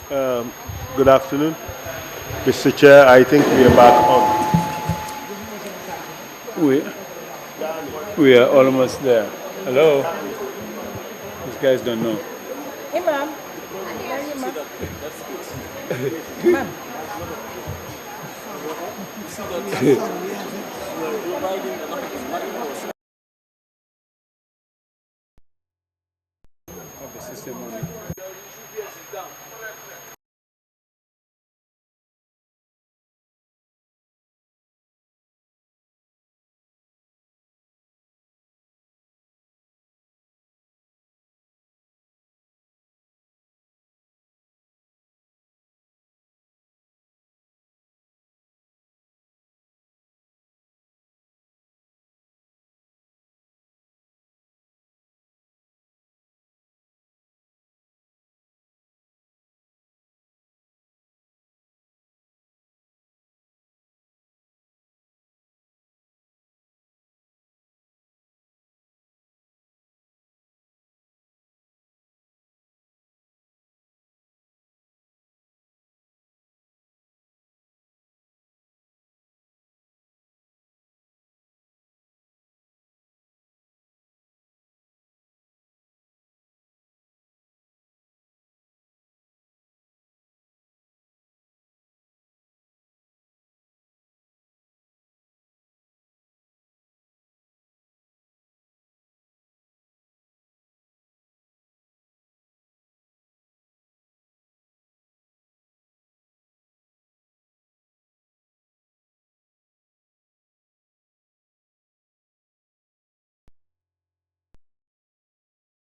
S8: Good afternoon. Mr. Chair, I think we are back on.
S1: We are almost there. Hello? These guys don't know.
S6: Hey, ma'am.
S1: The system only.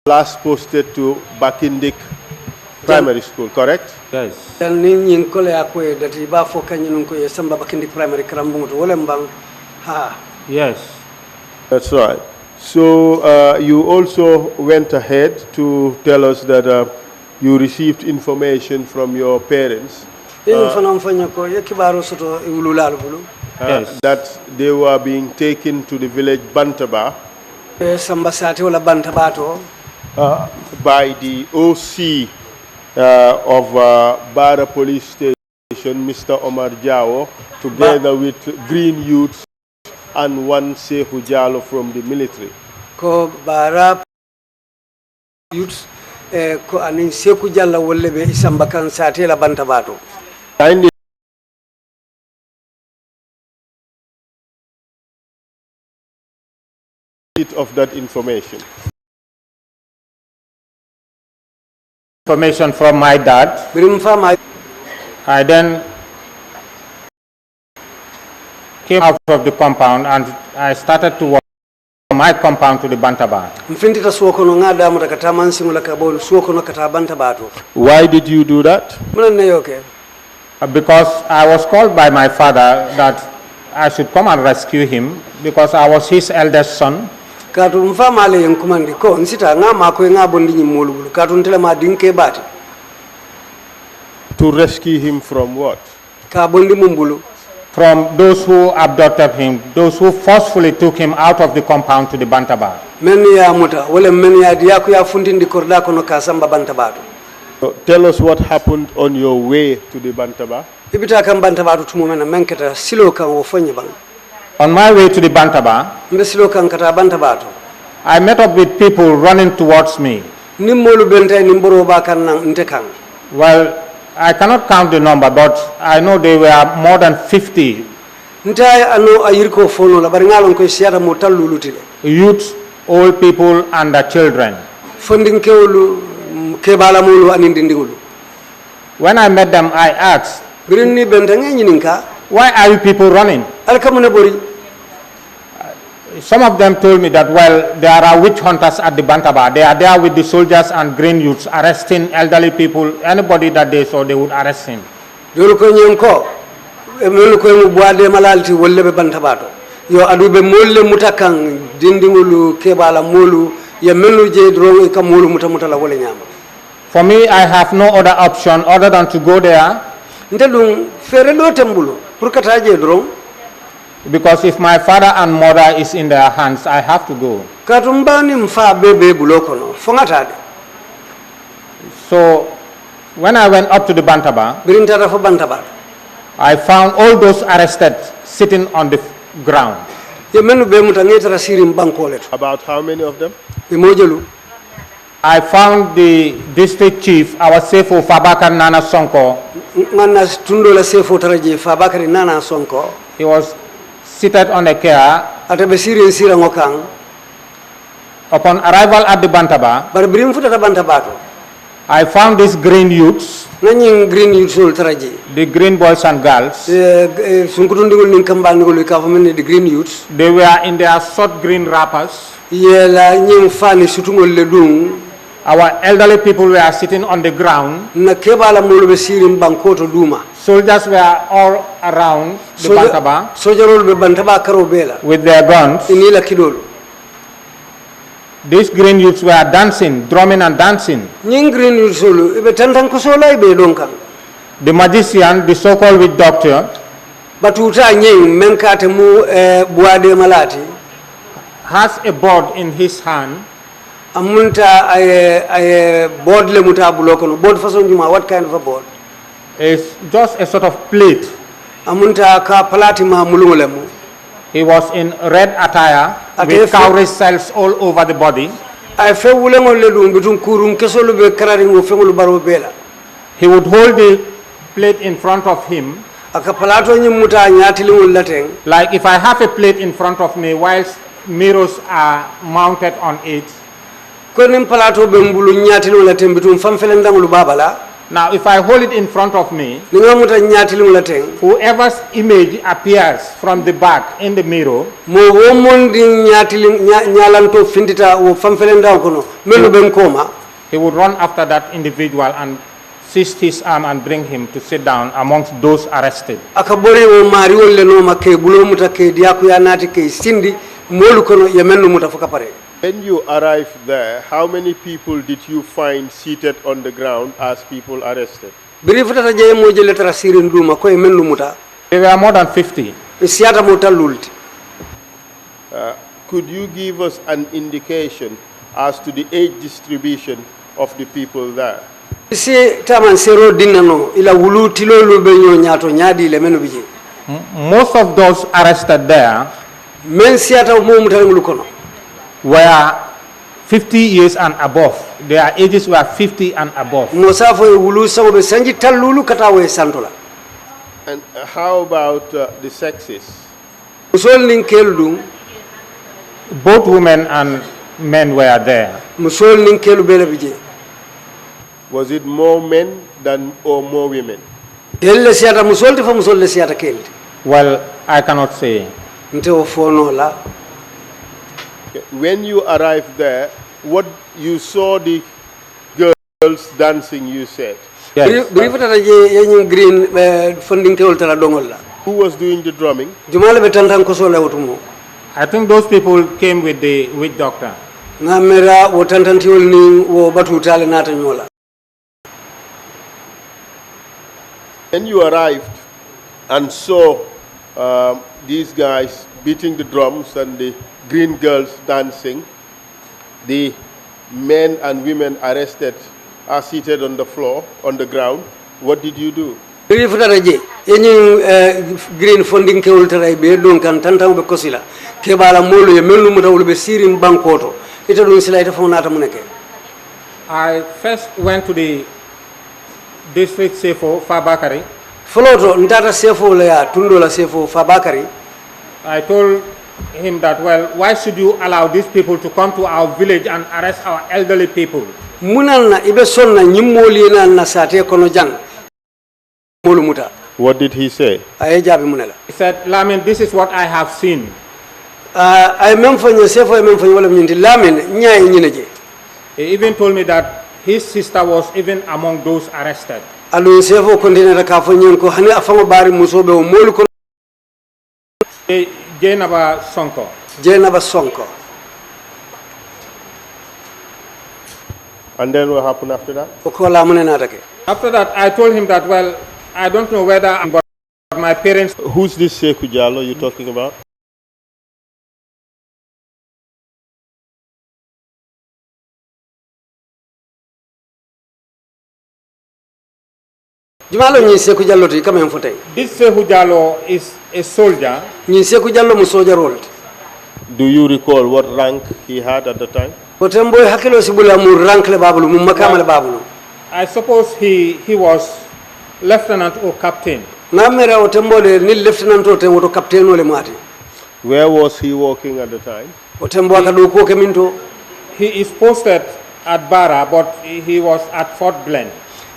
S8: Last posted to Bakindik Primary School, correct?
S7: Yes. Yes.
S8: That's right. So you also went ahead to tell us that you received information from your parents that they were being taken to the village Bantaba by the OC of Bara Police Station, Mr. Omar Jao, together with Green Youths and one Sehu Jalo from the military.
S11: Ko Bara Youths ko anin Seku Jalla wolle be isambakan satela Bantabato.
S8: Of that information.
S9: Information from my dad. I then came out of the compound and I started to walk from my compound to the Bantaba.
S8: Why did you do that?
S9: Because I was called by my father that I should come and rescue him because I was his eldest son.
S8: To rescue him from what?
S9: From those who abducted him, those who forcefully took him out of the compound to the Bantaba.
S8: So tell us what happened on your way to the Bantaba.
S9: On my way to the Bantaba, I met up with people running towards me. Well, I cannot count the number, but I know they were more than 50. Youths, old people, and the children. When I met them, I asked, why are you people running? Some of them told me that, well, there are witch hunters at the Bantaba. They are there with the soldiers and green youths, arresting elderly people. Anybody that they saw, they would arrest him. For me, I have no other option other than to go there. Because if my father and mother is in their hands, I have to go. So When I went up to the Bantaba, I found all those arrested sitting on the ground.
S8: About how many of them?
S9: I found the district chief, our Sefo Fabakar Nana Sonko. He was seated on a chair. Upon arrival at the Bantaba, I found these green youths, the green boys and girls. They were in their short green wrappers. Our elderly people were sitting on the ground. Soldiers were all around the Bantaba with their guns. These green youths were dancing, drumming and dancing. The magician, the so-called witch doctor, has a board in his hand.
S11: What kind of a board?
S9: It's just a sort of plate. He was in red attire with cowrie cells all over the body. He would hold the plate in front of him. Like if I have a plate in front of me whilst mirrors are mounted on it. Now if I hold it in front of me, whoever's image appears from the back in the mirror, he would run after that individual and seize his arm and bring him to sit down amongst those arrested.
S8: When you arrived there, how many people did you find seated on the ground as people arrested?
S9: There were more than 50.
S8: Could you give us an indication as to the age distribution of the people there?
S9: Most of those arrested there were 50 years and above. Their ages were 50 and above.
S8: And how about the sexes?
S9: Both women and men were there.
S8: Was it more men than or more women?
S9: Well, I cannot say.
S8: When you arrived there, what you saw the girls dancing, you said?
S9: Yes.
S8: Who was doing the drumming?
S9: I think those people came with the witch doctor.
S8: When you arrived and saw these guys beating the drums and the green girls dancing, the men and women arrested are seated on the floor, on the ground, what did you do?
S11: Green funding ke ultara be don kan tantam be kosila ke bala molu ye melu muta ulbe sirin bankoto ita don sila ita fonata muneke.
S9: I first went to the district Sefo Fabakari.
S11: Foloto ntata Sefo la ya tundo la Sefo Fabakari.
S9: I told him that, well, why should you allow these people to come to our village and arrest our elderly people?
S11: Munalna ibe sonna nyimmoli na sate kono jang.
S8: What did he say?
S9: He said, Lamin, this is what I have seen. He even told me that his sister was even among those arrested. Jainaba
S11: Sonko.
S8: And then what happened after that?
S9: After that, I told him that, well, I don't know whether, but my parents...
S8: Who's this Sekou Jallow you're talking about?
S11: jumalo ni Seku Jallo ti kam en fotay
S9: This Sehu Jallo is a soldier.
S11: ni Seku Jallo mu soja role
S8: Do you recall what rank he had at the time?
S11: ko tembo hakilo sibula mu rank le babulu mu makama le babulu
S9: I suppose he was lieutenant or captain.
S11: na mera o tembo le ni lieutenant o tembo to captain o le mati
S8: Where was he working at the time?
S11: o tembo akado ko ke minto
S9: He is posted at Barra, but he was at Fort Glen.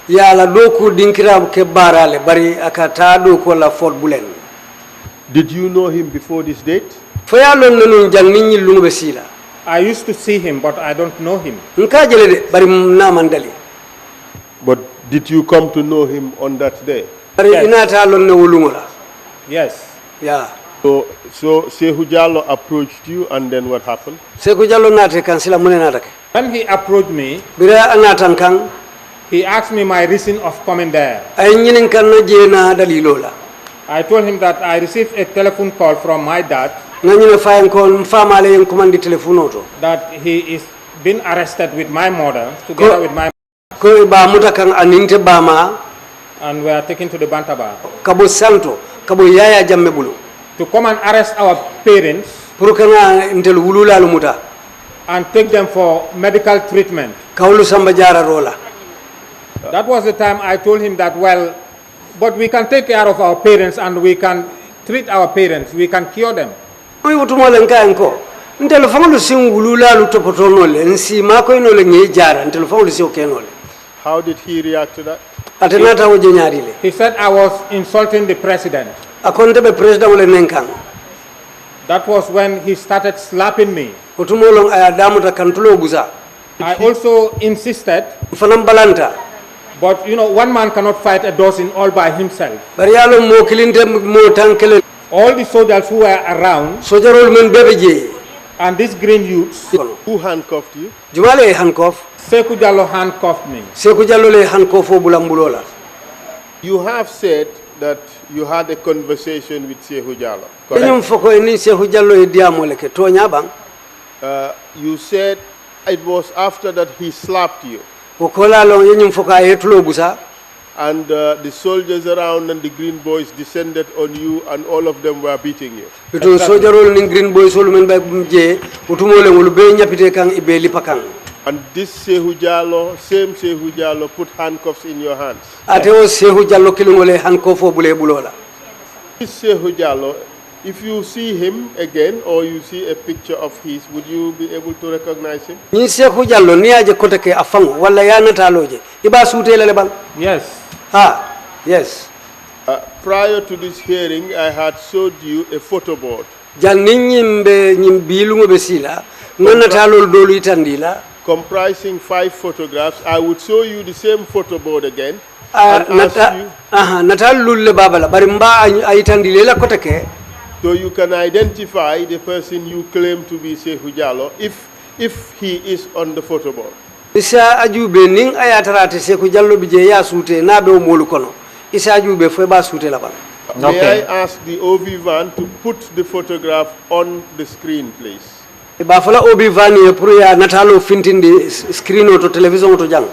S11: ya la doku dinkira ke barale bari akata do ko la Fort Bulen
S8: Did you know him before this date?
S11: fo ya lon non jang nit ñi lu be sila
S9: I used to see him, but I don't know him.
S11: nka jele de bari na mandali
S8: But did you come to know him on that day?
S11: bari
S9: Yes.
S11: inata lon ne wulungola
S9: Yes.
S11: ya
S8: So Sehu Jallo approached you, and then what happened?
S11: Seku Jallo nate kan sila mune nata ke
S9: When he approached me,
S11: bira anatan kan
S9: he asked me my reason of coming there.
S11: ay ñinin kan na jeena dalilola
S9: I told him that I received a telephone call from my dad
S11: nañu fayen ko famale en commande telephone auto
S9: that he is been arrested with my mother, together with my
S11: ko ba muta kan aninte bama
S9: and we are taken to the Bantaba
S11: kabo santo kabo yaya jamme bulu
S9: to come and arrest our parents
S11: pour kana intel wulula lu muta
S9: and take them for medical treatment.
S11: kawlu samba jara rola
S9: That was the time I told him that, well, but we can take care of our parents and we can treat our parents, we can cure them.
S11: oy wutumo len kayen ko intel fanglu sin wulula lu topoto nole nsi ma ko no le ngi jara intel fanglu si o kenole
S8: How did he react to that?
S11: atenata o jeñaari le
S9: He said I was insulting the president.
S11: akonte be president wala nen kan
S9: That was when he started slapping me.
S11: wutumo lon aya damuta kan tulo busa
S9: I also insisted,
S11: fanam balanta
S9: but you know, one man cannot fight a dozen all by himself.
S11: bari yalo mo kilinte mo tankele
S9: All the soldiers who were around
S11: sojarol men bebe je
S9: and these green youths,
S8: Who handcuffed you?
S11: jumale handcuff
S9: Seku Jallo handcuffed me.
S11: Seku Jallo le handcuff o bulambulola
S8: You have said that you had a conversation with Sehu Jallo.
S11: ñum
S8: Correct?
S11: foko ni Seku Jallo e diamole ke toña bang
S8: You said it was after that he slapped you,
S11: o kola lo ñum foko ay tulo busa
S8: and the soldiers around and the green boys descended on you, and all of them were beating you.
S11: to sojarol ni green boy sol men bay je utumo le ngol be ñapite kan ibe lipakan
S8: And this Sehu Jallo, same Sehu Jallo, put handcuffs in your hands.
S11: ate o Seku Jallo kilingole handcuff o bule bulola
S8: This Sehu Jallo, if you see him again or you see a picture of his, would you be able to recognize him?
S11: ni Seku Jallo ni aje kote ke afango wala ya nataloje iba sutele le bang
S9: Yes.
S11: yes
S8: Prior to this hearing, I had showed you a photo board
S11: jan ñimbe ñim bilungo be sila nganatalol dolu itandila
S8: comprising 5 photographs. I would show you the same photo board again and ask you
S11: natal lulle babala bari mba ayitandile la kote ke
S8: so you can identify the person you claim to be Sehu Jallo if he is on the photo board.
S11: isa ajube ning ayatarate Seku Jallo bije ya sute na be molu kono isa ajube fo ba sute la bang
S8: May I ask the OV van to put the photograph on the screen, please?
S11: ba fala obi vani pour ya natalo fintindi screen o to television to jang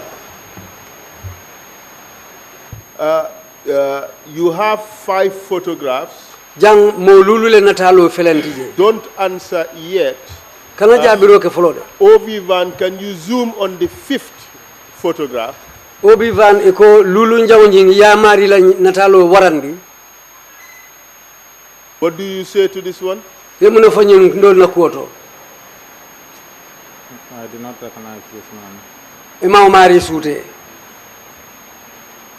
S8: You have 5 photographs.
S11: jang mo lulule natalo felentije
S8: Don't answer yet.
S11: kana jabiro ke folode
S8: OV van, can you zoom on the 5th photograph?
S11: obi van e ko lulu njawñi ya mari la natalo warandi
S8: What do you say to this one?
S11: yemuno fanyin ndol na koto
S9: I did not recognize this man.
S11: e ma mari sute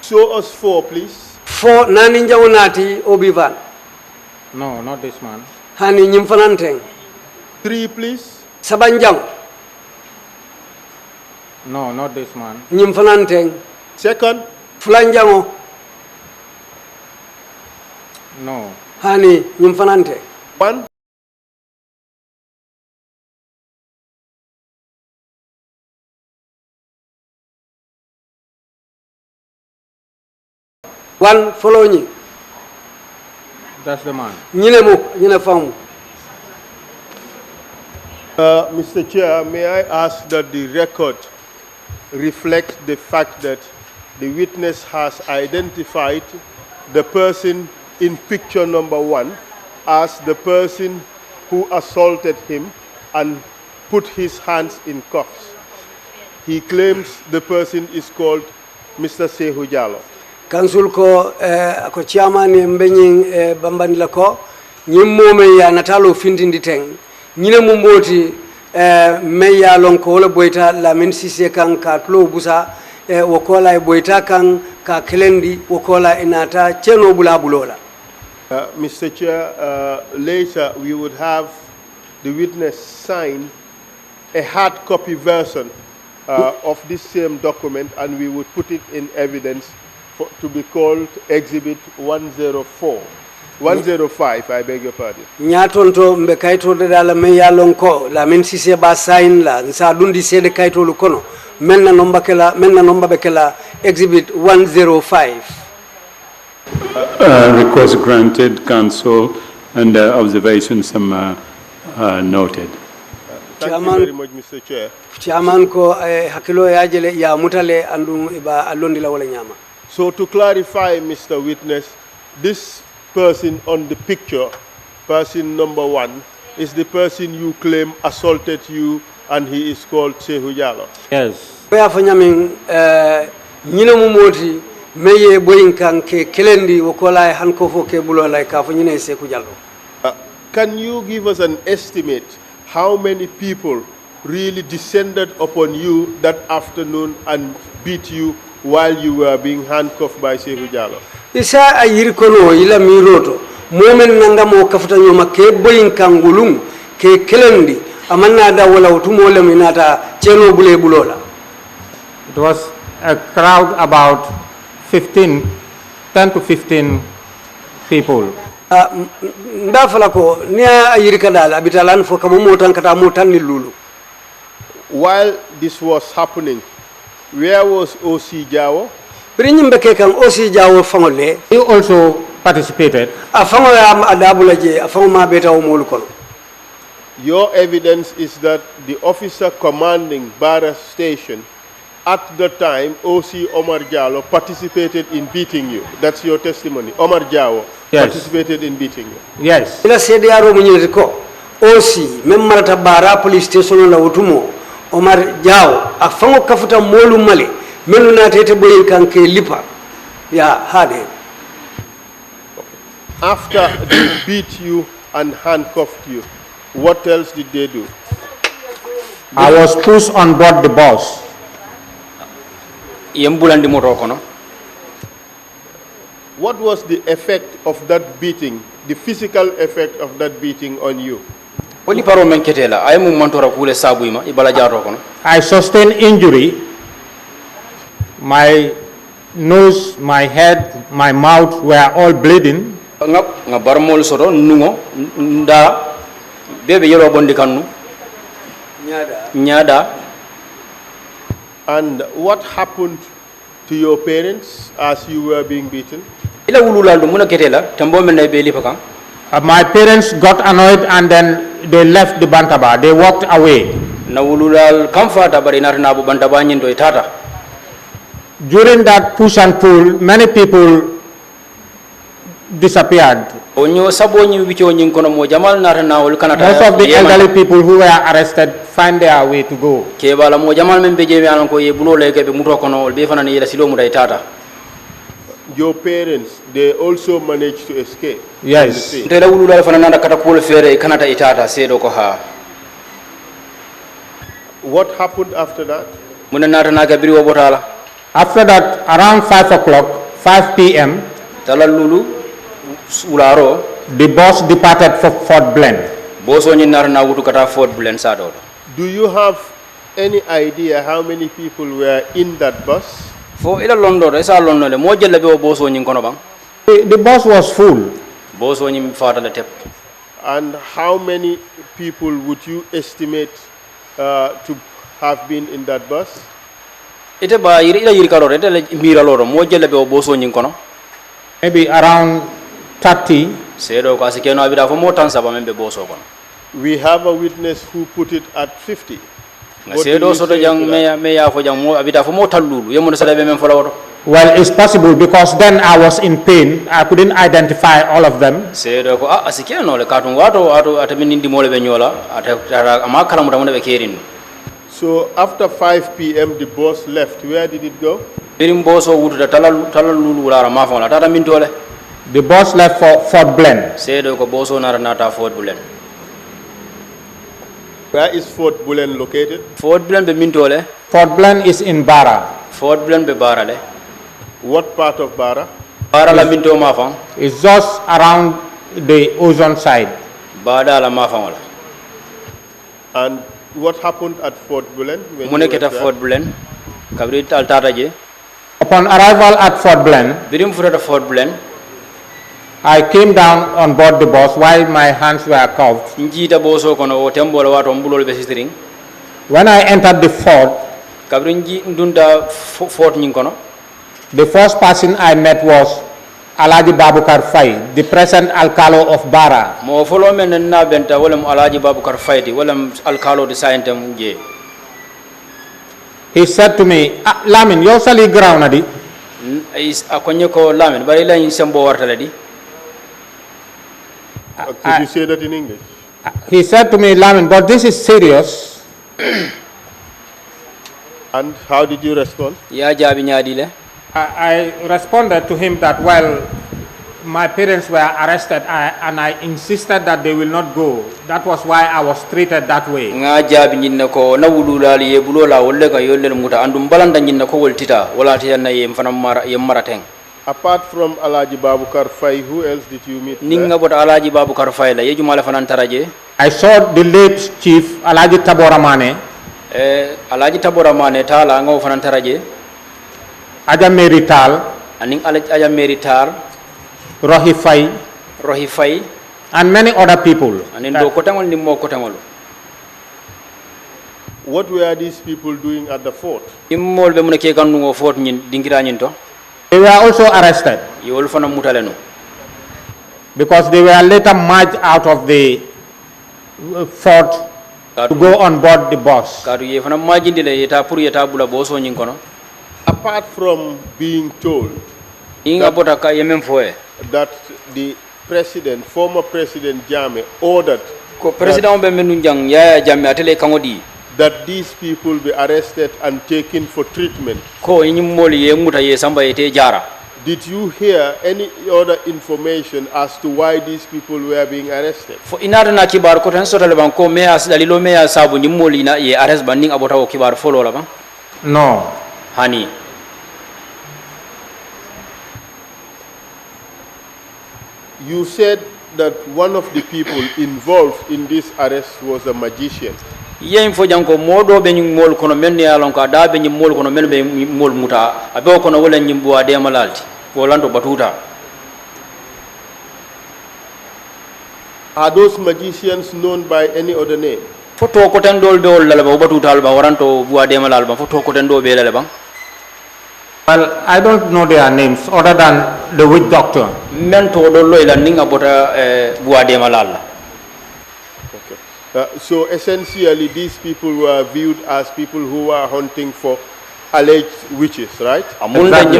S8: Show us 4, please.
S11: fo nani njawnati obi van
S9: No, not this man.
S11: hani nyim fananteng
S8: 3, please.
S11: sabanjang
S9: No, not this man.
S11: nyim fananteng
S8: Second,
S11: fulanjango
S9: No.
S11: hani nyim fanante
S8: 1.
S11: wan follow ñi
S9: That's the man.
S11: ñine mu ñine famu
S8: Mr. Chair, may I ask that the record reflect the fact that the witness has identified the person in picture number 1 as the person who assaulted him and put his hands in cuffs. He claims the person is called Mr. Sehu Jallow.
S11: Council ko ko chairman mbeñing bambandila ko ñimmome ya natalo findindi teng ñine mo moti me ya lon ko wala boyta la min sise kan ka tlo busa wokola e boyta kan ka kelendi wokola inata ceno bula bulola.
S8: Mr. Chair, later we would have the witness sign a hard copy version of this same document, and we would put it in evidence to be called Exhibit 105, I beg your pardon.
S11: Nyatonto mbe kayto de dala me ya lon ko la min sise ba sign la sa dundi sede kayto lu kono menna nomba be kala Exhibit 105.
S1: Request granted, Council, and observations noted.
S8: Thank you very much, Mr. Chair.
S11: Chairman ko hakilo ya jele ya mutale andu iba alondi la wala nyama.
S8: So to clarify, Mr. Witness, this person on the picture, person number 1, is the person you claim assaulted you, and he is called Sehu Jallow.
S7: Yes.
S11: Where for nyamin nyina mu moti meye boyin kan ke kelendi wokola hankofo ke bulo like ka for nyina Sehu Jallow.
S8: Can you give us an estimate how many people really descended upon you that afternoon and beat you while you were being handcuffed by Sehu Jallow?
S11: Isa ayir kono ila miroto momen nanga mo kafuta nyoma ke boyin kangulum ke kelendi amanna da wala utumo le minata ceno bule bulola.
S9: It was a crowd about 10 to 15 people.
S11: Ndafala ko nia ayir kadala bitalan fo kamo motan kata motan ni lulu.
S8: While this was happening, where was O.C. Jawo?
S11: He
S9: also participated.
S8: Your evidence is that the officer commanding Barra Station at the time, O.C. Omar Jallow, participated in beating you. That's your testimony. Omar Jallow participated in beating you.
S9: Yes.
S11: O.C. Memmarata Barra Police Station la utumo Omar Jallow afango kafuta molu male menu na tete boyin kanke lipa ya hade.
S8: After they beat you and handcuffed you, what else did they do?
S9: I was pushed on board the bus.
S8: What was the effect of that beating, the physical effect of that beating on you?
S9: I sustained injury. My nose, my head, my mouth were all bleeding.
S8: And what happened to your parents as you were being beaten?
S9: My parents got annoyed and then they left the Bantaba. They walked away. During that push and pull, many people disappeared. Most of the elderly people who were arrested find their way to go.
S8: Your parents, they also managed to escape.
S9: Yes.
S8: What happened after that?
S9: After that, around 5 o'clock, 5 p.m., the bus departed for Fort Blen.
S8: Do you have any idea how many people were in that bus?
S9: The bus was full.
S8: And how many people would you estimate to have been in that bus?
S9: Maybe around 30.
S8: We have a witness who put it at 50.
S9: Well, it's possible because then I was in pain. I couldn't identify all of them.
S12: Seedo ko asikeno le katum wato atamindi mole be nyola amakala mutamune be kerin.
S8: So after 5 p.m. the bus left. Where did it go?
S12: Birim boso wutuda talalulu lara mafon tata mintole.
S9: The bus left for Fort Blen.
S12: Seedo ko boso nata Fort Blen.
S8: Where is Fort Blen located?
S12: Fort Blen be mintole.
S9: Fort Blen is in Bara.
S12: Fort Blen be Bara le.
S8: What part of Bara?
S12: Bara la minto mafon.
S9: It's just around the Ozone side.
S12: Bada la mafon la.
S8: And what happened at Fort Blen?
S12: Muneketa Fort Blen. Kabri tata je.
S9: Upon arrival at Fort Blen,
S12: birim furata Fort Blen,
S9: I came down on board the bus while my hands were cuffed.
S12: Njita boso kono o tembo la wato mbulol be sistering.
S9: When I entered the fort,
S12: kabri ndunda fort nyin kono.
S9: The first person I met was Alaji Babukar Fai, the present alcalo of Bara.
S12: Mo folo men na benta wolam Alaji Babukar Fai di wolam alcalo de saintem je.
S9: He said to me, Lamin, you're sali ground di.
S12: Is akonye ko Lamin, bari la insembo wartale di.
S8: Could you say that in English?
S9: He said to me, Lamin, but this is serious.
S8: And how did you respond?
S12: Ya jabi nyadi le.
S9: I responded to him that, well, my parents were arrested and I insisted that they will not go. That was why I was treated that way.
S12: Nga jabi nyinna ko na wulula ye bulola wolle ka yolle muta andum balanda nyinna ko woltita wala tiyanna ye mfana marateng.
S8: Apart from Alaji Babukar Fai, who else did you meet?
S12: Ninga bot Alaji Babukar Fai la ye jumala fanan taraje.
S9: I saw the late chief Alaji Taboramane.
S12: Alaji Taboramane tala nga fanan taraje.
S9: Aja Merital,
S12: aning Aja Merital,
S9: Rohi
S12: Fai,
S9: and many other people.
S8: What were these people doing at the fort?
S9: They were also arrested because they were later marched out of the fort to go on board the bus.
S8: Apart from being told that the president, former President Jammeh, ordered that these people be arrested and taken for treatment, did you hear any other information as to why these people were being arrested?
S9: No.
S12: Honey.
S8: You said that one of the people involved in this arrest was a magician.
S12: Yen fo janko modo be nyum mol kono men ya lon ka da be nyum mol kono men be mol muta abe kono wala nyum bo ade malalti wolando batuta.
S8: Are those magicians known by any other name?
S12: Foto ko tan dol be wol la ba batuta ba waranto bo ade malal ba foto ko tan do be la ba.
S9: Well, I don't know their names other than the witch doctor.
S8: Okay. So essentially, these people were viewed as people who were hunting for alleged witches, right?
S9: Exactly.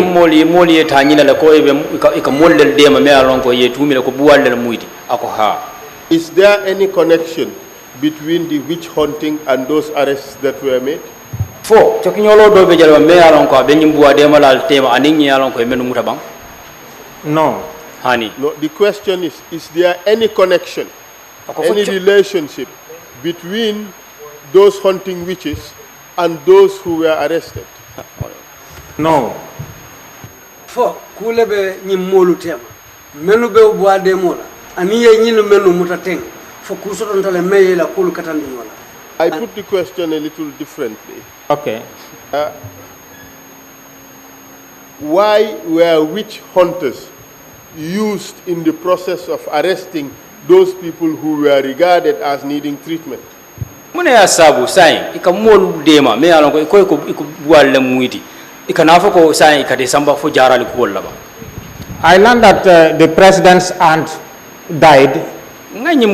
S8: Is there any connection between the witch hunting and those arrests that were made?
S12: Fo chokinyolo do be jalwa me yalon ko be nyimbu de malal tema anin yalon ko menu mutabang.
S9: No.
S12: Hani.
S8: No, the question is there any connection, any relationship between those hunting witches and those who were arrested?
S9: No.
S11: Fo kule be nyimolu tema menu be bo de mola ani ye nyinu menu mutateng fo kusoto ntale meye la kulu katandi wala.
S8: I put the question a little differently.
S9: Okay.
S8: Why were witch hunters used in the process of arresting those people who were regarded as needing treatment?
S12: Mune ya sabu sai ikamol dema me yalon ko ko buwalle muiti ikanafa ko sai ikade samba fo jarali ko wala ba.
S9: I learned that the president's aunt died.
S12: Ngani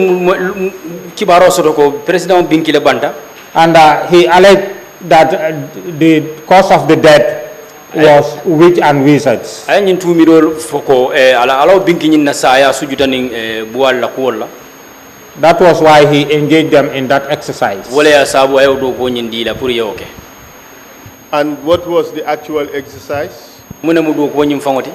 S12: kibaro soto ko president binkile banta
S9: and he alleged that the cause of the death was witch and wizards.
S12: ay nyin tumirol foko ala binki nyin na saya sujutaning buwal la kuwala.
S9: That was why he engaged them in that exercise.
S12: Wala ya sabu ayo do ko nyin dila pour yoke.
S8: And what was the actual exercise?
S12: Mune mu do ko nyin fangoti.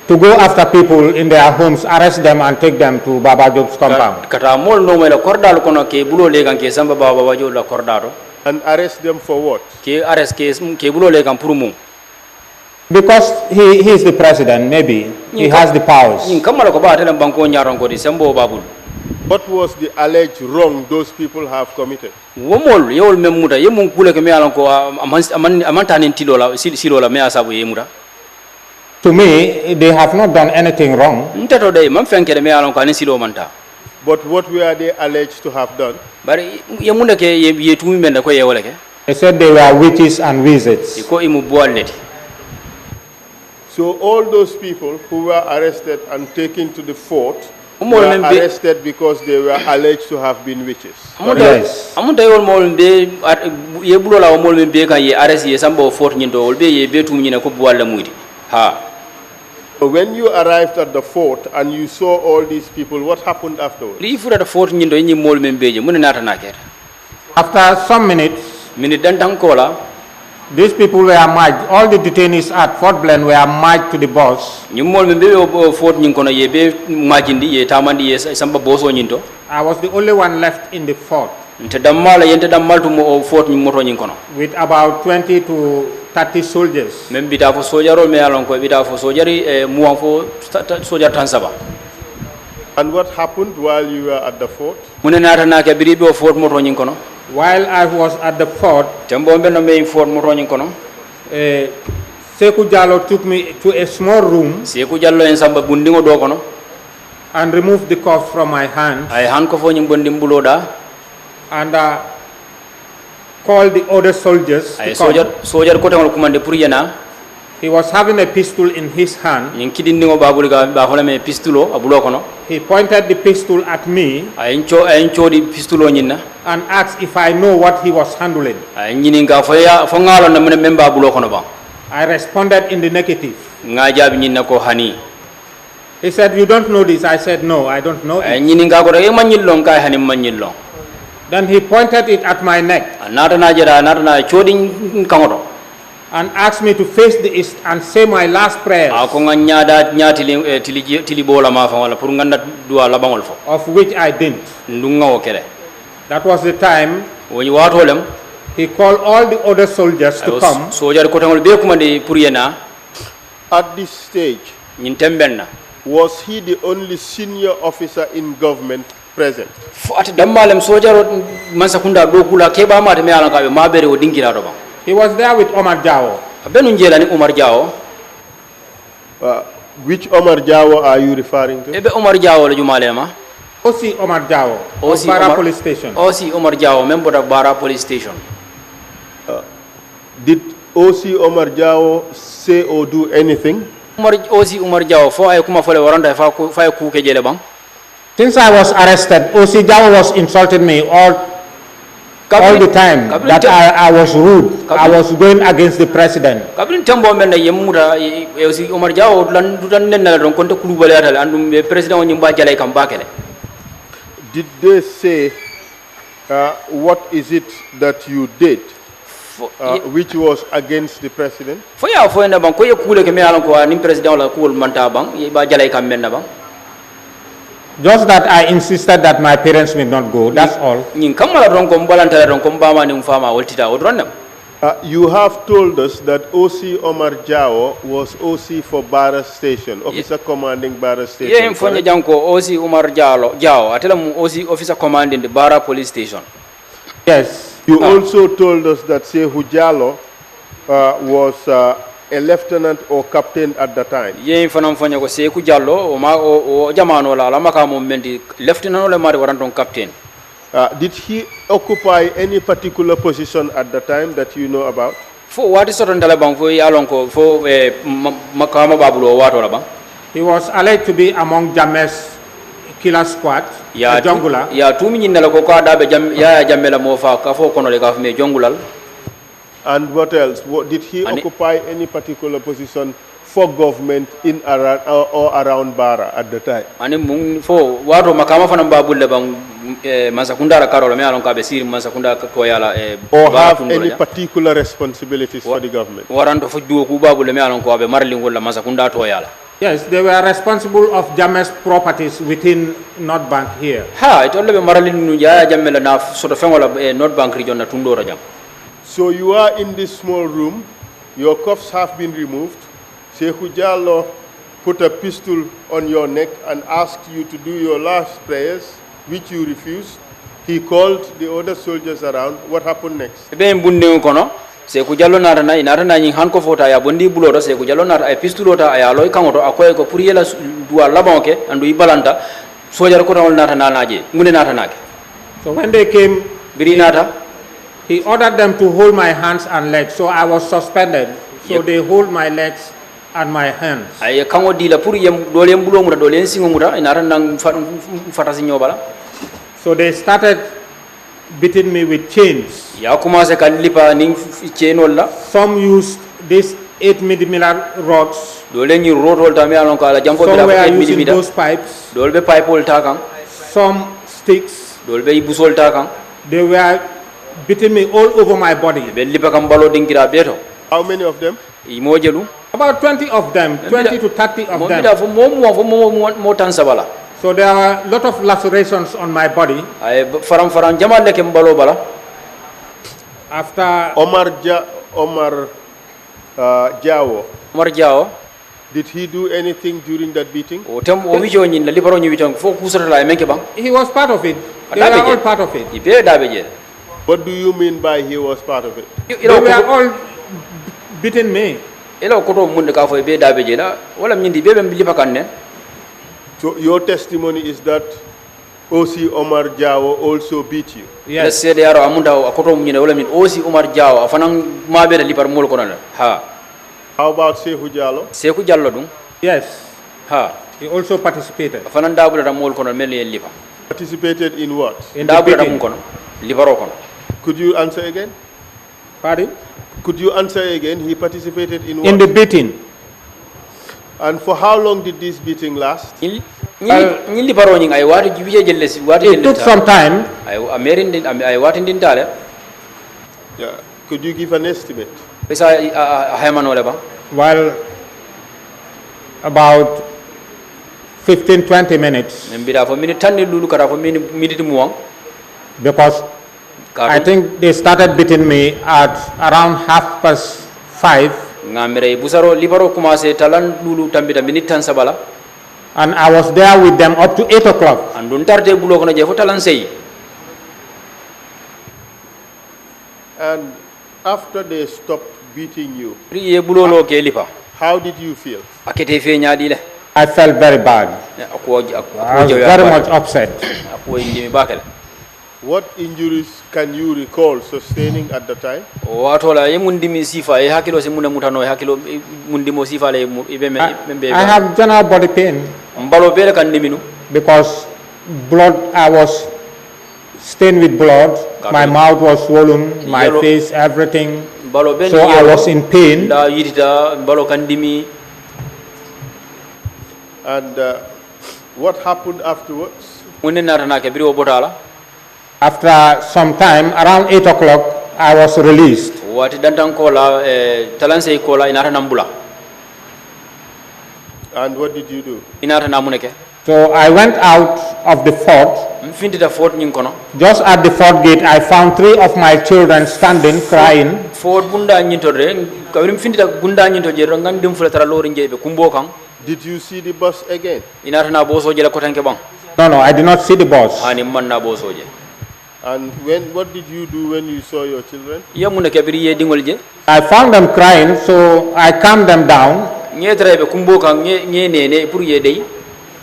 S9: To go after people in their homes, arrest them and take them to Baba Job's compound.
S12: Kata mol no mela kordal kono ke bulo legan ke samba Baba Job la kordado.
S8: And arrest them for what?
S12: Ke arrest ke bulo legan pour mum.
S9: Because he is the president, maybe he has the powers.
S8: What was the alleged wrong those people have committed?
S9: To me, they have not done anything wrong.
S8: But what were they alleged to have done?
S9: They said they were witches and wizards.
S8: So all those people who were arrested and taken to the fort were arrested because they were alleged to have been witches.
S9: Yes.
S8: So when you arrived at the fort and you saw all these people, what happened afterwards?
S9: After some minutes, these people were marched, all the detainees at Fort Blen were marched to the bus. I was the only one left in the fort with about 20 to 30 soldiers.
S8: And what happened while you were at the fort?
S9: While I was at the fort, Sekou Jallow took me to a small room and removed the cuffs from my hands and called the other soldiers to come. He was having a pistol in his hand. He pointed the pistol at me and asked if I know what he was handling. I responded in the negative. He said, "You don't know this." I said, "No, I don't know it." Then he pointed it at my neck and asked me to face the east and say my last prayers, of which I didn't. That was the time he called all the other soldiers to come.
S8: At this stage, was he the only senior officer in government present?
S9: He was there with Omar Jawo.
S8: Which Omar Jawo are you referring to?
S9: OC Omar Jawo of Bara Police Station.
S12: OC Omar Jawo, member of Bara Police Station.
S8: Did OC Omar Jawo say or do anything?
S12: OC Omar Jawo,
S9: Since I was arrested, OC Jawo was insulting me all the time, that I was rude, I was going against the president.
S8: Did they say what is it that you did which was against the president?
S9: Just that I insisted that my parents will not go, that's all.
S8: You have told us that OC Omar Jawo was OC for Bara Station, officer commanding Bara Station.
S12: OC Omar Jawo, OC officer commanding the Bara Police Station.
S9: Yes.
S8: You also told us that Sekou Jallow was a lieutenant or captain at the time. Did he occupy any particular position at the time that you know about?
S9: He was alleged to be among Jammeh's killer squad, a jungler.
S8: And what else? Did he occupy any particular position for government in around or around Bara at the time?
S12: Ani mung fo waro makama fana babulle bang masakunda ra karola me alon ka be sir masakunda to yala
S8: or have any particular responsibilities for the government?
S12: Waranto fo duo ku babulle me alon ko be marli ngolla masakunda to yala.
S9: Yes, they were responsible of Jammeh's properties within North Bank here.
S12: Ha, ito le be marli nu ya Jammeh la na soto fengola North Bank region na tundora jam.
S8: So you are in this small room, your cuffs have been removed. Sekou Jallow put a pistol on your neck and asked you to do your last prayers, which you refused. He called the other soldiers around. What happened next?
S12: Sekou Jallow narana inarana nyi hanko fota ya bondi buloto Sekou Jallow nar ay pistolota ay aloy kangoto akoy ko pour yela duwa labonke andu ibalanta sojar ko tawol nata nanaje ngune nata nake.
S9: So when they came, he ordered them to hold my hands and legs. So I was suspended. So they hold my legs and my hands.
S12: Ay kango dila pour yem dole yem bulo muda dole en singo muda inarana fata sinyo bala.
S9: So they started beating me with chains. Some used these 8mm rods. Some were using those pipes. Some sticks. They were beating me all over my body.
S8: How many of them?
S9: About 20 of them, 20 to 30 of them. So there are a lot of lacerations on my body. After
S8: Omar Jawo, did he do anything during that beating?
S9: He was part of it. They were all part of it.
S8: What do you mean by he was part of it?
S9: They were all beating me.
S8: So your testimony is that O.C. Omar Jawo also beat you?
S9: Yes.
S8: How about Sekou Jallow?
S9: Yes. He also participated.
S8: Participated in what?
S9: In the beating.
S8: Could you answer again?
S9: Pardon?
S8: Could you answer again? He participated in what?
S9: In the beating.
S8: And for how long did this beating last?
S9: It took some time.
S8: Yeah. Could you give an estimate?
S9: Well, about 15-20 minutes. Because I think they started beating me at around 5:30. And I was there with them up to 8 o'clock.
S8: And after they stopped beating you, how did you feel?
S9: I felt very bad. I was very much upset.
S8: What injuries can you recall sustaining at the time?
S9: I have general body pain because I was stained with blood. My mouth was swollen, my face, everything. So I was in pain.
S8: And what happened afterwards?
S9: After some time, around 8 o'clock, I was released.
S8: And what did you do?
S9: So I went out of the fort. Just at the fort gate, I found 3 of my children standing, crying.
S8: Did you see the bus again?
S9: No, I did not see the bus.
S8: And what did you do when you saw your children?
S9: I found them crying, so I calmed them down.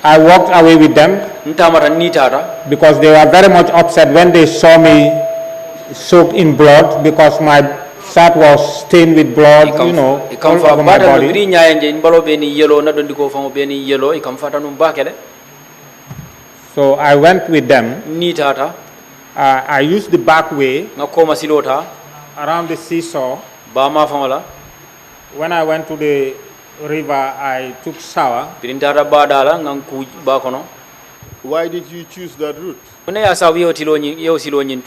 S9: I walked away with them because they were very much upset when they saw me soaked in blood because my shirt was stained with blood, all over my body. So I went with them. I used the back way around the seashore.
S12: Bama fangola.
S9: When I went to the river, I took shower.
S12: Pirintara badala nganku bakono.
S8: Why did you choose that route?
S12: Mune ya sawi yo tiloni yo siloni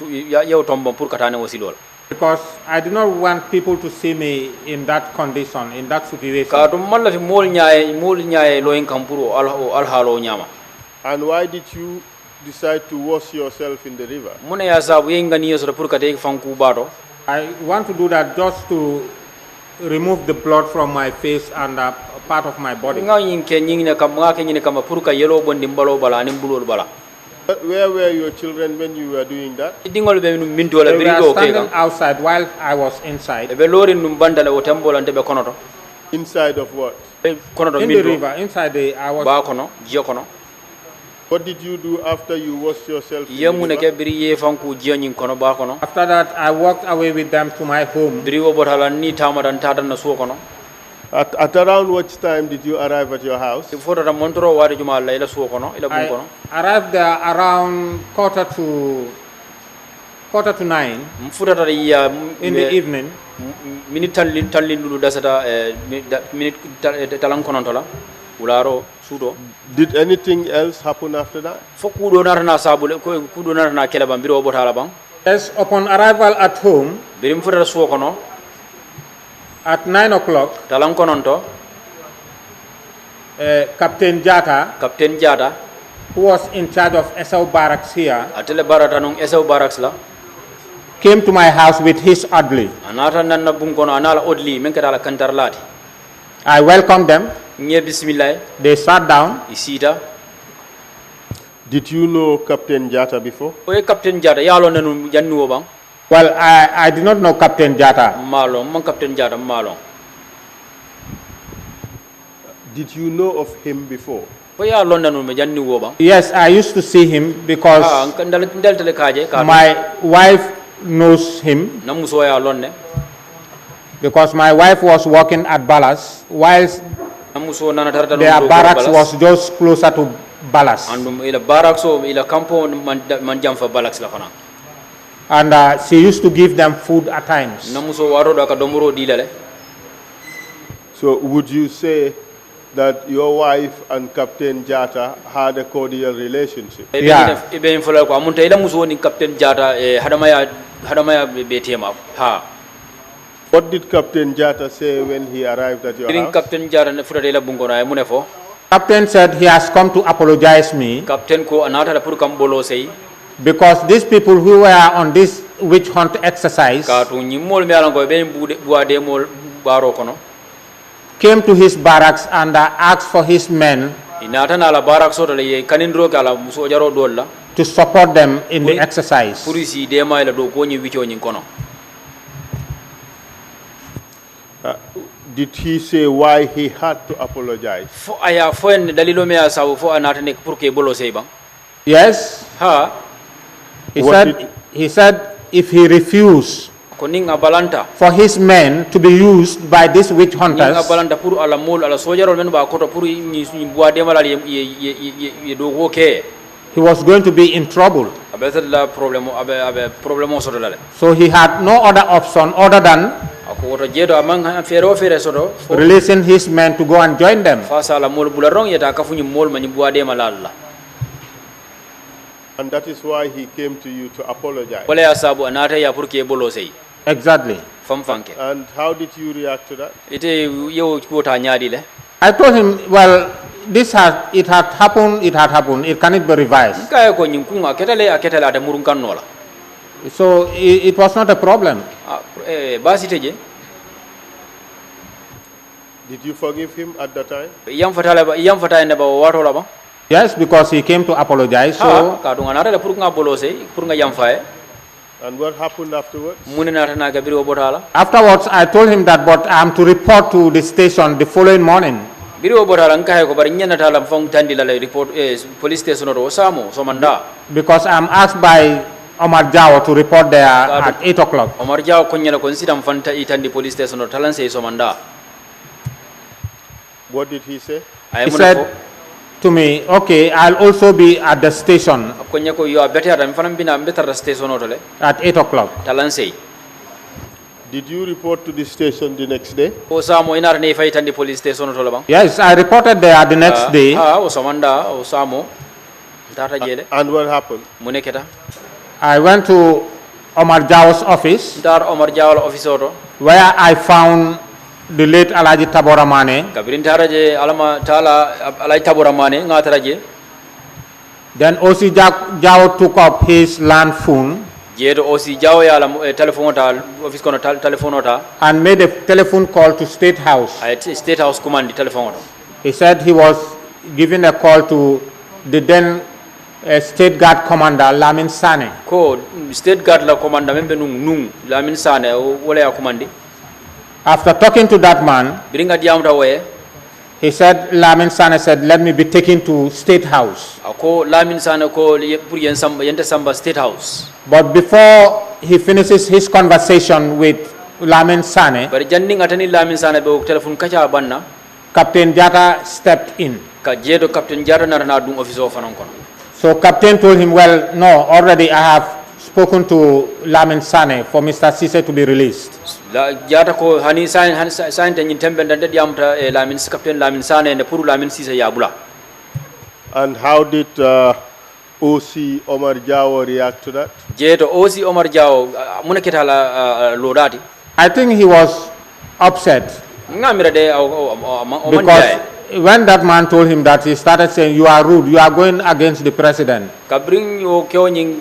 S12: yo tombo pour katane wo silol.
S9: Because I do not want people to see me in that condition, in that situation.
S12: Ka dum malla fi mol nyaaye loyin kampuro al halo nyama.
S8: And why did you decide to wash yourself in the river?
S12: Mune ya sawi ngani yo so pour kate fanku bato.
S9: I want to do that just to remove the blood from my face and part of my body.
S12: Nga yinke nyingine kam nga ke nyine kam pour ka yelo bondi mbalo bala ani mbulol bala.
S8: Where were your children when you were doing that?
S9: They were standing outside while I was inside.
S8: Inside of what?
S9: In the river, inside the I was.
S8: What did you do after you washed yourself?
S9: After that, I walked away with them to my home.
S8: At around what time did you arrive at your house?
S9: I arrived there around quarter to 9 in the evening.
S8: Did anything else happen after that?
S9: Yes, upon arrival at home, at 9 o'clock, Captain Jata, who was in charge of SL Barracks here, came to my house with his orderly. I welcomed them. They sat down.
S8: Did you know Captain Jata before?
S9: Well, I did not know Captain Jata.
S8: Did you know of him before?
S9: Yes, I used to see him because my wife knows him. Because my wife was working at Balas, whilst their barracks was just closer to Balas. And she used to give them food at times.
S8: So would you say that your wife and Captain Jata had a cordial relationship?
S9: Yeah.
S8: What did Captain Jata say when he arrived at your house?
S9: Captain said he has come to apologize me because these people who were on this witch hunt exercise came to his barracks and asked for his men to support them in the exercise.
S8: Did he say why he had to apologize?
S9: Yes. He said if he refused for his men to be used by these witch hunters, he was going to be in trouble. So he had no other option other than releasing his men to go and join them.
S8: And that is why he came to you to apologize.
S9: Exactly.
S8: And how did you react to that?
S9: I told him, well, it had happened, it cannot be revised. So it was not a problem.
S8: Did you forgive him at that time?
S9: Yes, because he came to apologize. So
S8: and what happened afterwards?
S9: Afterwards, I told him that, but I am to report to the station the following morning. Because I am asked by Omar Jao to report there at 8 o'clock.
S8: What did he say?
S9: He said to me, okay, I'll also be at the station at 8 o'clock.
S8: Did you report to the station the next day?
S12: Osamo inara ne faitandi police station to labang.
S9: Yes, I reported there the next day.
S12: Osamanda Osamo data jele.
S8: And what happened?
S12: Muneketa.
S9: I went to Omar Jao's office.
S12: Dar Omar Jao office auto.
S9: Where I found the late Alaji Taboramane.
S12: Kabirin taraje alama tala Alaji Taboramane ngataraje.
S9: Then OC Jao took up his land phone.
S12: Jeto OC Jao ya telephone ta office kono telephone ta.
S9: And made a telephone call to State House.
S12: State House command telephone.
S9: He said he was giving a call to the then State Guard Commander Lamin Sane.
S12: Ko State Guard la commander membe nung Lamin Sane wala ya commandi.
S9: After talking to that man,
S12: biringa diamta way.
S9: He said, Lamin Sane said, let me be taken to State House.
S12: Ako Lamin Sane ko puri yente samba State House.
S9: But before he finishes his conversation with Lamin Sane,
S12: bari janning atani Lamin Sane be telephone kacha banna.
S9: Captain Jata stepped in.
S12: Ka jedo Captain Jata na dung office of fanon kono.
S9: So Captain told him, well, no, already I have spoken to Lamin Sane for Mr. Cisse to be released.
S12: La jata ko hani sign tan tembe ndande diamta Lamin Captain Lamin Sane ne pour Lamin Cisse yabula.
S8: And how did OC Omar Jao react to that?
S12: Jeto OC Omar Jao munaketa la lodati.
S9: I think he was upset.
S12: Ngamira de
S9: because when that man told him that, he started saying, you are rude, you are going against the president.
S12: Kabring yo kyo nying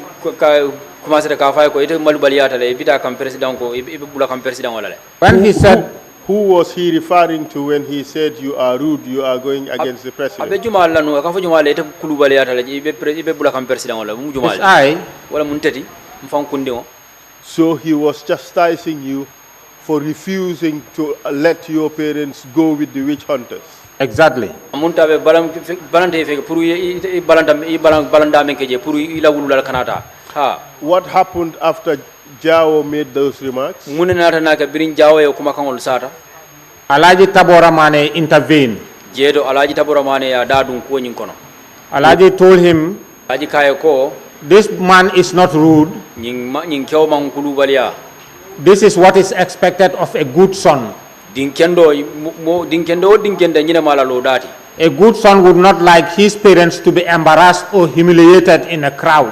S12: kumasere ka fay ko ite malubaliata le bita kam president ko ibe bula kam president wala le.
S9: When he said,
S8: who was he referring to when he said you are rude, you are going against the president?
S12: Abe jumal la no ka fo jumal ite kulubaliata le ibe bula kam president wala mu jumal.
S9: Yes, I.
S12: Wala mun tati mfan kundingo.
S8: So he was chastising you for refusing to let your parents go with the witch hunters.
S9: Exactly.
S12: Amunta be balante fe pour balanda men keje pour ila wulula kanata.
S8: What happened after Jao made those remarks?
S12: Munena na ka birin Jao e kuma kangol sata.
S9: Alaji Taboramane intervened.
S12: Jedo Alaji Taboramane ya dadun ko nyin kono.
S9: Alaji told him,
S12: Alaji kaye ko,
S9: this man is not rude.
S12: Nyin kyo man kulubalia.
S9: This is what is expected of a good son. A good son would not like his parents to be embarrassed or humiliated in a crowd.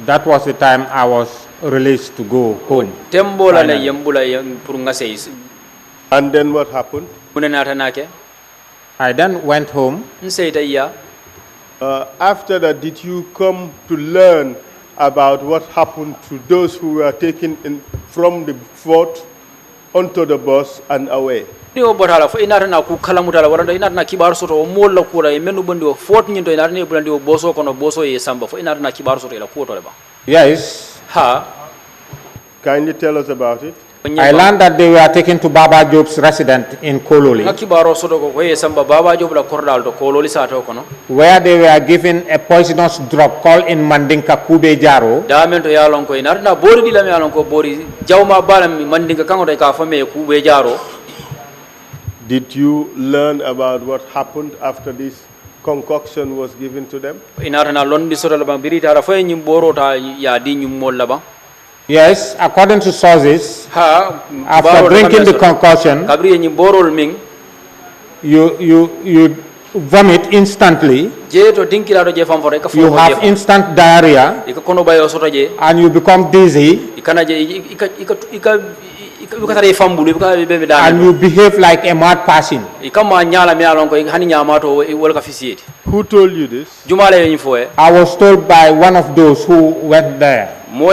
S9: That was the time I was released to go home.
S8: And then what happened?
S9: I then went home.
S8: After that, did you come to learn about what happened to those who were taken in from the fort onto the bus and away?
S12: Ni botala fo inata na ku kala mutala waranda inata na kibar soto o molla kura e menu bandi o fort nyinto inata ne bulandi o boso kono boso e samba fo inata na kibar soto ila ku to le ba.
S9: Yes.
S8: Kindly tell us about it.
S9: I learned that they were taken to Baba Job's residence in Kololi, where they were given a poisonous drug called in Mandinka Kube Jaro.
S8: Did you learn about what happened after this concoction was given to them?
S9: Yes, according to sources, after drinking the concoction, you vomit instantly, you have instant diarrhea, and you become dizzy, and you behave like a mad person.
S8: Who told you this?
S9: I was told by one of those who went there.
S8: And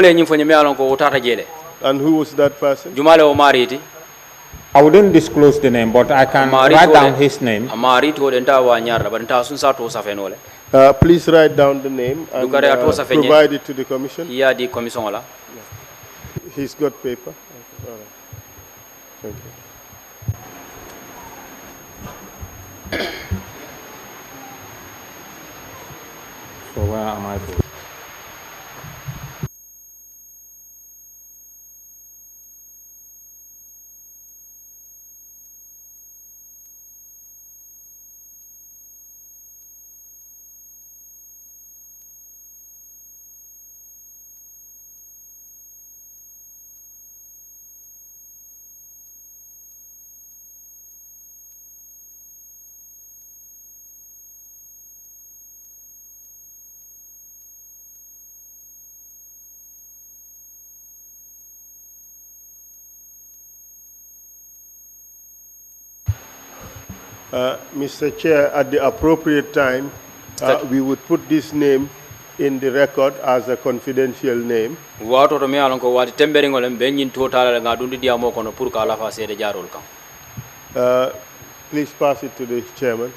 S8: who was that person?
S9: I wouldn't disclose the name, but I can write down his name.
S8: Please write down the name and provide it to the commission. He's got paper. All right. Thank you.
S9: So where am I going?
S8: Mr. Chair, at the appropriate time, we would put this name in the record as a confidential name. Please pass it to the chairman.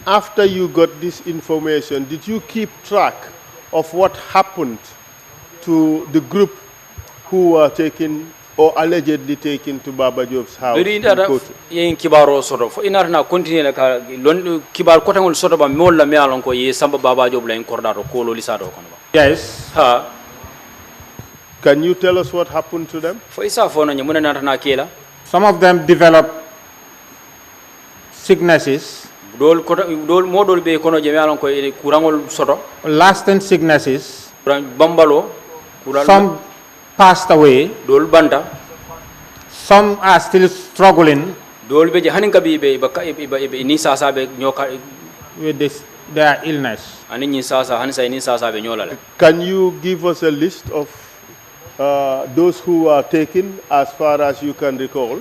S8: After you got this information, did you keep track of what happened to the group who were taken or allegedly taken to Baba Job's house?
S12: Yen kibaro soto fo inarna continue ka lon kibar ko tangol soto ba mol la me alon ko ye samba Baba Job la en kordato ko lo lisado kono ba.
S9: Yes.
S12: Ha.
S8: Can you tell us what happened to them?
S12: Fo isa fo no nyumuna natana kila.
S9: Some of them developed sicknesses.
S12: Modol be kono je me alon ko e kurangol soto.
S9: Lasting sicknesses.
S12: Bambalo.
S9: Some passed away.
S12: Dol banda.
S9: Some are still struggling
S12: with
S9: their illness.
S8: Can you give us a list of those who are taken as far as you can recall?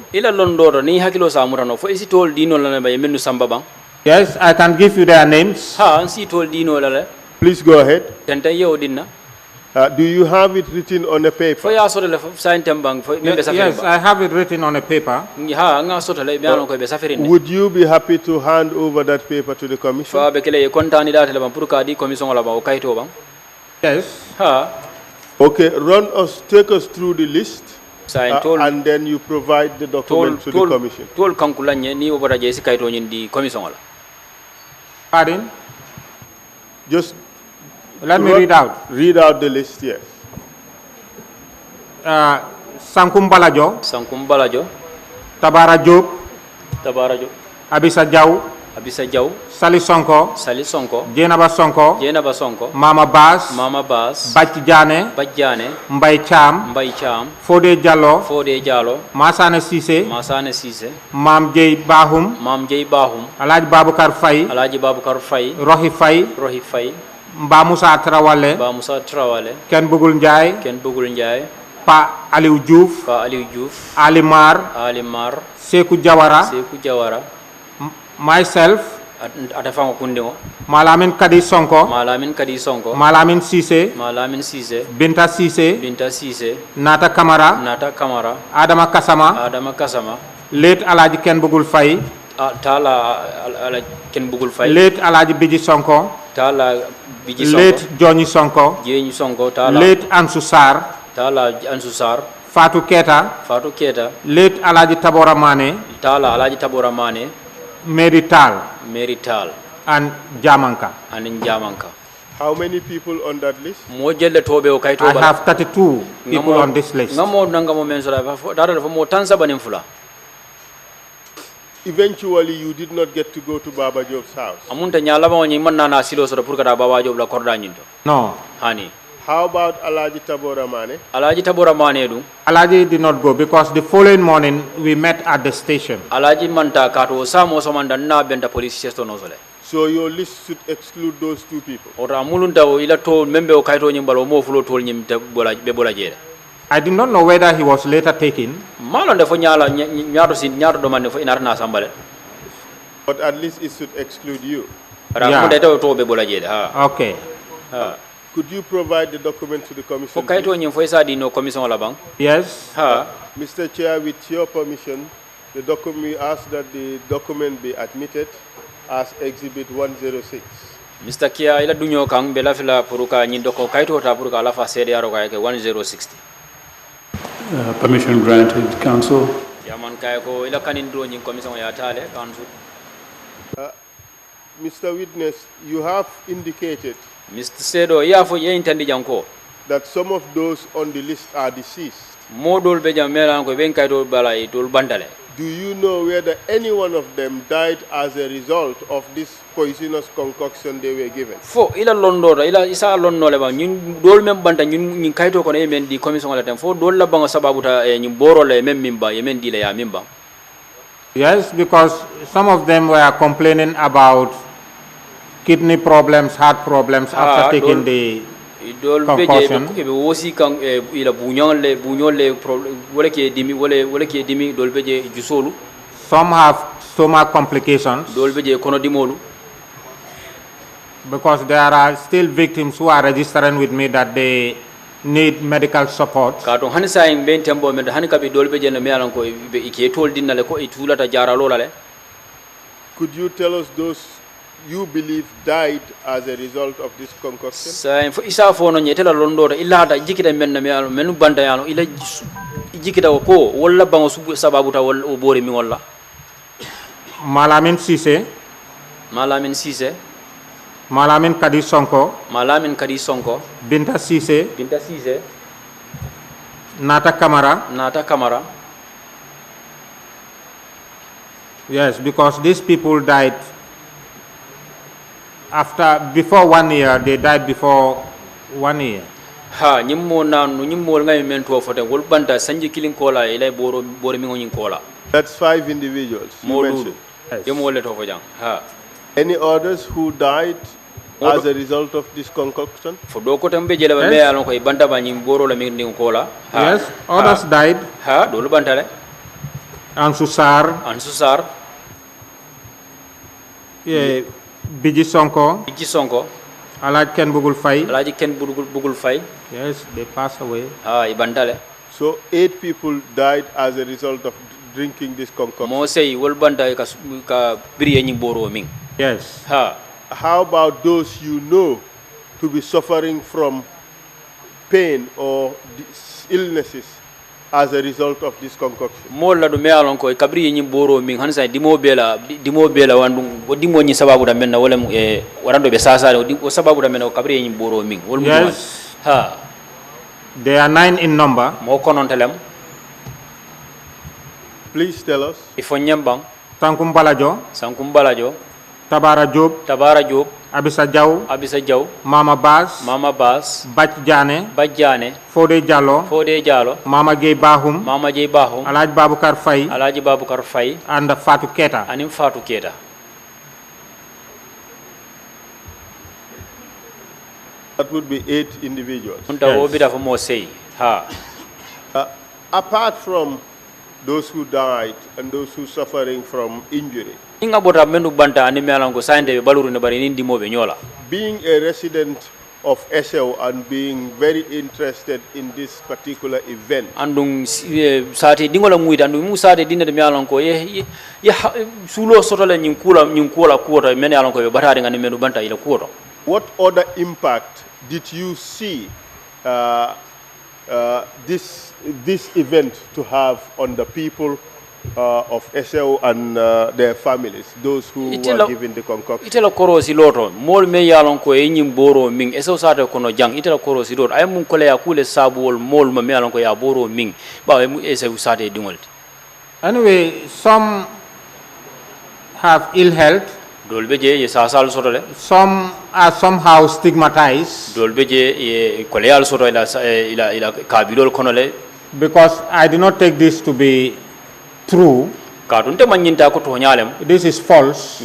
S9: Yes, I can give you their names.
S8: Please go ahead. Do you have it written on a paper?
S9: Yes, I have it written on a paper.
S8: Would you be happy to hand over that paper to the commission?
S9: Yes.
S8: Okay, take us through the list, and then you provide the document to the commission.
S9: Pardon?
S8: Just
S9: let me read out.
S8: Read out the list, yes.
S9: Sankum Balajo. Tabara Job. Abisa Jau. Sali Sonko. Jenaba Sonko. Mama Bas. Bach Jane. Mbay Cham. Fode Jallo. Masane Cisse. Mam Jey Bahum. Alhaji Babukar Faye. Rohi Faye. Mba Musa Trawale. Ken Bugul Njai. Pa Aliou Diouf. Ali Mar. Sekou Jawara. Myself. Malamin Kadi Sonko. Malamin Cisse. Binta Cisse. Nata Kamara. Adama Kasama. Late Alhaji Ken Bugul Faye. Late Alhaji Biji Sonko. Late Johnny Sonko. Late Ansu Sarr. Fatou Keta. Late Alhaji Tabora Mane. Mary Tal. And Jamanka.
S8: How many people on that list?
S9: I have 32 people on this list.
S8: Eventually, you did not get to go to Baba Job's house.
S9: No.
S8: How about Alhaji Tabora Mane?
S9: Alhaji did not go because the following morning we met at the station.
S8: So your list should exclude those two people.
S9: I did not know whether he was later taken.
S8: But at least it should exclude you.
S9: Yeah. Okay.
S8: Could you provide the document to the commission?
S9: Yes.
S8: Mr. Chair, with your permission, we ask that the document be admitted as Exhibit 106.
S12: Mr. Kia ila dunyo kang bela fila puruka nyindoko kaito ta puruka alafa sede yaro kaya ke 1060.
S1: Permission granted, Council.
S12: Yaman kaya ko ila kanindro nyin commission ya tale council.
S8: Mr. Witness, you have indicated
S12: Mr. Sedo ya fo ye intendi janko
S8: that some of those on the list are deceased.
S12: Modol be jamela ko ben kaito bala itol bandale.
S8: Do you know whether any one of them died as a result of this poisonous concoction they were given?
S12: Fo ila londora ila isa lonno le ba ñun dol mem banta ñun kayto ko ne men di commission la tem fo dol la bango sababu ta ñun boro le mem mimba yemen di le ya mimba.
S9: Yes, because some of them were complaining about kidney problems, heart problems after taking the concussion. Some have stomach complications. Because there are still victims who are registering with me that they need medical support.
S12: Could
S8: you tell us those you believe died as a result of this concussion?
S9: Malamin Sise.
S12: Malamin Sise.
S9: Malamin Kadi Sonko.
S12: Malamin Kadi Sonko.
S9: Binta Sise.
S12: Binta Sise.
S9: Nata Kamara.
S12: Nata Kamara.
S9: Yes, because these people died before 1 year. They died before 1 year.
S12: Ha nyimmo na nyimmo ngai mento fote wol banta sanji killing kola ila boro mi ngin kola.
S8: That's 5 individuals you mentioned.
S12: Yes.
S8: Any others who died as a result of this concoction?
S9: Yes, others died. Ansusar.
S12: Ansusar.
S9: Yeah, Biji Sonko.
S12: Biji Sonko.
S9: Alaj Ken Bugul Fai.
S12: Alaj Ken Bugul Fai.
S9: Yes, they passed away.
S12: Ibandale.
S8: So 8 people died as a result of drinking this concoction.
S9: Yes.
S8: How about those you know to be suffering from pain or illnesses as a result of this concoction?
S12: Mola do mealon ko kabri nyi boro min hansa dimo bela wandu dimo nyi sababu da menna wala warando be sasa o sababu da menna kabri nyi boro min wol
S9: yes. They are 9 in number.
S12: Mo konon telem.
S8: Please tell us.
S12: Ifo nyambang.
S9: Sankum Balajo. Tabara Job. Abisa Jaw. Mama Bas. Bach Jane. Fode Jallo. Mama Gay Bahum. Alaj Babukar Fai. And Fatou Keta.
S8: That would be 8 individuals.
S12: Yes.
S8: Apart from those who died and those who suffering from injury, being a resident of Esau and being very interested in this particular event, what other impact did you see this event to have on the people of Esau and their families, those who were given the concoction?
S12: Itela korosi loto mol me yalon ko e nyim boro min Esau sata kono jang itela korosi loto ay mun kole ya kule sabuol mol ma me yalon ko ya boro min ba mu Esau sata dingol.
S9: Anyway, some have ill health. Some are somehow stigmatized. Because I do not take this to be true. This is false.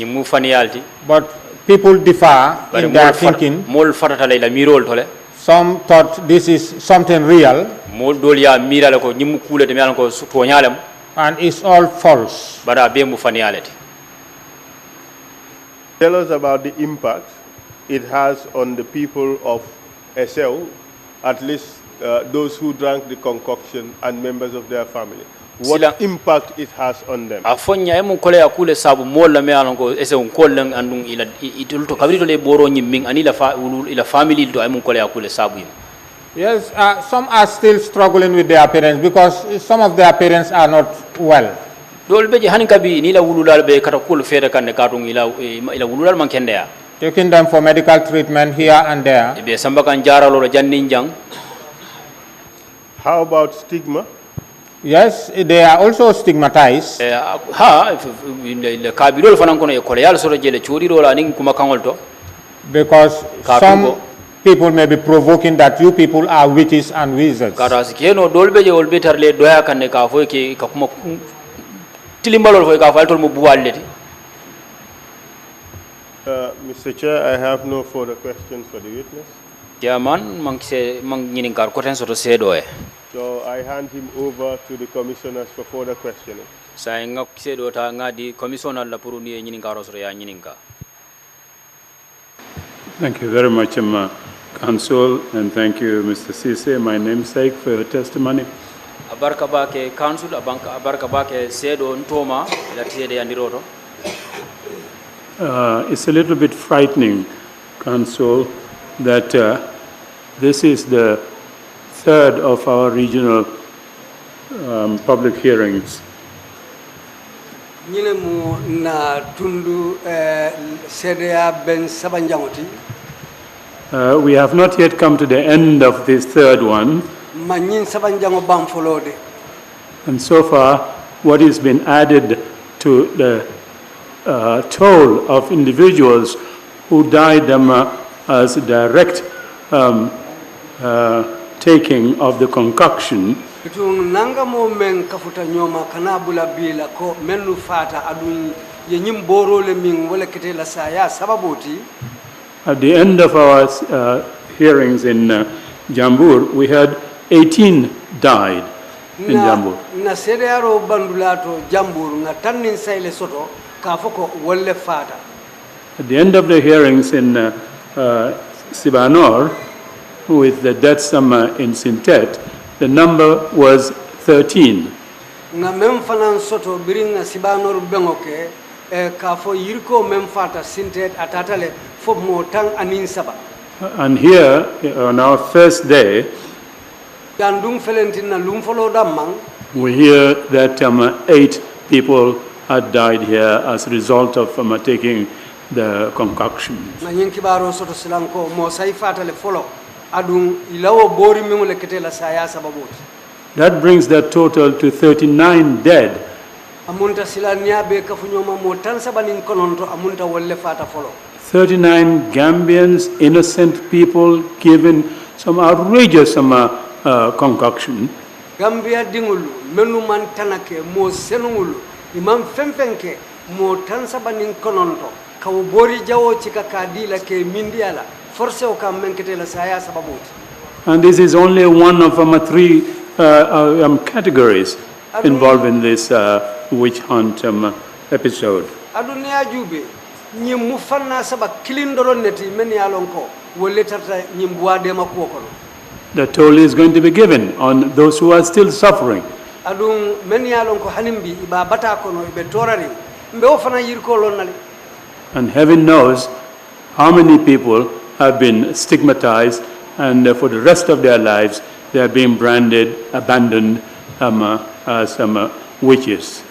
S9: But people differ in their thinking. Some thought this is something real. And it's all false.
S8: Tell us about the impact it has on the people of Esau, at least those who drank the concoction and members of their family. What impact it has on them?
S9: Yes, some are still struggling with their parents because some of their parents are not well. Taking them for medical treatment here and there.
S8: How about stigma?
S9: Yes, they are also stigmatized. Because some people may be provoking that you people are witches and wizards.
S8: Mr. Chair, I have no further questions for the witness.
S12: Chairman, mang nyining kar koten soto sedo e.
S8: So I hand him over to the commissioners for further questioning.
S12: Sa ngak sedo ta ngadi commissioner la puru ni nyining kar soto ya nyining ka.
S1: Thank you very much, Council, and thank you, Mr. Cisse, my namesake, for your testimony.
S12: Abarka ba ke council abarka ba ke sedo ntoma la tiede yandiroto.
S1: It's a little bit frightening, Council, that this is the third of our regional public hearings.
S11: We have
S1: not yet come to the end of this third one. And so far, what has been added to the toll of individuals who died as a direct taking of the concoction at the end of our hearings in Jambur, we had 18 died in Jambur. At the end of the hearings in Sibanor, with the deaths in Sintet, the number was 13. And here, on our first day, we hear that 8 people had died here as a result of taking the concoction. That brings the total to 39 dead. 39 Gambians, innocent people, given some outrageous concoction.
S11: Gambia dingulu menu man tanake mo senungulu imam femfenke mo tansaba nin kononto kaw bori jawo cika kadila ke mindiala force o kam menkete la saya sababoti.
S1: And this is only one of 3 categories involved in this witch hunt episode.
S11: Adunia jube ñi mu fanna saba kilindoro neti men yalonko wolle tata ñi buade makko kono.
S1: The toll is going to be given on those who are still suffering.
S11: And
S1: heaven knows how many people have been stigmatized, and for the rest of their lives they are being branded, abandoned as witches.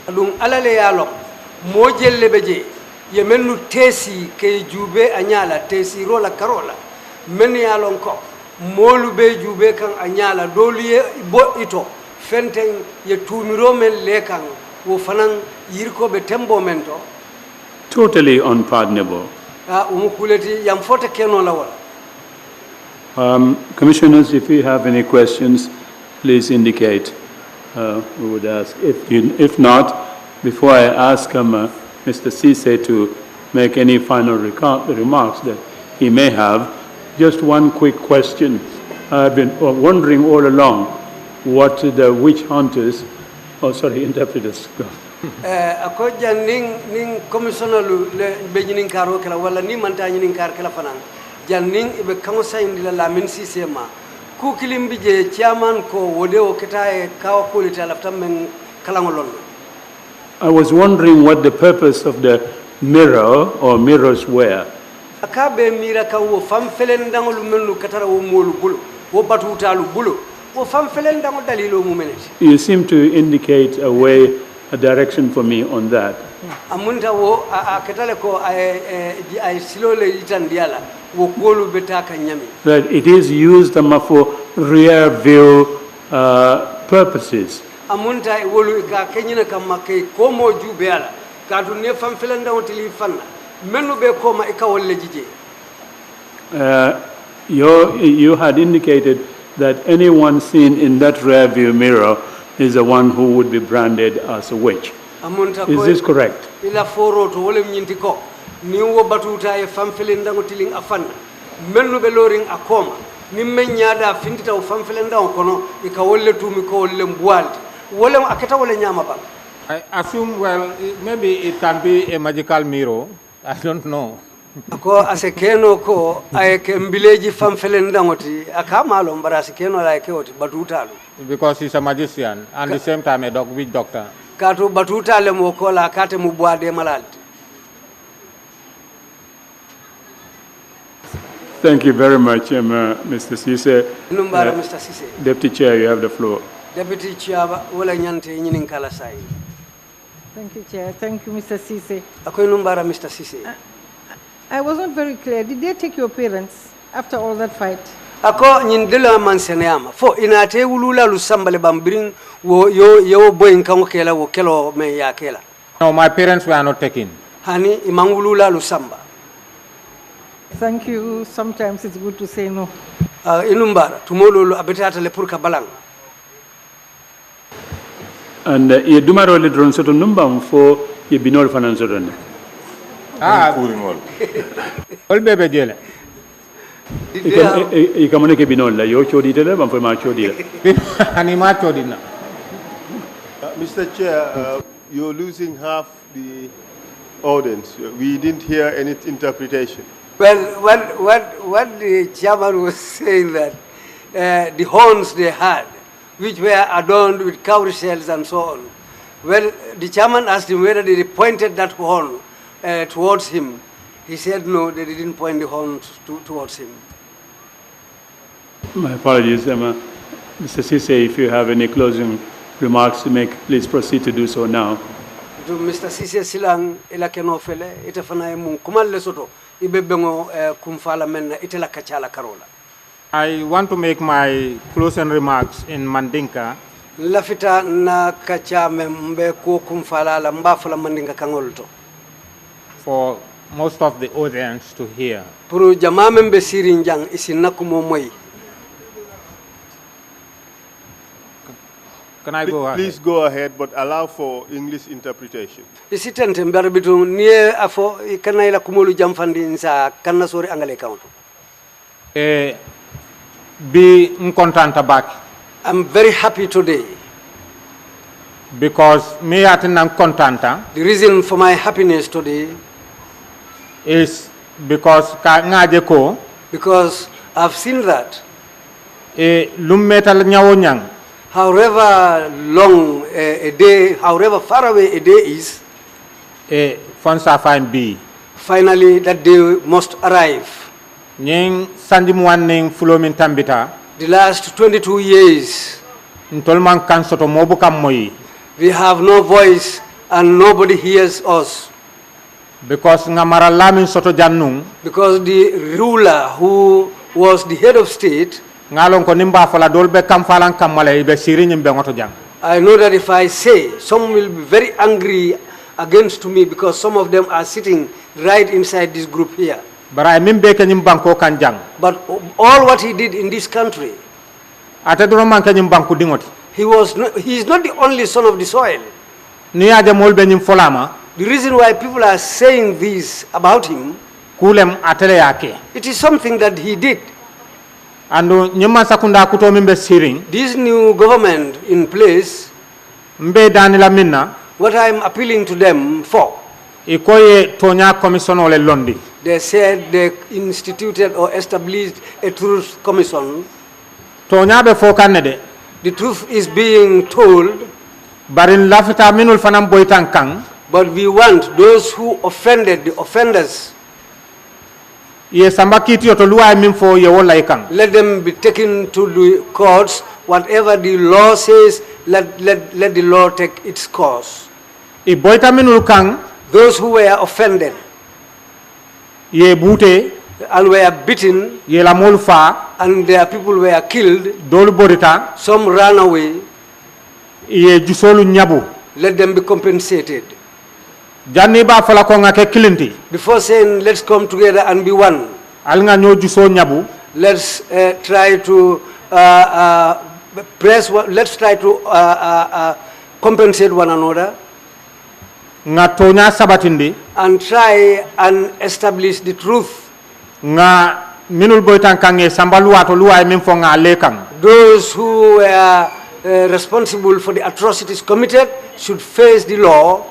S11: Molu be jube kan anyala doliye bo ito fenten ye tumiro men lekan wo fanan yirko be tembo mento
S1: totally unpardonable.
S11: Umukuleti yam fota keno lawal.
S1: Commissioners, if you have any questions, please indicate. We would ask. If not, before I ask Mr. Cisse to make any final remarks that he may have, just one quick question. I've been wondering all along what the witch hunters, interpreters.
S11: Ako janning commissioner le bejining karo kala wala ni manta nyinin kar kala fanan janning ibe kamo sayndila la min sistema ku kilimbi je chairman ko wode o ketae kawa kulita lafta men kala ngolon.
S1: I was wondering what the purpose of the mirror or mirrors were.
S11: Akabe mira ka wo fam felendangol melu katara wo molu bulu wo batutalu bulu wo fam felendangol dalilo mu meneti.
S1: You seem to indicate a direction for me on that.
S11: Amunta wo akatale ko ay silole itandiala wo kolu betaka nyami.
S1: That it is used for rear view purposes.
S11: Amunta wolu ka kenyina kam kay ko mo jubeala ka dunne fam felendangol tili fanna.
S1: You had indicated that anyone seen in that rear view mirror is the one who would be branded as a witch. Is this correct?
S11: nimme nyaada findita o famfelenda on kono e ka wolle tumi ko wolle mbualdi wolle aketa wolle nyama ba.
S9: I assume, well, maybe it can be a magical mirror. I don't know.
S11: Ako asekeno ko ay ke mbileji famfelenda ngoti akamalo mbara asekeno la ke oti batutalu.
S9: Because he's a magician and at the same time a witch doctor.
S11: Kato batutale mo ko la kate mu boade malaldi.
S1: Thank you very much, Mr. Sise.
S11: Numbara Mr. Sise.
S1: Deputy Chair, you have the floor.
S11: Deputy Chair, wala nyante nyinin kala sai.
S6: Thank you, Chair. Thank you, Mr. Sise.
S11: Akoy numbara Mr. Sise.
S6: I wasn't very clear. Did they take your parents after all that fight?
S11: Ako nyin dela man seneyama fo inate wulula lu sambale bambirin wo yo boyin kan kela wo kelo me ya kela.
S9: No, my parents were not taken.
S11: Hani imangulula lu samba.
S6: Thank you. Sometimes it's good to say no.
S11: Inumbara tumolo abetata le purka balang.
S1: And ye dumaro le dron soto numbam fo ye binol fanan soto ne.
S9: Ol bebe jele.
S1: I kamone ke binol la yo chodi tele bam fo ma chodi la.
S9: Ani ma chodi na.
S8: Mr. Chair, you're losing half the audience. We didn't hear any interpretation.
S11: Well, what the chairman was saying that the horns they had, which were adorned with cowrie shells and so on. Well, the chairman asked him whether they pointed that horn towards him. He said no, they didn't point the horn towards him.
S1: My apologies, Mr. Sise, if you have any closing remarks to make, please proceed to do so now.
S11: To Mr. Sise Silang, ila keno fele, ita fana mun kumal lesoto, ibebengo kumfala men itela kachala karola.
S9: I want to make my closing remarks in Mandinka.
S11: Lafita na kacha membe ko kumfala la mbafala Mandinka kangolto.
S9: For most of the audience to hear.
S11: Puru jama membe sirinjang isinna kumo moy.
S8: Can I go ahead? Please go ahead, but allow for English interpretation.
S11: Isitente mbarbitu nie afo kanaila kumolu jamfandi nsa kanna sori angale kaunto.
S9: Be contenta back.
S11: I'm very happy today.
S9: Because me atinang contenta.
S11: The reason for my happiness today
S9: is because ka ngaje ko.
S11: Because I've seen that.
S9: Lummetal nyawo nyang.
S11: However long a day, however far away a day is, finally that day must arrive. The last 22 years, we have no voice and nobody hears us.
S9: Because
S11: the ruler who was the head of state, I know that if I say, some will be very angry against me because some of them are sitting right inside this group here. But all what he did in this country, he is not the only son of the soil. The reason why people are saying this about him, it is something that he did.
S9: And
S11: this new government in place, what I am appealing to them for, they said they instituted or established a truth commission. The truth is being told, but we want those who offended, the offenders, let them be taken to the courts. Whatever the law says, let the law take its course. Those who were offended and were beaten and their people were killed, some ran away, let them be compensated. Before saying let's come together and be one, let's try to compensate one another and try and establish the truth
S9: minul boytan kange sambaluato luwa min fonga lekang.
S11: Those who were responsible for the atrocities committed should face the law.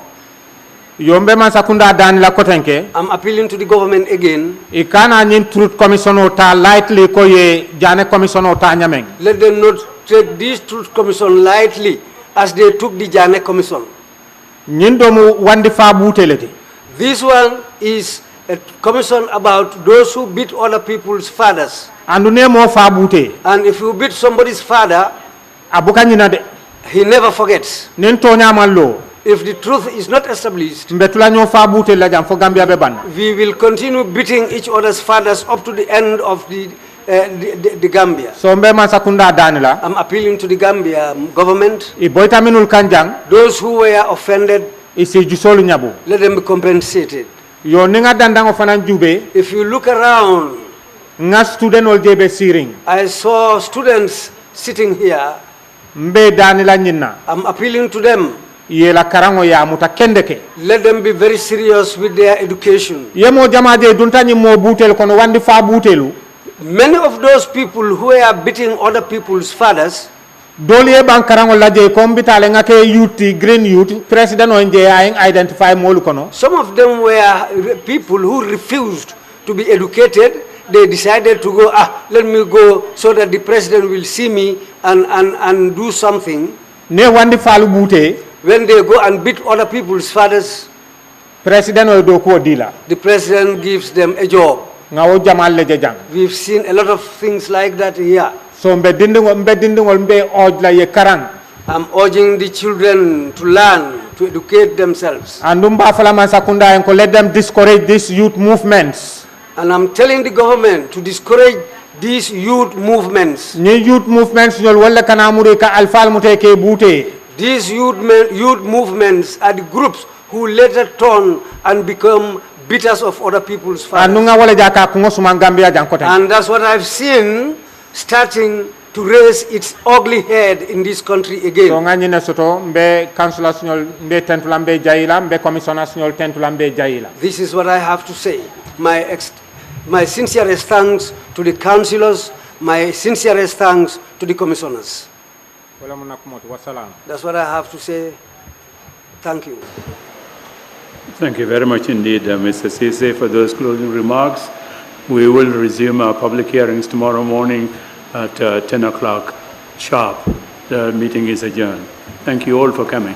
S9: Yombe man sakunda dan la kotenke.
S11: I'm appealing to the government again.
S9: Ikana nyin truth commission ota lightly ko ye jane commission ota nyameng.
S11: Let them not take this truth commission lightly as they took the Jane commission.
S9: Nyin domu wandi fa buteleti.
S11: This one is a commission about those who beat other people's fathers.
S9: Andu ne mo fa bute.
S11: And if you beat somebody's father,
S9: abuka nyina de.
S11: He never forgets.
S9: Nen to nyamallo.
S11: If the truth is not established, we will continue beating each other's fathers up to the end of the Gambia.
S9: So
S11: I'm appealing to the Gambia government. Those who were offended, let them be compensated. If you look around, I saw students sitting here. I'm appealing to them. Let them be very serious with their education. Many of those people who are beating other people's fathers,
S9: some
S11: of them were people who refused to be educated. They decided to go, let me go so that the president will see me and do something. When they go and beat other people's fathers, the president gives them a job. We've seen a lot of things like that here. I'm urging the children to learn, to educate themselves.
S9: Let them discourage these youth movements.
S11: And I'm telling the government to discourage these youth movements. These youth movements are the groups who later turn and become beaters of other people's fathers. And that's what I've seen starting to raise its ugly head in this country again. This is what I have to say. My sincerest thanks to the councillors, my sincerest thanks to the commissioners. That's what I have to say. Thank you.
S1: Thank you very much indeed, Mr. Cisse, for those closing remarks. We will resume our public hearings tomorrow morning at 10 o'clock sharp. The meeting is adjourned. Thank you all for coming.